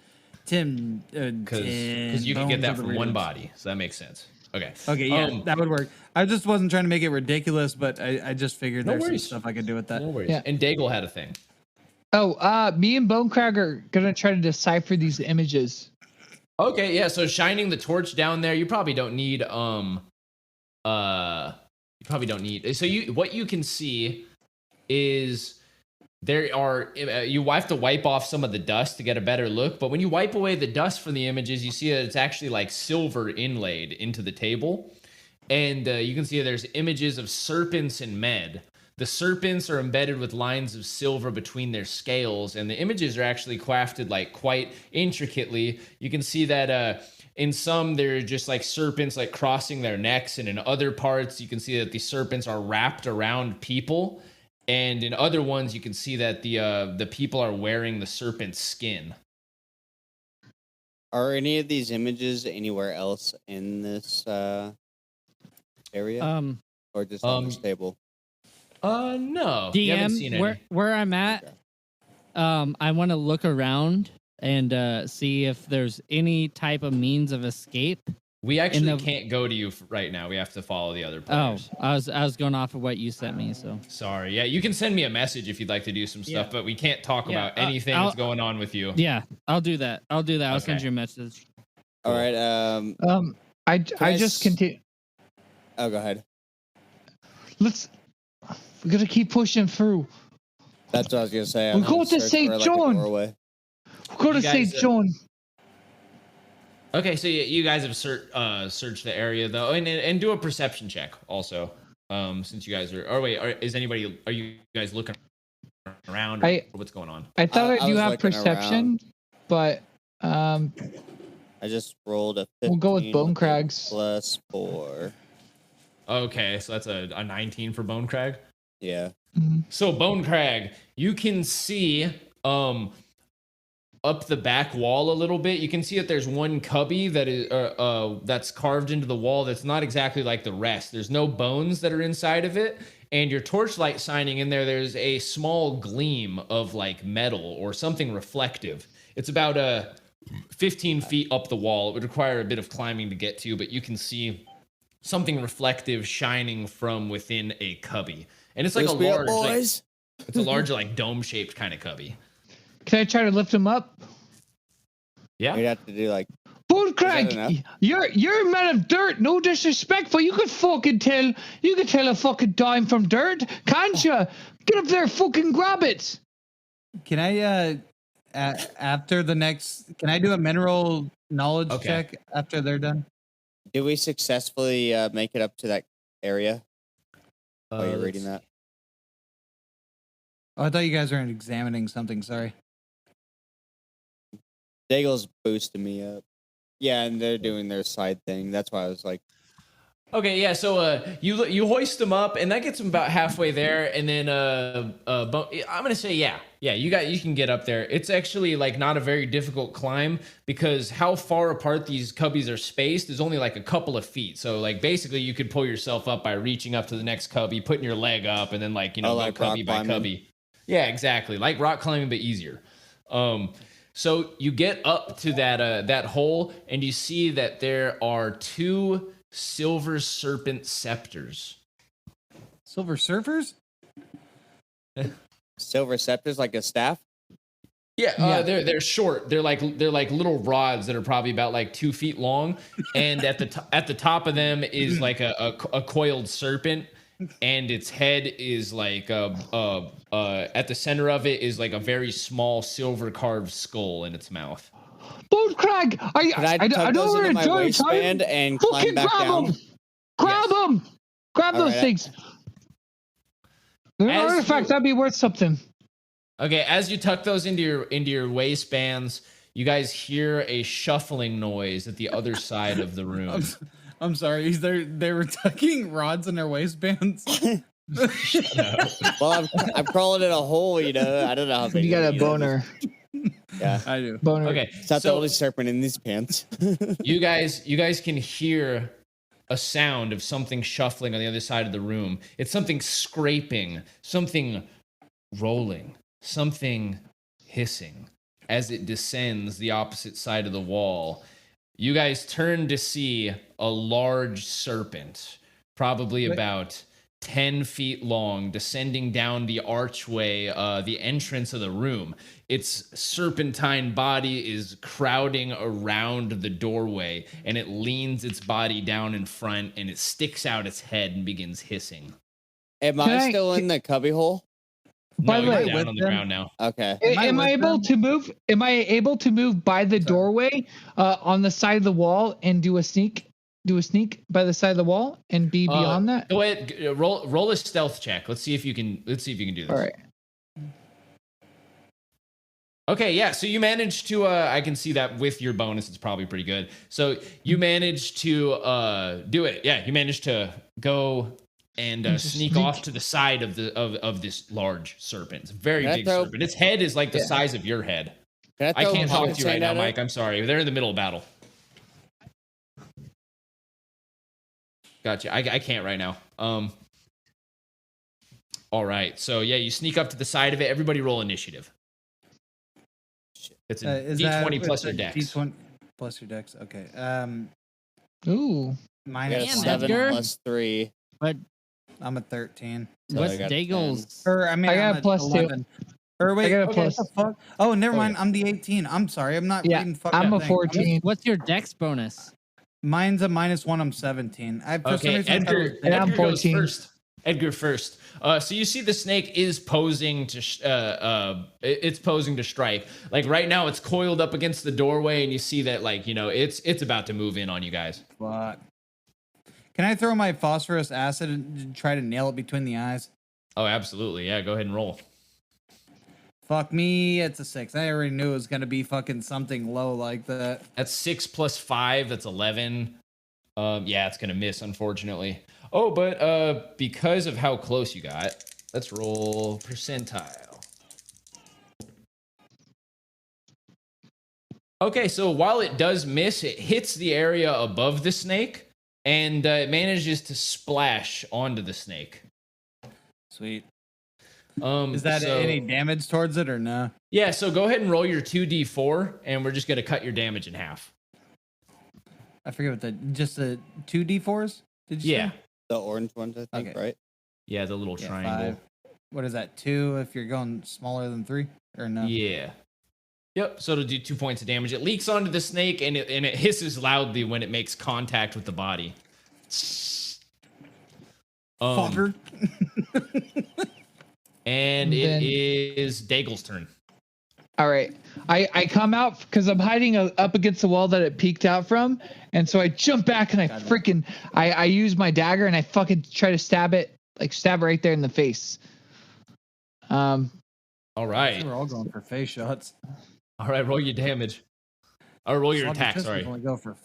10 because you can get that from one body, so that makes sense. Okay, yeah, that would work. I just wasn't trying to make it ridiculous, but I just figured there's some stuff I could do with that. No worries. Yeah. And Daigle had a thing. Oh, me and Bonecrag are gonna try to decipher these images. Okay, yeah. So shining the torch down there, you probably don't need So what you can see is there are you have to wipe off some of the dust to get a better look, but when you wipe away the dust from the images, you see that it's actually like silver inlaid into the table. And you can see there's images of serpents and med. The serpents are embedded with lines of silver between their scales, and the images are actually crafted like quite intricately. You can see that in some they're just like serpents like crossing their necks, and in other parts you can see that the serpents are wrapped around people, and in other ones you can see that the people are wearing the serpent's skin. Are any of these images anywhere else in this area? Or just on this table? No. You haven't seen DM, where I'm at, Okay. I want to look around and see if there's any type of means of escape. We actually can't go to you right now. We have to follow the other players. I was going off of what you sent me, so. Sorry. Yeah, you can send me a message if you'd like to do some stuff, but we can't talk about anything that's going on with you. Yeah, I'll do that. I'll send you a message. All right. I just continue. Oh, go ahead. We're gonna keep pushing through. That's what I was gonna say. We'll go to St. John. We'll go to St. John. Okay, so you guys have searched the area though, and do a perception check also. Since you guys are, are you guys looking around? Or what's going on? I thought I do have perception, but I just rolled a 15 we'll go with Bone Crags plus 4. Okay, so that's a 19 for Bone Crag. Yeah. Mm-hmm. So Bone Crag, you can see up the back wall a little bit. You can see that there's one cubby that is that's carved into the wall that's not exactly like the rest. There's no bones that are inside of it, and your torchlight shining in there, there's a small gleam of like metal or something reflective. It's about 15 feet up the wall. It would require a bit of climbing to get to, but you can see something reflective shining from within a cubby. And it's like it's a large like dome-shaped kind of cubby. Can I try to lift him up? Yeah. You'd have to do like Bone Crag, you're a man of dirt. No disrespect, but you could tell a fucking dime from dirt, can't you? Get up there, fucking grab it. Can I after the next? Can I do a mineral knowledge check after they're done? Did we successfully make it up to that area? While you're reading that. Oh, I thought you guys were examining something. Sorry. Daigle's boosting me up. Yeah, and they're doing their side thing. That's why I was like, okay, yeah. So you hoist them up, and that gets them about halfway there, and then I'm gonna say yeah. You can get up there. It's actually like not a very difficult climb because how far apart these cubbies are spaced is only like a couple of feet. So like basically you could pull yourself up by reaching up to the next cubby, putting your leg up, and then like go like cubby by cubby. Yeah, exactly. Like rock climbing, but easier. So you get up to that hole, and you see that there are 2 silver serpent scepters. Silver surfers? silver scepters, like a staff. Yeah, they're short. They're like little rods that are probably about like 2 feet long, and at the top of them is like a coiled serpent, and its head is like at the center of it is like a very small silver carved skull in its mouth. Bone Crag, I know we're enjoying time. And climb back down. Grab those things. They're an artifact. That'd be worth something. Okay, as you tuck those into your waistbands, you guys hear a shuffling noise at the other side of the room. I'm sorry. They were tucking rods in their waistbands. Well, I'm crawling in a hole. I don't know how big. You got a boner. Yeah, I do. Boner. Okay, it's not the only serpent in these pants. you guys can hear a sound of something shuffling on the other side of the room. It's something scraping, something rolling, something hissing as it descends the opposite side of the wall. You guys turn to see a large serpent, probably about 10 feet long, descending down the archway, the entrance of the room. Its serpentine body is crowding around the doorway, and it leans its body down in front, and it sticks out its head and begins hissing. Am I still in the cubbyhole? By No, the way, you're down on the ground now. Okay. Am I able to move? Am I able to move by the doorway on the side of the wall and do a sneak by the side of the wall and be beyond that? Go ahead, roll a stealth check. Let's see if you can do this. All right. Okay, yeah. So you managed to. I can see that with your bonus, it's probably pretty good. So you managed to do it. Yeah, you managed to go and sneak off to the side of this large serpent. It's a very big serpent. Its head is like the size of your head. I can't talk to you right now, Mike. I'm sorry. They're in the middle of battle. Gotcha. I can't right now. All right. So yeah, you sneak up to the side of it. Everybody roll initiative. It's a D20 plus your dex. D20 plus your dex. Okay. Ooh. Minus 7 plus 3. But I'm a 13. So what's Daigle's? Or I mean, I got I'm a plus 11. 2. Or wait, I got a okay, plus. what the fuck? Oh, never mind. I'm the 18. I'm sorry. I'm not reading fucking I'm a thing. 14. What's your dex bonus? Mine's a -1. I'm 17. Okay, Edgar I'm goes 14. first. Edgar first. So you see the snake is posing to it's posing to strike. Like right now, it's coiled up against the doorway, and you see that it's about to move in on you guys. Fuck. Can I throw my phosphorus acid and try to nail it between the eyes? Oh, absolutely. Yeah, go ahead and roll. Fuck me, it's a 6. I already knew it was gonna be fucking something low like that. That's 6 plus 5. That's 11. Yeah, it's gonna miss, unfortunately. Oh, but because of how close you got, let's roll percentile. Okay, so while it does miss, it hits the area above the snake, and it manages to splash onto the snake. Sweet. Is that any damage towards it or no? Yeah, so go ahead and roll your 2d4, and we're just gonna cut your damage in half. I forget what just the 2d4s? Did you say? The orange ones, I think, right? Yeah, the little triangle. 5. What is that? 2 if you're going smaller than 3 or no? Yeah. Yep. So it'll do 2 points of damage. It leaks onto the snake, and it hisses loudly when it makes contact with the body. Fucker. And it is Daigle's turn. All right. I come out because I'm hiding up against the wall that it peeked out from. And so I jump back and I use my dagger and I fucking try to stab it right there in the face. All right. We're all going for face shots. All right. Roll your damage. Or roll your attack. Sorry. Go for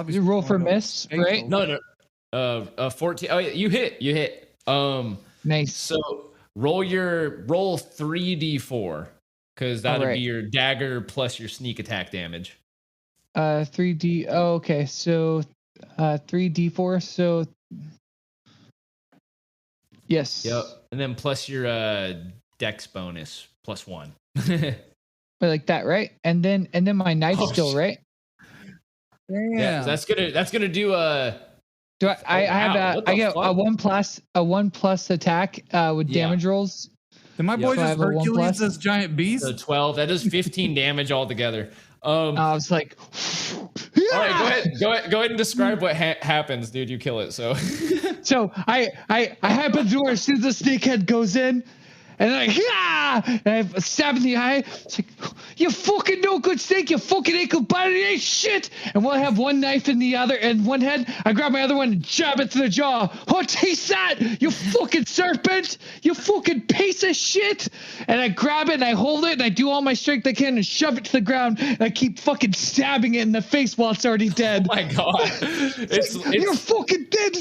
you roll for miss, right? No. 14. Oh, yeah, you hit. Nice. So roll 3d4. Because that'll be your dagger plus your sneak attack damage. 3D. Oh, okay. So 3d4. So yes. Yep. And then plus your dex bonus plus 1. Like that, right? And then my knife's still right. Yeah. That's gonna do Do I get a 1+ attack with damage rolls. Did my boy just Hercules this giant beast? So 12. That does 15 damage altogether. I was like, all right, go ahead and describe what happens, dude. You kill it. So I happen to where as soon as the snake head goes in, and I stab in the eye. It's like, you fucking no good snake, you fucking ankle biter, you ain't shit. And when I have one knife in the other and one head, I grab my other one and jab it to the jaw. Oh, taste that, you fucking serpent, you fucking piece of shit. And I grab it and I hold it and I do all my strength I can and shove it to the ground. And I keep fucking stabbing it in the face while it's already dead. Oh my god, you're fucking dead.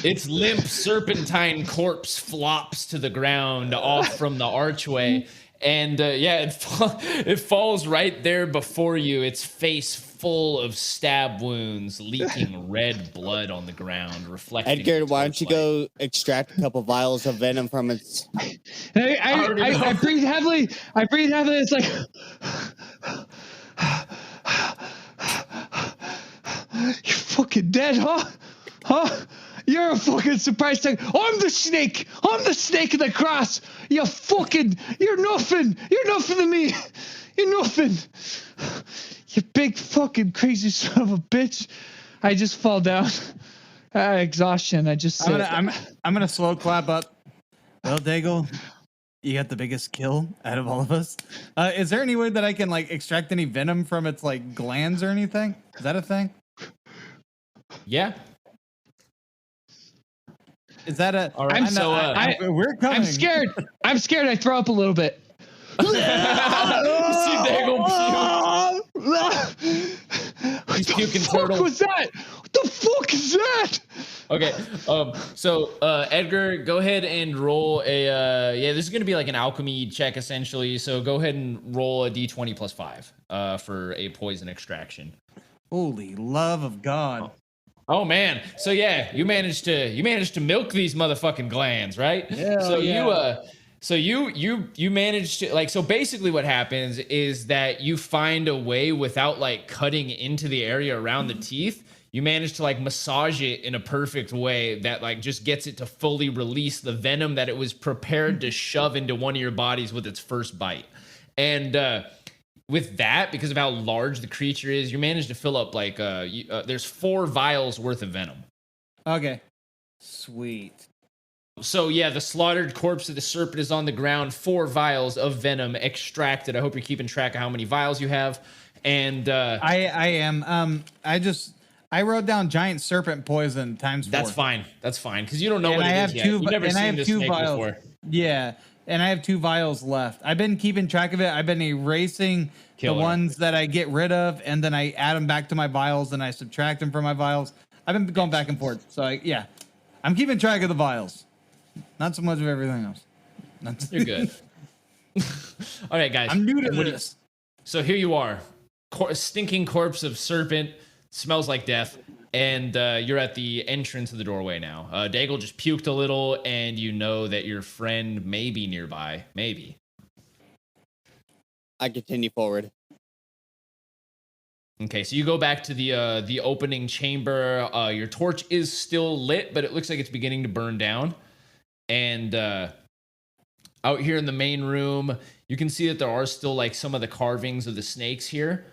Its limp serpentine corpse flops to the ground off from the archway, and it falls right there before you. Its face full of stab wounds, leaking red blood on the ground, reflecting. Edgar, why don't you go extract a couple vials of venom from its? I breathe heavily. It's like. You're fucking dead, huh? You're a fucking surprise tag. I'm the snake. I'm the snake in the grass. You're nothing. You're nothing to me. You're nothing. You big fucking crazy son of a bitch. I just fall down. Exhaustion. I just sit. I'm gonna slow clap up. Well, Daigle, you got the biggest kill out of all of us. Is there any way that I can like extract any venom from its like glands or anything? Is that a thing? Yeah. Is that a? All right. We're coming. I'm scared. I'm scared. I throw up a little bit. You see Daigle puke. He's puking turtle. What was that? What the fuck is that? Okay. So Edgar, go ahead and roll a. This is gonna be like an alchemy check essentially. So go ahead and roll a d20 plus 5 for a poison extraction. Holy love of God. Oh man. So yeah, you managed to milk these motherfucking glands, right? Yeah. So you managed to like, so basically what happens is that you find a way without like cutting into the area around the teeth. You manage to like massage it in a perfect way that like just gets it to fully release the venom that it was prepared to shove into one of your bodies with its first bite. And with that, because of how large the creature is, you manage to fill up like there's 4 vials worth of venom. Okay. Sweet. So yeah, the slaughtered corpse of the serpent is on the ground. 4 vials of venom extracted. I hope you're keeping track of how many vials you have. And I am. I wrote down giant serpent poison times 4. That's fine. That's fine because you don't know and what I it have is yet. two, You've never and seen I have this 2 snake vials. before. Yeah, and I have 2 vials left. I've been keeping track of it. I've been erasing the ones that I get rid of, and then I add them back to my vials, and I subtract them from my vials. I've been going back and forth. So I'm keeping track of the vials. Not so much of everything else. You're good. All right, guys. I'm new to this. So here you are, stinking corpse of serpent, smells like death, and you're at the entrance of the doorway now. Daigle just puked a little, and you know that your friend may be nearby. Maybe. I continue forward. Okay, so you go back to the opening chamber. Your torch is still lit, but it looks like it's beginning to burn down. And out here in the main room, you can see that there are still like some of the carvings of the snakes here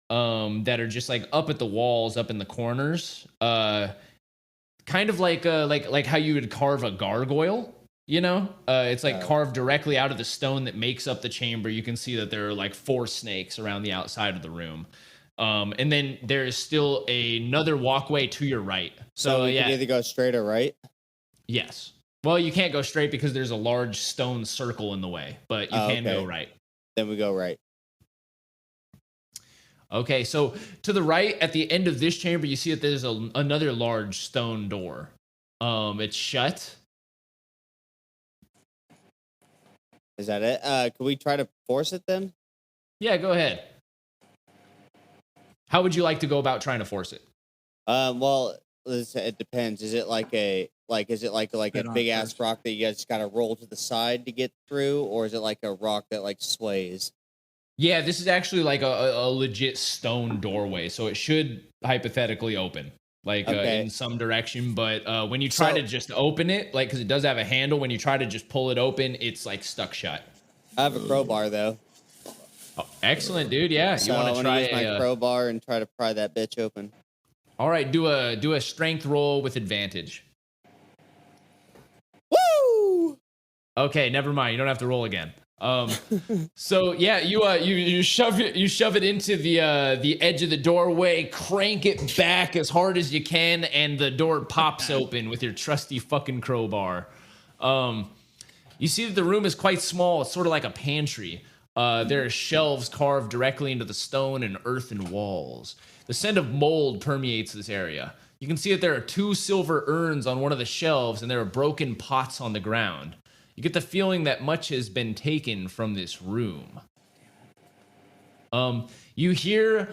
that are just like up at the walls, up in the corners. Kind of like how you would carve a gargoyle, you know? It's like carved directly out of the stone that makes up the chamber. You can see that there are like 4 snakes around the outside of the room. And then there is still another walkway to your right. So you can either go straight or right? Yes. Well, you can't go straight because there's a large stone circle in the way, but you can go right. Then we go right. Okay, so to the right, at the end of this chamber, you see that there's another large stone door. It's shut. Is that it? Can we try to force it then? Yeah, go ahead. How would you like to go about trying to force it? Well, it depends. Is it like a big ass rock that you guys gotta roll to the side to get through, or is it like a rock that like sways? Yeah, this is actually like a legit stone doorway, so it should hypothetically open in some direction. But when you try to just open it, like because it does have a handle, when you try to just pull it open, it's like stuck shut. I have a crowbar though. Oh, excellent, dude. Yeah, so you want to try use my crowbar and try to pry that bitch open. All right, do a strength roll with advantage. Woo! Okay, never mind. You don't have to roll again. So yeah, you shove it into the edge of the doorway, crank it back as hard as you can, and the door pops open with your trusty fucking crowbar. You see that the room is quite small. It's sort of like a pantry. There are shelves carved directly into the stone and earthen walls. The scent of mold permeates this area. You can see that there are 2 silver urns on one of the shelves, and there are broken pots on the ground. You get the feeling that much has been taken from this room. You hear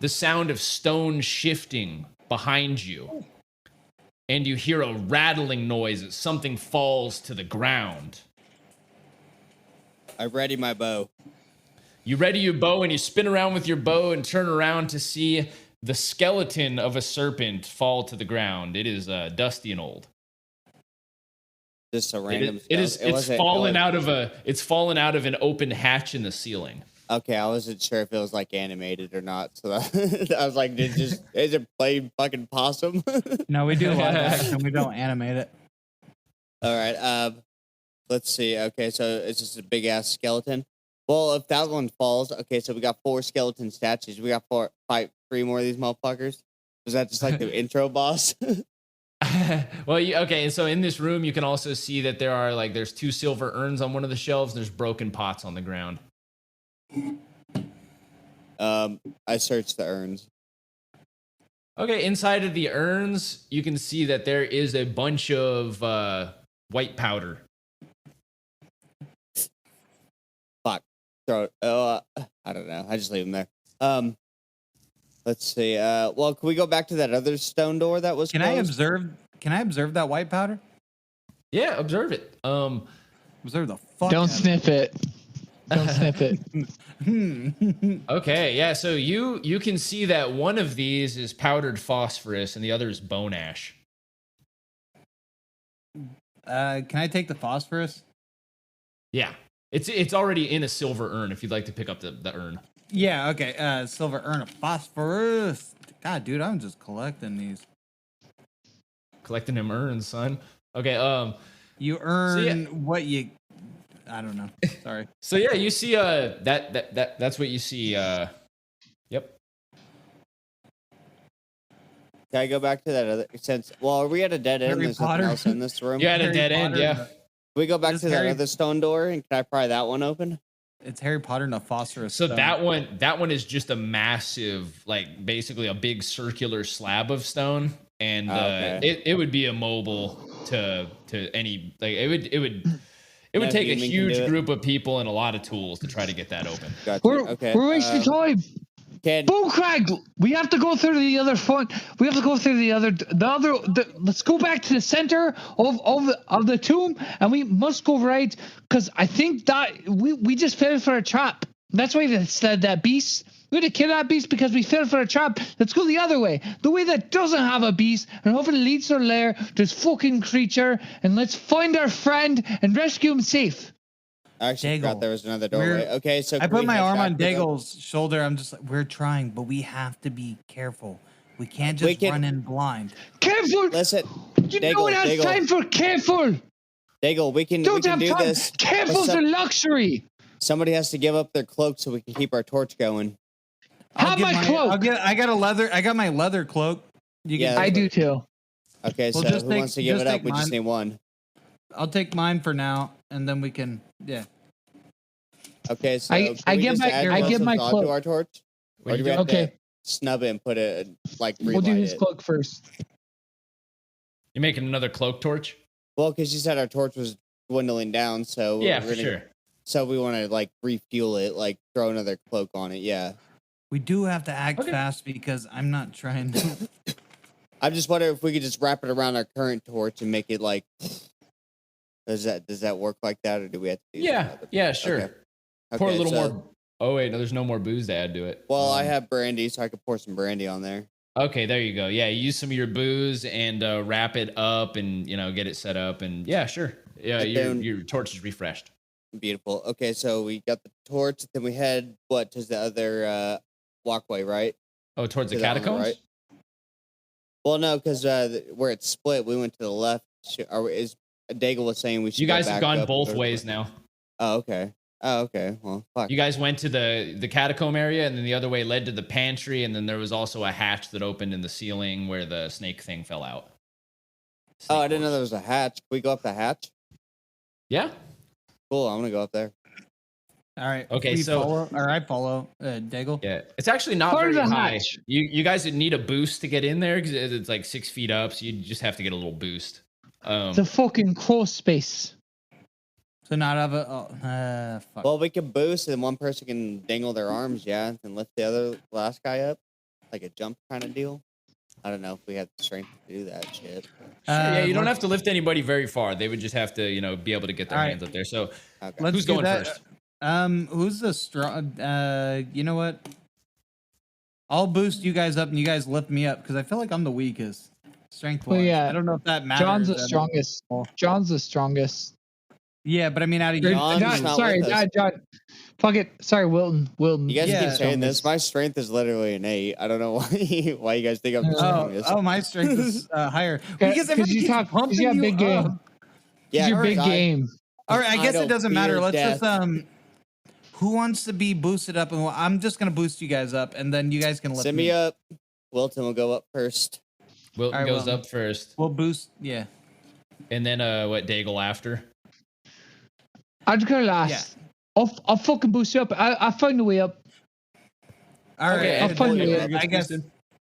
the sound of stone shifting behind you, and you hear a rattling noise as something falls to the ground. I ready my bow. You ready your bow, and you spin around with your bow and turn around to see the skeleton of a serpent fall to the ground. It is dusty and old. Just a random. It's fallen out of an open hatch in the ceiling. Okay, I wasn't sure if it was like animated or not, so that, I was like, is it playing fucking possum? No, we do live action. We don't animate it. All right. Let's see. Okay, so it's just a big ass skeleton. Well, if that one falls, okay, so we got 4 skeleton statues. We got 3 more of these motherfuckers. Was that just like the intro boss? Well, okay. So in this room, you can also see that there's 2 silver urns on one of the shelves. There's broken pots on the ground. I searched the urns. Okay, inside of the urns, you can see that there is a bunch of white powder. Fuck. Throw it. I don't know. I just leave them there. Let's see. Well, can we go back to that other stone door that was Can closed? I observe that white powder? Yeah, observe it. Observe the fuck. Don't sniff it. Don't sniff it. Okay, yeah. So you can see that one of these is powdered phosphorus and the other is bone ash. Can I take the phosphorus? Yeah, it's already in a silver urn. If you'd like to pick up the urn. Yeah. Okay. Silver urn of phosphorus. God, dude, I'm just collecting these. Collecting them urns, son. Okay. You earn what you. I don't know. Sorry. So yeah, you see that's what you see. Yep. Can I go back to that other are we at a dead end? Harry There's nothing Potter? else in this room. You're at a Harry dead end, Potter yeah. and We go back Is to that Harry- other stone door, and can I pry that one open? It's Harry Potter and the phosphorus. So stone. that one is just a massive, like basically a big circular slab of stone, and Okay. it would be immobile to any like it would No take a human can huge do it. group of people and a lot of tools to try to get that open. Gotcha. We're wasting time. Bullcrag, we have to go through the other front. We have to go through the other. Let's go back to the center of the tomb, and we must go right because I think that we just fell for a trap. That's why they said that beast. We had to kill that beast because we fell for a trap. Let's go the other way, the way that doesn't have a beast, and hopefully leads to a lair. This fucking creature, and let's find our friend and rescue him safe. I actually forgot Daigle. there was another doorway. Okay, so I can put we my head arm back on to the- Daigle's shoulder. I'm just like, we're trying, but we have to be careful. We can't just run in blind. Careful! Listen, You know it has time for careful. Daigle, we can Don't have do time. this. Careful's a luxury. Somebody has to give up their cloak so we can keep our torch going. Have my cloak. I got my leather cloak. I do too. Okay, Well, so just who wants to give it up? We just need one. I'll take mine for now, and then we can. Yeah. Okay, so I get my cloak to our torch. Or do we have Okay. to snub it and put it like We'll do relight his it? cloak first. You're making another cloak torch? Well, because you said our torch was dwindling down, so Yeah, we're for gonna, sure. So we want to like refuel it, like throw another cloak on it. Yeah. We do have to act fast because I'm not trying to. I'm just wondering if we could just wrap it around our current torch and make it like. Does that work like that, or do we have to? Do Yeah, sure. Okay. Pour a Okay, little so- more. Oh wait, no, there's no more booze to add to it. Well, I have brandy, so I could pour some brandy on there. Okay, there you go. Yeah, use some of your booze and wrap it up, and get it set up, and yeah, sure. Yeah, And your then- your torch is refreshed. Beautiful. Okay, so we got the torch, then we head to the other walkway, right? Oh, towards the To that on the catacombs. right? Well, no, because where it's split, we went to the left. Daigle was saying we should. You go guys have back gone up both and- ways now. Oh, okay. Oh, okay. Well, fuck. You guys went to the catacomb area, and then the other way led to the pantry, and then there was also a hatch that opened in the ceiling where the snake thing fell out. Oh, I didn't know there was a hatch. Can we go up the hatch? Yeah. Cool. I'm gonna go up there. All right. Okay, we so- follow, or I follow Daigle. Yeah, it's actually not Part very of the high. hatch. You guys would need a boost to get in there because it's like 6 feet up, so you just have to get a little boost. The fucking crow space. So not have a. Fuck. Well, we can boost, and one person can dangle their arms, yeah, and lift the last guy up, like a jump kind of deal. I don't know if we have the strength to do that shit. Yeah, you don't let's- have to lift anybody very far. They would just have to, be able to get their All right. hands up there. So Okay. Let's who's do going that. first? Who's the strong? You know what? I'll boost you guys up and you guys lift me up because I feel like I'm the weakest strength wise. Well, yeah. I don't know if that matters. John's the strongest. John's the strongest. Yeah, but I mean, out of John's not sorry, with us. John. Fuck it. Sorry, Wilton. You guys Yeah. keep saying this. My strength is literally an 8. I don't know why you guys think I'm the strongest. Oh, my strength is higher because you talk. Because you have big game. Yeah, your big game. All right, I guess it doesn't matter. Let's death. just who wants to be boosted up? And I'm just gonna boost you guys up, and then you guys can lift Send me up. Wilton will go up first. Wilton goes up first. We'll boost, yeah. And then what? Daigle after. I'd go last. Yeah. I'll fucking boost you up. I'll find a way up. All right, I'll find a way up. I guess.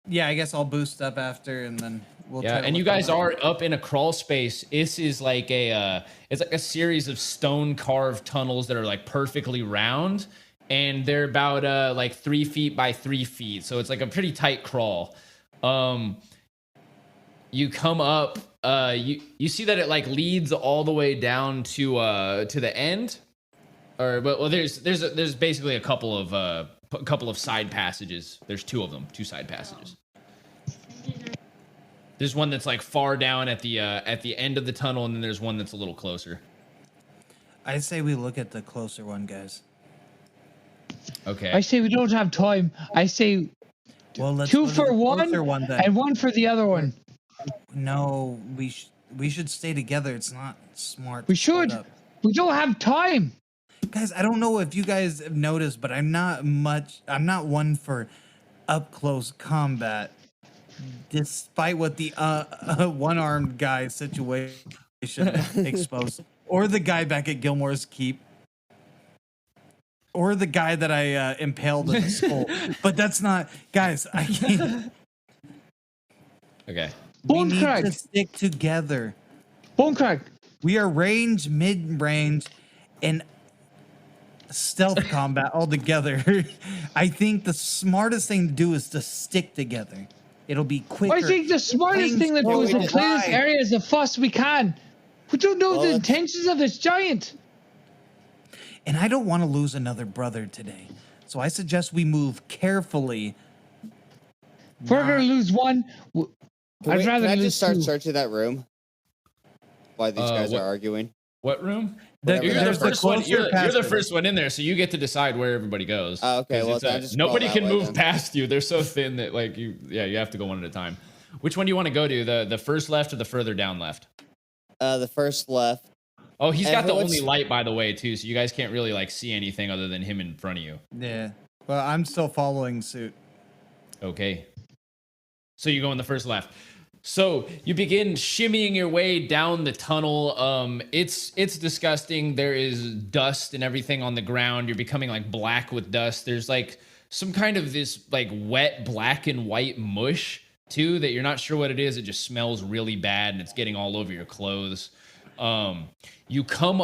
Yeah, I guess I'll boost up after, and then we'll. Yeah, and you guys are up in a crawl space. This is like it's like a series of stone carved tunnels that are like perfectly round, and they're about like 3 feet by 3 feet. So it's like a pretty tight crawl. You come up. You see that it like leads all the way down to the end, or well, there's basically a couple of side passages. There's 2 of them, 2 side passages. There's one that's like far down at the end of the tunnel, and then there's one that's a little closer. I say we look at the closer one, guys. Okay. I say we don't have time. I say let's 2 for one and 1 for the other one. No, we should stay together. It's not smart. We should. We don't have time. Guys, I don't know if you guys have noticed, but I'm not one for up close combat. Despite what the one-armed guy situation exposed, or the guy back at Gilmore's Keep, or the guy that I impaled in the skull. But that's not, guys. I can't. Okay. We need to stick together. Bone crack. We are range, mid-range, and stealth combat all together. I think the smartest thing to do is to stick together. It'll be quicker. I think the smartest thing to do is to clear this area as fast as we can. We don't know the intentions of this giant. And I don't want to lose another brother today. So I suggest we move carefully. If we're going to lose one, I'd rather can I lose just start 2. searching that room while these guys are arguing? What room? You're the first one. You're the first one in there, so you get to decide where everybody goes. Oh, okay. Well, nobody can move past you. They're so thin that like you have to go one at a time. Which one do you want to go to? The first left or the further down left? The first left. Oh, he's got the only light, by the way, too. So you guys can't really like see anything other than him in front of you. Yeah. Well, I'm still following suit. Okay. So you go in the first left. So you begin shimmying your way down the tunnel. It's disgusting. There is dust and everything on the ground. You're becoming like black with dust. There's like some kind of this like wet black and white mush too that you're not sure what it is. It just smells really bad and it's getting all over your clothes. You come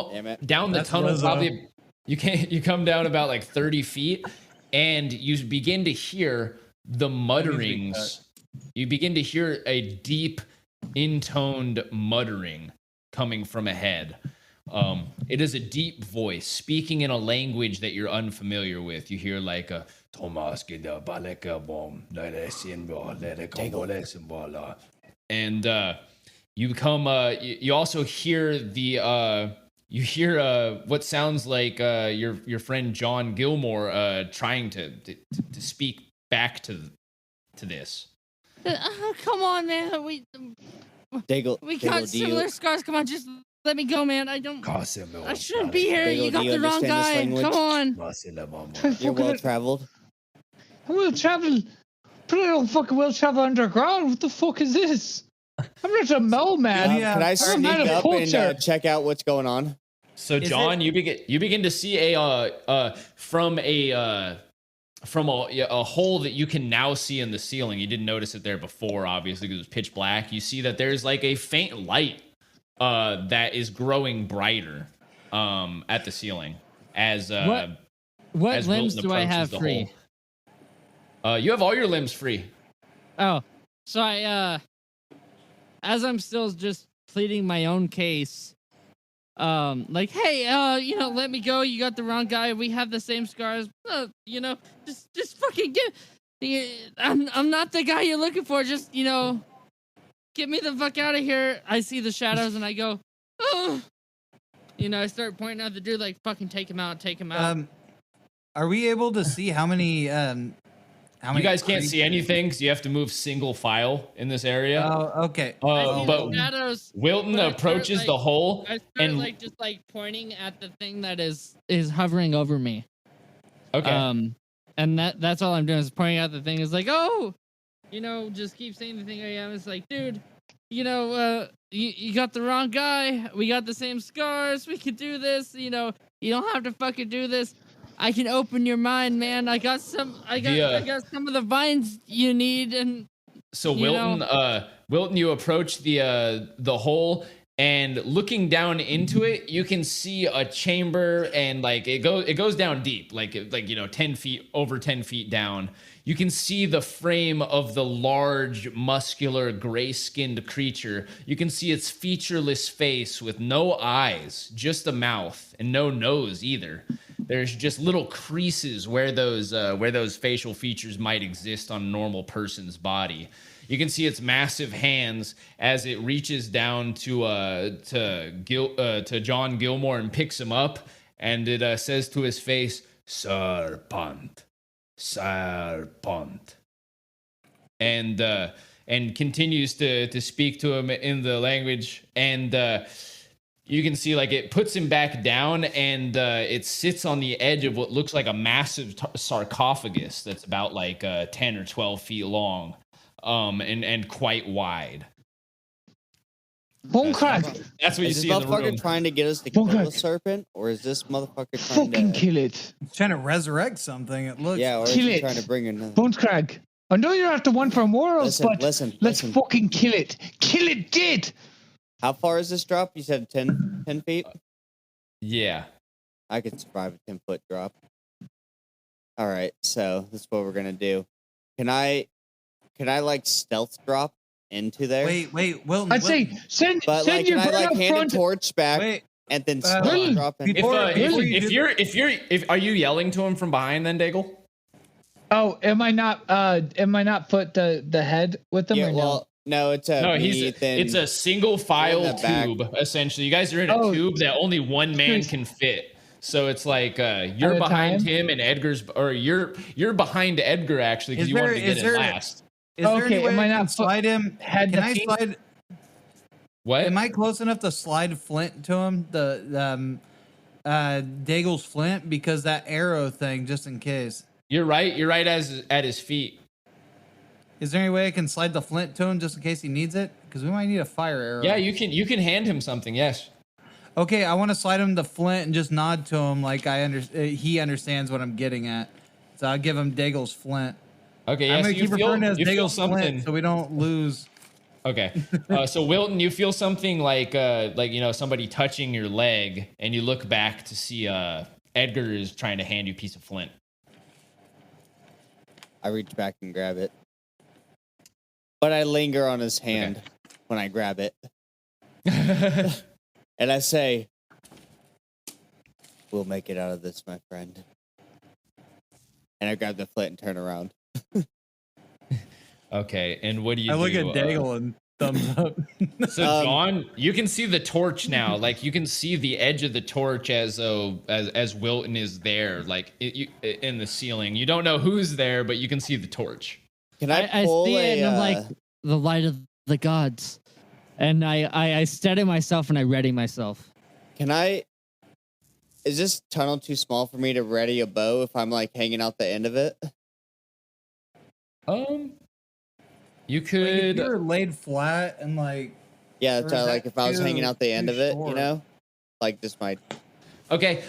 down the tunnel probably you come down about like 30 feet and you begin to hear the mutterings. You begin to hear a deep, intoned muttering coming from ahead. It is a deep voice speaking in a language that you're unfamiliar with. You hear like a and you come. You also hear the. You hear what sounds like your friend John Gilmore trying to speak back to this. Come on, man. We got similar scars. Come on, just let me go, man. I shouldn't be here. You got the wrong guy. Come on. You're well traveled. I'm well traveled. But I don't fucking well travel underground. What the fuck is this? I'm not a mole man. Can I sneak up and check out what's going on? So, John, you begin to see from a hole that you can now see in the ceiling. You didn't notice it there before, obviously, because it was pitch black. You see that there's like a faint light that is growing brighter at the ceiling as what as limbs Wilton do I have the free? Hole. You have all your limbs free. Oh, so I as I'm still just pleading my own case, like, hey, let me go. You got the wrong guy. We have the same scars. Just fucking I'm not the guy you're looking for. Just, get me the fuck out of here. I see the shadows and I go, oh. I start pointing at the dude like, fucking take him out, take him out. Are we able to see how many You guys can't see anything because you have to move single file in this area. Oh, okay. But shadows, Wilton approaches the hole I start and just pointing at the thing that is hovering over me. Okay. And that's all I'm doing is pointing at the thing. Is like, oh, just keep saying the thing I am. It's like, dude, you got the wrong guy. We got the same scars. We could do this. You don't have to fucking do this. I can open your mind, man. I got some of the vines you need. And so Wilton, you approach the hole, and looking down into it, you can see a chamber, and it goes down deep, 10 feet, over 10 feet down. You can see the frame of the large, muscular, gray-skinned creature. You can see its featureless face with no eyes, just a mouth, and no nose either. There's just little creases where those facial features might exist on a normal person's body. You can see its massive hands as it reaches down to John Gilmore and picks him up, and it says to his face, "Serpent. Serpent," and continues to speak to him in the language, and you can see it puts him back down, and it sits on the edge of what looks like a massive sarcophagus that's about 10 or 12 feet long, and quite wide. Bonecrack. That's what you see in the room. Is this motherfucker trying to get us to kill the serpent, or is this motherfucker trying fucking to kill it? Trying to resurrect something? It looks. Yeah, or kill is he it. trying to bring another? Bonecrack. I know you're after one for morals, but let's fucking kill it. Kill it dead. How far is this drop? You said 10 feet? Yeah. I could survive a 10-foot drop. All right, so this is what we're gonna do. Can I stealth drop into there? Wait, Wilton. I'd say send your can I bird up hand front. a torch back and then stealth drop in? Are you yelling to him from behind then, Daigle? Oh, am I not put the head with them or no? No, it's a single file tube, essentially. You guys are in a tube that only one man can fit. So it's you're behind him and you're behind Edgar actually because you wanted to get in last. Is there any way am I I not can slide him? Can I slide? What? Am I close enough to slide Flint to him? The Daigle's Flint, because that arrow thing, just in case. You're right at his feet. Is there any way I can slide the Flint to him just in case he needs it? Because we might need a fire arrow. Yeah, you can hand him something. Yes. Okay, I want to slide him the Flint and just nod to him like he understands what I'm getting at. So I'll give him Daigle's Flint. Okay, I'm gonna keep referring to as Daigle's something Flint so we don't lose. Okay, so Wilton, you feel something like somebody touching your leg, and you look back to see Edgar is trying to hand you a piece of Flint. I reach back and grab it. But I linger on his hand when I grab it. And I say, "We'll make it out of this, my friend." And I grab the flint and turn around. Okay, and what do you do? I look at Daigle and thumbs up. So, John, you can see the torch now. You can see the edge of the torch as Wilton is there, in the ceiling. You don't know who's there, but you can see the torch. Can I pull see it and I'm like, the light of the gods. And I steady myself and I ready myself. Is this tunnel too small for me to ready a bow if I'm hanging out the end of it? You could. If you're laid flat and Yeah, if I was hanging out the end of it, just my. Okay.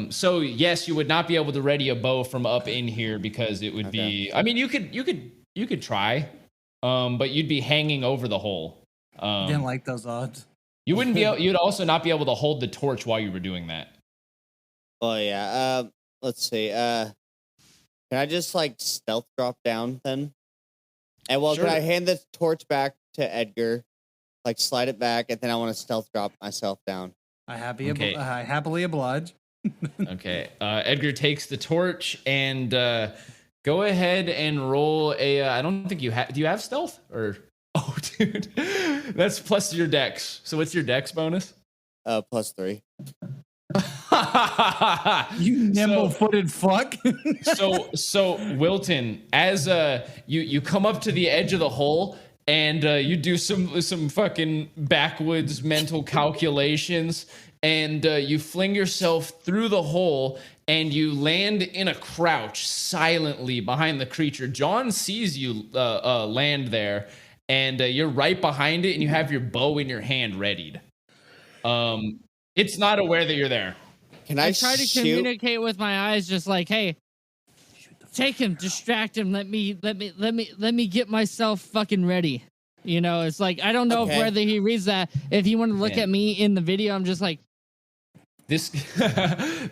So yes, you would not be able to ready a bow from up in here because it would be. I mean, you could try, but you'd be hanging over the hole. Didn't like those odds. You wouldn't be. You'd also not be able to hold the torch while you were doing that. Oh yeah. Let's see. Can I just stealth drop down then? And Sure. Can I hand the torch back to Edgar? Slide it back, and then I want to stealth drop myself down. I happily oblige. Okay. Edgar takes the torch and Go ahead and roll a. I don't think you have. Do you have stealth or? Oh, dude, that's plus your dex. So what's your dex bonus? +3. You nimble-footed fuck. so Wilton, as you come up to the edge of the hole and you do some fucking backwoods mental calculations, and you fling yourself through the hole and you land in a crouch silently behind the creature. John sees you land there, and you're right behind it, and you have your bow in your hand readied. It's not aware that you're there. Can I try to communicate with my eyes, just like, hey, take him, distract him, let me get myself fucking ready. You know, it's like I don't know whether he reads that. If you want to look at me in the video, I'm just like this.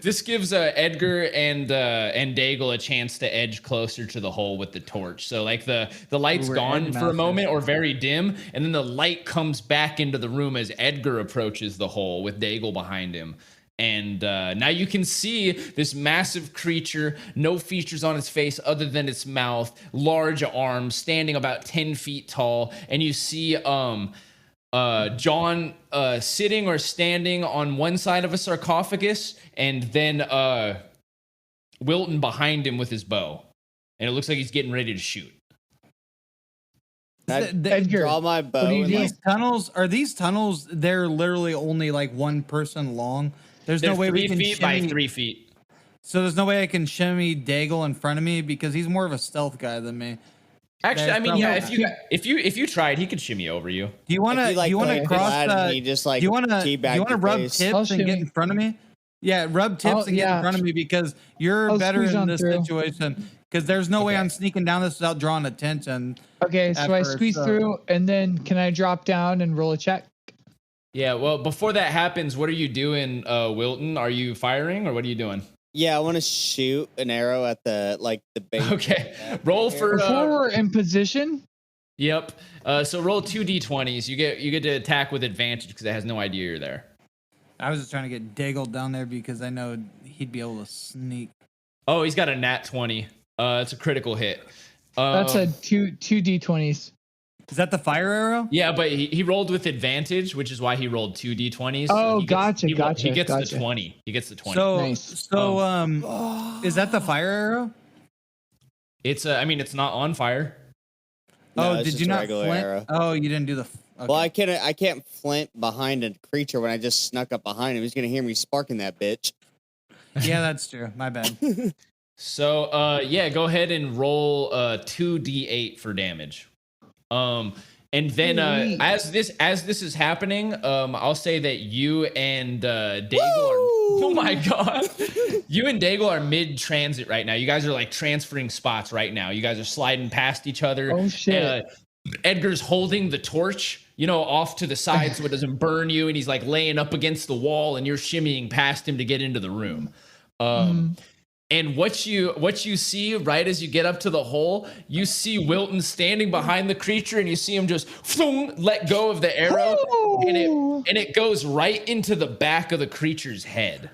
This gives Edgar and Daigle a chance to edge closer to the hole with the torch. So like the light's gone for a moment or very dim, and then the light comes back into the room as Edgar approaches the hole with Daigle behind him. And now you can see this massive creature, no features on its face other than its mouth, large arms, standing about 10 feet tall. And you see John sitting or standing on one side of a sarcophagus, and then Wilton behind him with his bow. And it looks like he's getting ready to shoot. Edgar, draw my bow. Are these tunnels? They're literally only like one person long. There's no way we can 3 feet by 3 feet. So there's no way I can shimmy Daigle in front of me because he's more of a stealth guy than me. Actually, I mean, yeah. If you tried, he could shimmy over you. Do you want to cross? Do you want to rub tips and get in front of me? Yeah, rub tips and get in front of me because you're better in this situation. Because there's no way I'm sneaking down this without drawing attention. Okay, so I squeeze through, and then can I drop down and roll a check? Yeah, well, before that happens, what are you doing, Wilton? Are you firing, or what are you doing? Yeah, I want to shoot an arrow at the base. Okay, roll for before we're in position. Yep. So roll 2 d20s. You get to attack with advantage because it has no idea you're there. I was just trying to get Daigle down there because I know he'd be able to sneak. Oh, he's got a nat 20. It's a critical hit. That's a two d20s. Is that the fire arrow? Yeah, but he rolled with advantage, which is why he rolled 2 d20s. Oh, so gotcha. He gets the 20. He gets the 20. So, nice. Is that the fire arrow? It's I mean, it's not on fire. No, did you not flint? Arrow. Oh, you didn't do the. Okay. Well, I can't flint behind a creature when I just snuck up behind him. He's gonna hear me sparking that bitch. Yeah, that's true. My bad. So, yeah, go ahead and roll 2d8 for damage. And then as this is happening, I'll say that you and Daigle are, oh my god, you and Daigle are mid transit right now. You guys are like transferring spots right now. You guys are sliding past each other. Oh shit! Edgar's holding the torch, off to the side so it doesn't burn you, and he's like laying up against the wall, and you're shimmying past him to get into the room. And what you see right as you get up to the hole, you see Wilton standing behind the creature, and you see him just let go of the arrow, and it goes right into the back of the creature's head.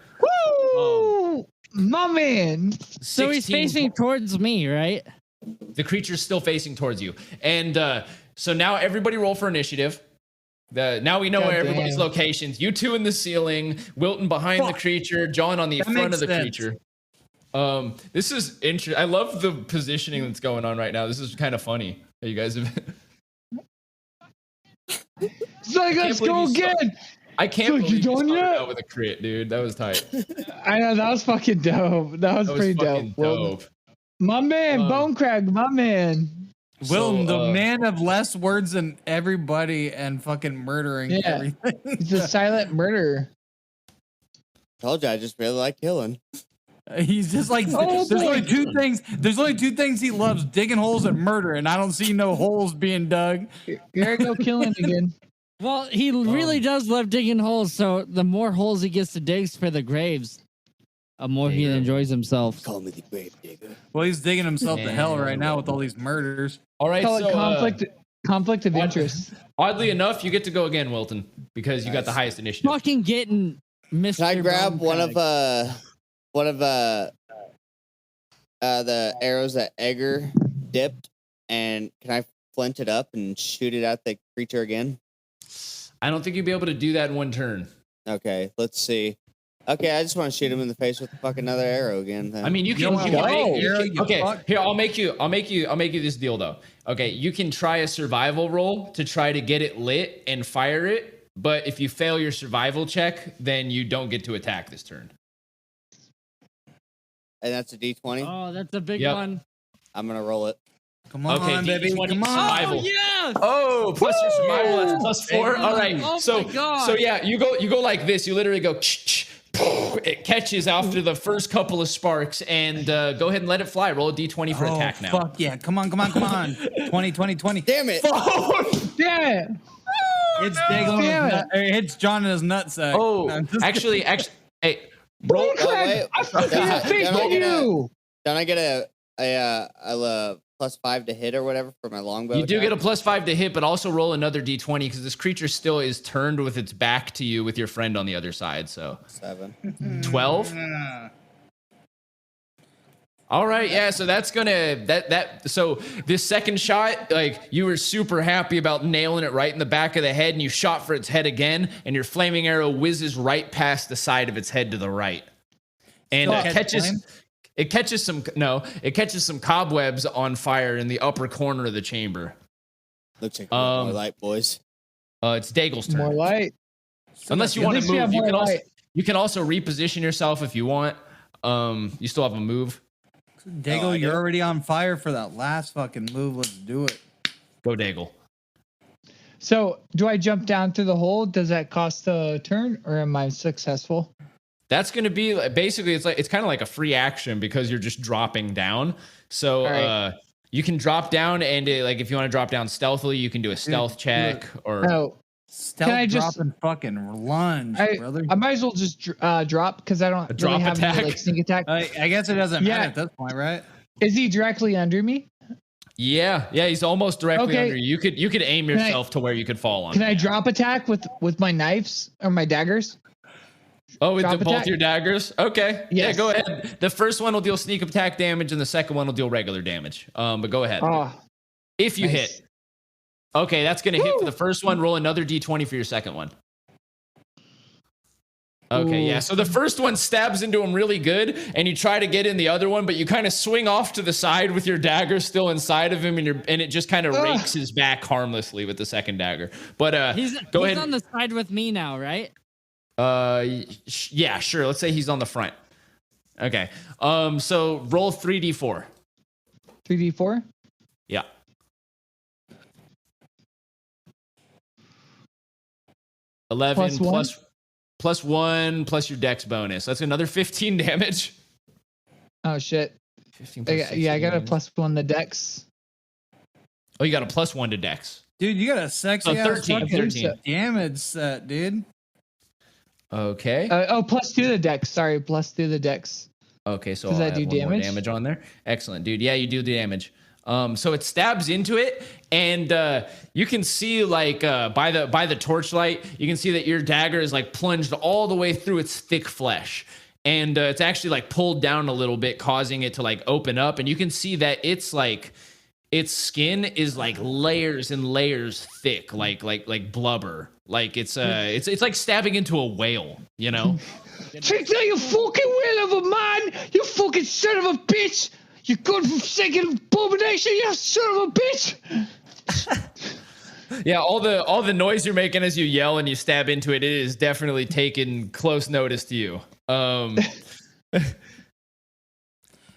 My man. So he's facing towards me, right? The creature's still facing towards you, and so now everybody roll for initiative. Now we know where everybody's locations. You two in the ceiling, Wilton behind the creature, John on the front of the creature. This is interesting. I love the positioning that's going on right now. This is kind of funny. You guys have. It's like, let's go again. I can't believe you started out with a crit, dude. That was tight. I know, that was fucking dope. That was pretty dope. Dope. My man, Bonecrag, my man. Wilton, the man of less words than everybody and fucking murdering everything. He's a silent murderer. Told you, I just really like killing. He's just like, there's only two things. There's only two things he loves: digging holes and murder. And I don't see no holes being dug. Here I go killing again. Well, he really does love digging holes. So the more holes he gets to dig for the graves, the more he enjoys himself. Call me the grave digger. Well, he's digging himself to hell right now with all these murders. All right, call it conflict of interest. Oddly enough, you get to go again, Wilton, because you got the highest initiative. Fucking getting Mr. Can I grab one of the arrows that Edgar dipped, and can I flint it up and shoot it at the creature again? I don't think you'd be able to do that in one turn. Okay, let's see. Okay, I just want to shoot him in the face with fucking another arrow again. Then. I mean, you can. Okay, here I'll make you this deal though. Okay, you can try a survival roll to try to get it lit and fire it, but if you fail your survival check, then you don't get to attack this turn. And that's a D20. Oh, that's a big one. I'm gonna roll it. Come on, baby. Come on. Survival. Oh, yes. Oh, plus your survival. That's plus 4. All right. Oh, so my God. so yeah, you go like this. You literally go. It catches after the first couple of sparks, and go ahead and let it fly. Roll a D20 for attack now. Fuck yeah! Come on! 20. Damn it! Yeah. It's it's John in his nutsack. Oh, actually, hey, roll. Wait. I fucking face on you. Don't I get a +5 to hit or whatever for my longbow? You do get a +5 to hit, but also roll another D20 because this creature still is turned with its back to you with your friend on the other side. So 7. 12. All right, yeah. So that's gonna So this second shot, like you were super happy about nailing it right in the back of the head, and you shot for its head again, and your flaming arrow whizzes right past the side of its head to the right, and it catches some cobwebs on fire in the upper corner of the chamber. Looks like more light, boys. It's Daigle's turn. More light. Unless you want to move, you can also reposition yourself if you want. You still have a move. Daigle, you're already on fire for that last fucking move. Let's do it. Go, Daigle. So, do I jump down through the hole? Does that cost a turn, or am I successful? That's going to be basically it's kind of like a free action because you're just dropping down. So you can drop down, and like if you want to drop down stealthily, you can do a stealth check or stealth. Can I drop and fucking lunge, brother? I might as well just drop because I don't really have any, like, sneak attack. I guess it doesn't matter at this point, right? Is he directly under me? Yeah, he's almost directly under you. You could aim yourself to where you could fall on. Can I drop attack with my knives or my daggers? Oh, with both your daggers? Okay. Yes. Yeah, go ahead. The first one will deal sneak attack damage, and the second one will deal regular damage. But go ahead. If you hit. Okay, that's going to hit for the first one. Roll another D20 for your second one. Okay, yeah. So the first one stabs into him really good, and you try to get in the other one, but you kind of swing off to the side with your dagger still inside of him, and it just kind of rakes his back harmlessly with the second dagger. But he's on the side with me now, right? Yeah, sure. Let's say he's on the front. Okay. So roll 3d4. 3d4? Yeah. +11 plus 1 plus your dex bonus. That's another 15 damage. Oh shit. 15 yeah, I got a +1 to dex. Oh, you got a +1 to dex. Dude, you got a sexy 13 damage set, dude. Okay. +2 to the dex. Sorry, +2 to the dex. Okay, so I'll add one more damage on there. Excellent, dude. Yeah, you do the damage. So it stabs into it, and you can see like by the torchlight, you can see that your dagger is like plunged all the way through its thick flesh, and it's actually like pulled down a little bit, causing it to like open up, and you can see that it's like its skin is like layers and layers thick, like blubber. Like it's like stabbing into a whale, you know? Take that, you fucking whale of a man! You fucking son of a bitch! You godforsaken abomination! You son of a bitch! Yeah, all the noise you're making as you yell and you stab into it, it is definitely taking close notice to you. And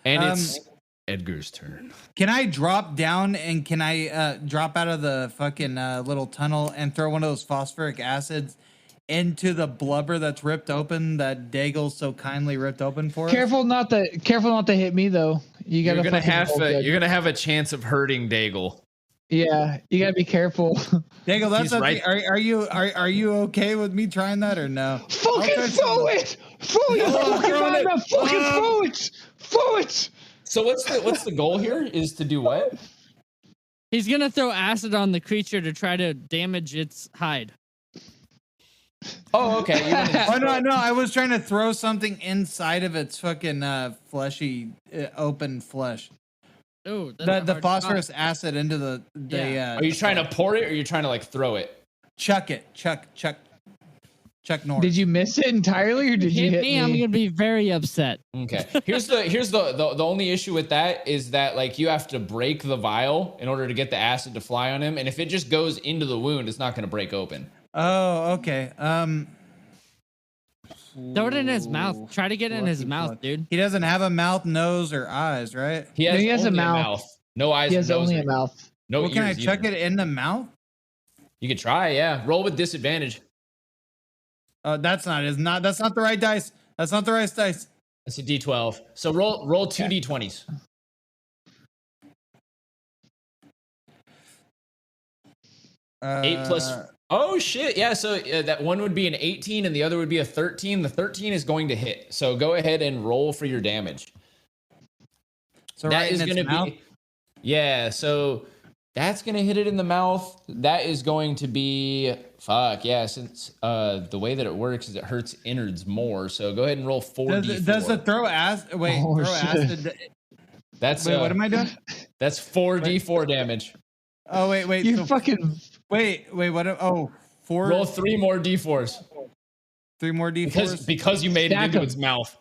it's Edgar's turn. Can I drop down and can I drop out of the fucking little tunnel and throw one of those phosphoric acids into the blubber that's ripped open that Daigle so kindly ripped open for us? Careful not to hit me though. You're gonna have a chance of hurting Daigle. Yeah, you gotta be careful. Daigle, that's right. Are you okay with me trying that or no? Fucking throw it! Throw it! So what's the goal here? Is to do what? He's gonna throw acid on the creature to try to damage its hide. Oh, okay. You wanted to Oh throw- no, I was trying to throw something inside of its fucking fleshy, open flesh. Oh, The phosphorus acid into the Are you trying to pour it or are you trying to like throw it? chuck Norris. Did you miss it entirely, or did you hit me? I'm gonna be very upset. Okay. Here's the only issue with that is that like you have to break the vial in order to get the acid to fly on him, and if it just goes into the wound, it's not going to break open. Oh, okay. Throw it in his mouth. Try to get it in his mouth, dude. He doesn't have a mouth, nose, or eyes, right? He has a only mouth. No eyes. He has or nose only or- a mouth. No Well, can I ears chuck either. it in the mouth? You could try, yeah. Roll with disadvantage. That's not the right dice. That's not the right dice. That's a D12. So roll two D20s. Eight plus. Oh shit! Yeah, so that one would be an 18, and the other would be a 13. The 13 is going to hit. So go ahead and roll for your damage. So That right is in its going to mouth? be. Yeah, so that's going to hit it in the mouth. That is going to be fuck. Yeah, since the way that it works is it hurts innards more. So go ahead and roll 4d4. Does the throw acid? Wait, Oh, throw shit. acid. That's Wait, what am I doing? That's 4d4 damage. Oh wait. You so- fucking. wait. What? Oh, four. Roll 3 more d4s 3 more d4s. because you made it Stack into 'em. its mouth.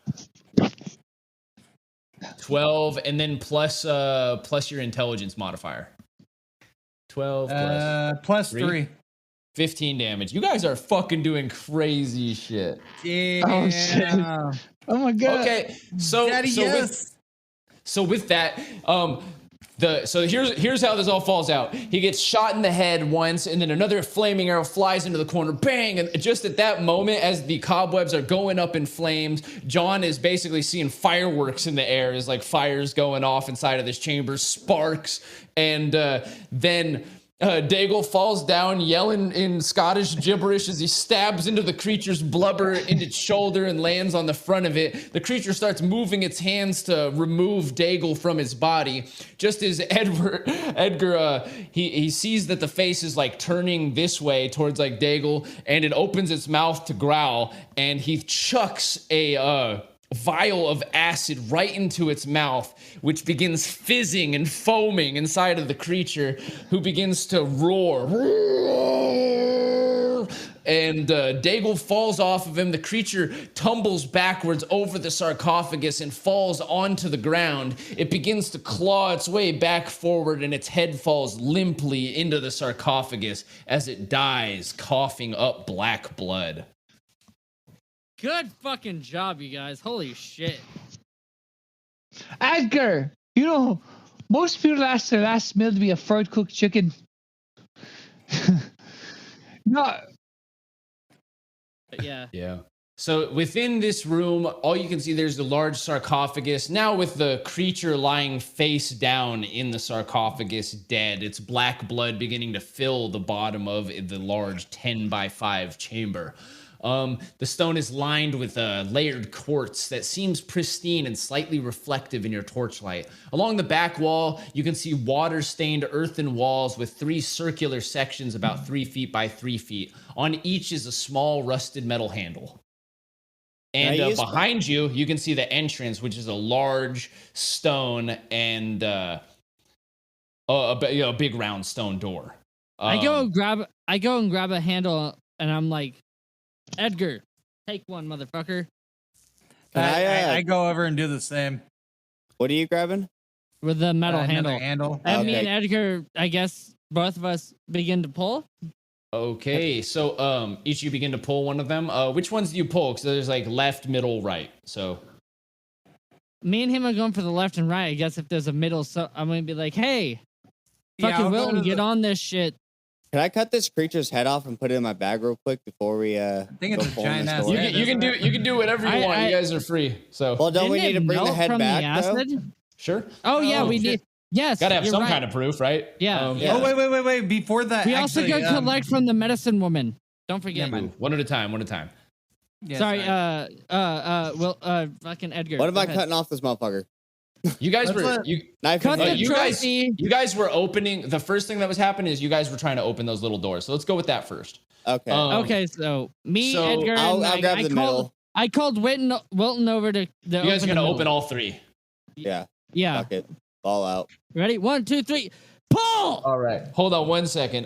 12 and then plus your intelligence modifier. 12 plus Three? 3. 15 damage. You guys are fucking doing crazy shit. Yeah. Oh, shit. Oh my god. Okay, so Daddy, yes. with that, so here's how this all falls out. He gets shot in the head once, and then another flaming arrow flies into the corner, bang! And just at that moment, as the cobwebs are going up in flames, John is basically seeing fireworks in the air, as like fires going off inside of this chamber, sparks, and then Daigle falls down, yelling in Scottish gibberish as he stabs into the creature's blubber in its shoulder and lands on the front of it. The creature starts moving its hands to remove Daigle from his body. Just as Edgar he sees that the face is like turning this way towards like Daigle, and it opens its mouth to growl, and he chucks a vial of acid right into its mouth, which begins fizzing and foaming inside of the creature, who begins to roar. And Daigle falls off of him. The creature tumbles backwards over the sarcophagus and falls onto the ground. It begins to claw its way back forward, and its head falls limply into the sarcophagus as it dies, coughing up black blood. Good fucking job, you guys. Holy shit. Edgar, you know, most people ask their last meal to be a fried cooked chicken. No. But yeah. Yeah. So within this room, all you can see, there's a large sarcophagus. Now with the creature lying face down in the sarcophagus, dead. It's black blood beginning to fill the bottom of the large 10x5 chamber. The stone is lined with layered quartz that seems pristine and slightly reflective in your torchlight. Along the back wall, you can see water-stained earthen walls with 3 circular sections about 3 feet by 3 feet. On each is a small rusted metal handle. And behind you, you can see the entrance, which is a large stone and a big round stone door. I go and grab a handle, and I'm like, Edgar, take one, motherfucker. I go over and do the same. What are you grabbing? With the metal Another handle. handle. And me Okay. and Edgar, I guess both of us begin to pull. Okay, so each of you begin to pull one of them. Which ones do you pull? Because there's like left, middle, right. So Me and him are going for the left and right. I guess if there's a middle, so I'm gonna be like, hey, Yeah, fucking I'll go Wilton, to get the- on this shit. Can I cut this creature's head off and put it in my bag real quick before we think it's go a pull in giant this ass door? head. you can do whatever you want. You guys are free. So Well, don't we Didn't need it to bring the melt head from back though? acid? sure, Oh yeah, Oh, we shit. need. Yes, gotta have you're some right. kind of proof, right? Yeah. Yeah. Oh wait! Before that, We also actually, go collect from the medicine woman. Don't forget. Never mind. One at a time. One at a time. Yeah, Sorry, fucking Edgar. What am go I ahead. cutting off this motherfucker? You guys were you guys were opening. The first thing that was happening is you guys were trying to open those little doors. So let's go with that first. Okay. Okay, so Edgar, I'll grab the middle. I called Wilton over to. You guys are gonna open all three. Yeah. Fuck it. Ball out. Ready? 1, 2, 3. Pull. All right. Hold on 1 second.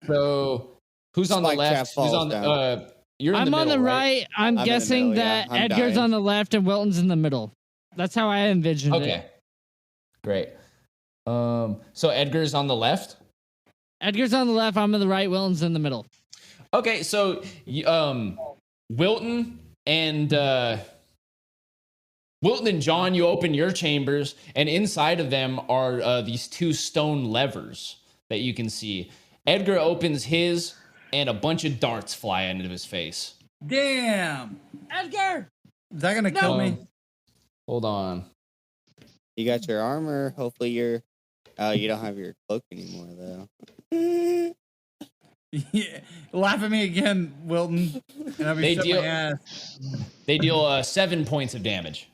So who's on the left? Who's on the? You're in the middle, I'm on the right. I'm guessing that Edgar's on the left and Wilton's in the middle. That's how I envisioned it. Okay. Great. So Edgar's on the left. Edgar's on the left. I'm on the right. Wilton's in the middle. Okay. So Wilton and John, you open your chambers, and inside of them are these 2 stone levers that you can see. Edgar opens his, and a bunch of darts fly into his face. Damn. Edgar! Is that gonna kill me? Hold on. You got your armor. Hopefully you don't have your cloak anymore though. Yeah. Laugh at me again, Wilton. And I'll be my ass. They deal 7 points of damage.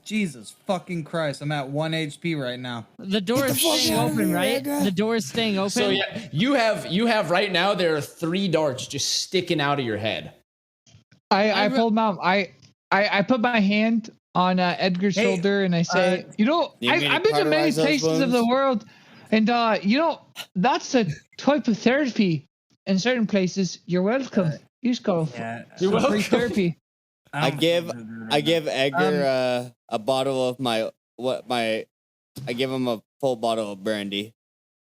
Jesus fucking Christ. I'm at 1 HP right now. The door is staying open, right? The door is staying open. So yeah, you have right now there are 3 darts just sticking out of your head. I pulled my I put my hand on Edgar's shoulder and I say, I've been to many places of the world, and that's a type of therapy in certain places. You're welcome. You're welcome. Therapy. I give Edgar a bottle of I give him a full bottle of brandy.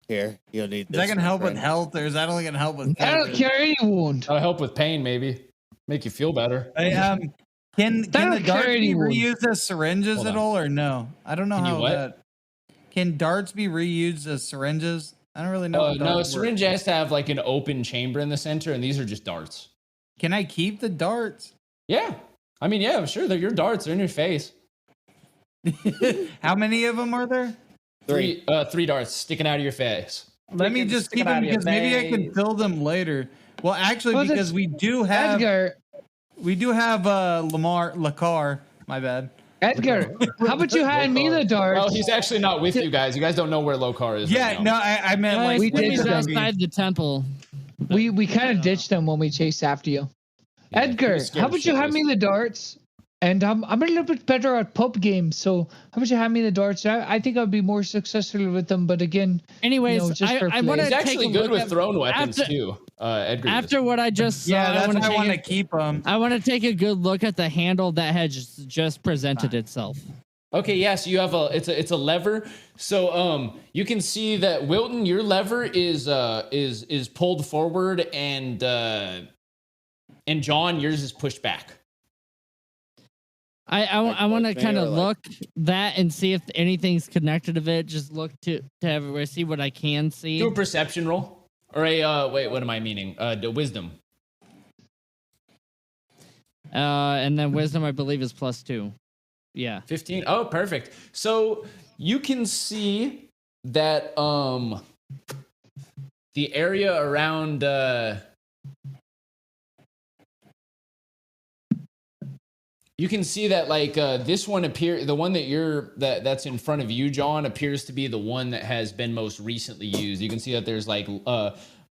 Here, you'll need this. Is that gonna help with health, or is that only gonna help with? I don't care any wound. That'll help with pain, maybe. Make you feel better. Can the darts be reused as syringes at all, or no? I don't know how that. Can darts be reused as syringes? I don't really know. No, a syringe has to have like an open chamber in the center, and these are just darts. Can I keep the darts? Yeah. I mean, yeah, sure. They're your darts. They're in your face. How many of them are there? 3 darts sticking out of your face. Let me just keep them because maybe I can fill them later. Well, actually, because we do have Lacar. My bad. Edgar, how about you hand me the darts? Well, he's actually not with you guys. You guys don't know where Locar is. Yeah, right no, I meant like we did outside the temple. We kind of ditched them when we chased after you. Yeah, Edgar, how about you hand me the darts? And I'm a little bit better at pub games, so how about you hand me the darts? I think I'll be more successful with them, but again, anyways, I want to He's actually good with thrown weapons too. Edgar. After what I just saw, I want to keep them. I want to take a good look at the handle that had just presented itself. Okay, yes, you have it's a lever. So you can see that Wilton, your lever is pulled forward, and John, yours is pushed back. I want to kind of look that and see if anything's connected to it. Just look to everywhere, see what I can see. Do a perception roll, or a wait, what am I meaning? The wisdom. And then wisdom, I believe, is +2. Yeah. 15. Oh, perfect. So you can see that the area around you can see that like this one the one that's in front of you, John, appears to be the one that has been most recently used. You can see that there's like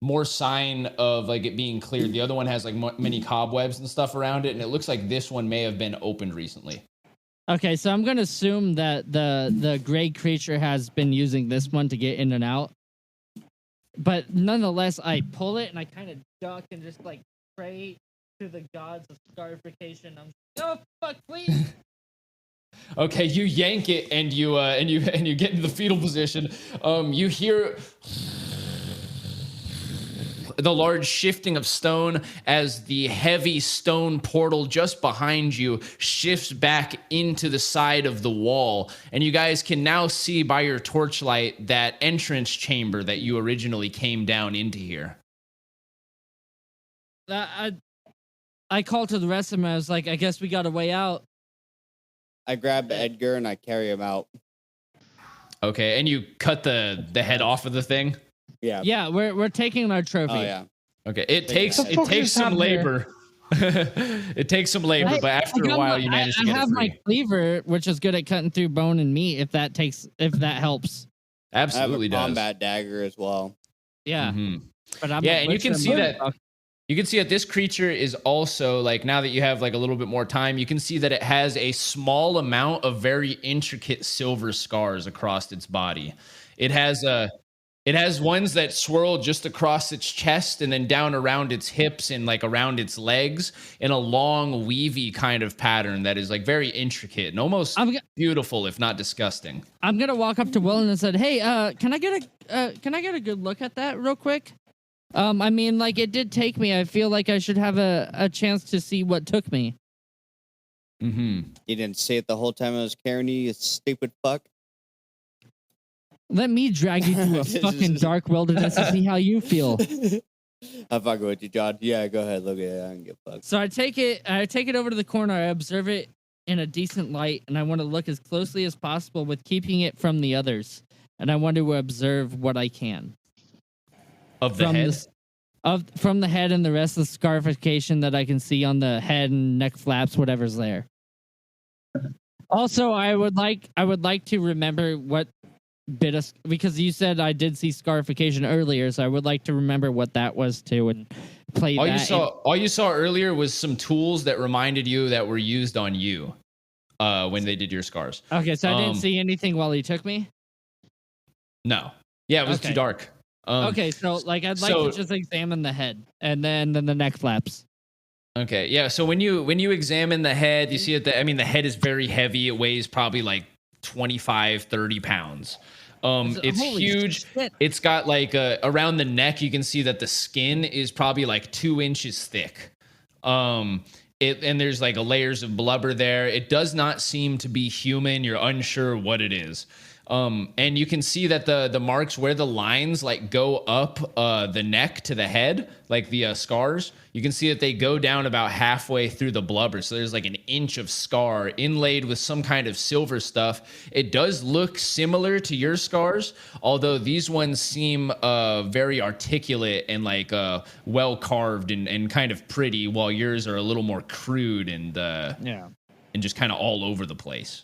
more sign of like it being cleared. The other one has like many cobwebs and stuff around it, and it looks like this one may have been opened recently. Okay, so I'm gonna assume that the gray creature has been using this one to get in and out. But nonetheless, I pull it and I kind of duck and just like pray to the gods of scarification. I'm no fuck, please. Okay, you yank it and you get into the fetal position. You hear the large shifting of stone as the heavy stone portal just behind you shifts back into the side of the wall, and you guys can now see by your torchlight that entrance chamber that you originally came down into here. I called to the rest of them. I was like, I guess we got a way out. I grab Edgar and I carry him out. Okay, and you cut the head off of the thing? Yeah. Yeah, we're taking our trophy. Oh, yeah. Okay, it takes some labor. It takes some labor, but after a while, you manage to get it free. I have my cleaver, which is good at cutting through bone and meat. If that helps. Absolutely I have a does. combat dagger as well. Yeah, but I'm and you can see that. You can see that this creature is also like, now that you have like a little bit more time, you can see that it has a small amount of very intricate silver scars across its body. It has ones that swirl just across its chest and then down around its hips and like around its legs in a long weavy kind of pattern that is like very intricate and almost beautiful, if not disgusting. I'm gonna walk up to Willen and said, "Hey, can I get a good look at that real quick? I mean, like, it did take me. I feel like I should have a chance to see what took me." You didn't see it the whole time I was carrying you stupid fuck. Let me drag you through a fucking dark wilderness to see how you feel. I'm fucking with you, John. Yeah, go ahead. Look at it. I don't give a fuck. So I take it over to the corner. I observe it in a decent light, and I want to look as closely as possible with keeping it from the others. And I want to observe what I can. Of the head? From the head and the rest of the scarification that I can see on the head and neck flaps, whatever's there. Also, I would like to remember what bit of, because you said I did see scarification earlier, so I would like to remember what that was too and play that. All you saw earlier was some tools that reminded you that were used on you when they did your scars. Okay, so I didn't see anything while he took me? No. Yeah, it was too dark. Okay, so like I'd like to just examine the head and then the neck flaps. Okay, yeah. So when you examine the head, you see that the head is very heavy. It weighs probably like 25, 30 pounds. It's huge. Shit. It's got like around the neck, you can see that the skin is probably like 2 inches thick. And there's like layers of blubber there. It does not seem to be human. You're unsure what it is. And you can see that the marks where the lines like go up the neck to the head, like the scars, you can see that they go down about halfway through the blubber. So there's like an inch of scar inlaid with some kind of silver stuff. It does look similar to your scars, although these ones seem very articulate and like well carved and kind of pretty, while yours are a little more crude and just kind of all over the place.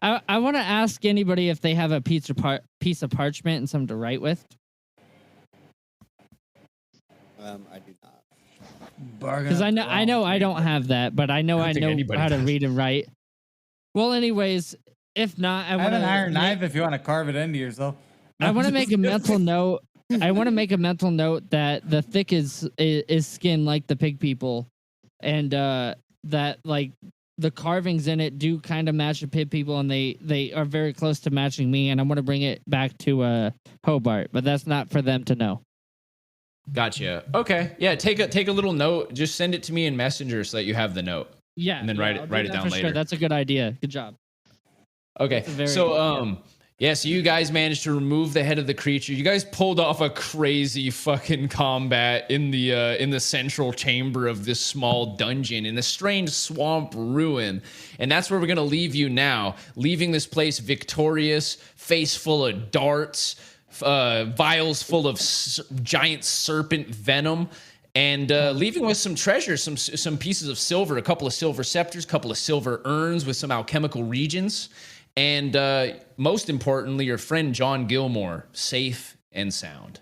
I want to ask anybody if they have a piece of parchment and something to write with. I do not. Because I know I don't have that, but I know how to read and write. Well, anyways, if not, I have an iron knife if you want to carve it into yourself. I want to make a mental note. I want to make a mental note that the thick is skin like the pig people, and that like the carvings in it do kind of match the pig people, and they are very close to matching me. And I want to bring it back to Hobart, but that's not for them to know. Gotcha. Okay. Yeah. Take a little note. Just send it to me in Messenger so that you have the note. Yeah. And then write it down later. Sure. That's a good idea. Good job. Okay. So you guys managed to remove the head of the creature. You guys pulled off a crazy fucking combat in the central chamber of this small dungeon in a strange swamp ruin. And that's where we're gonna leave you now, leaving this place victorious, face full of darts, vials full of giant serpent venom, and leaving with some treasure, some pieces of silver, a couple of silver scepters, a couple of silver urns with some alchemical regents, and most importantly, your friend John Gilmore, safe and sound.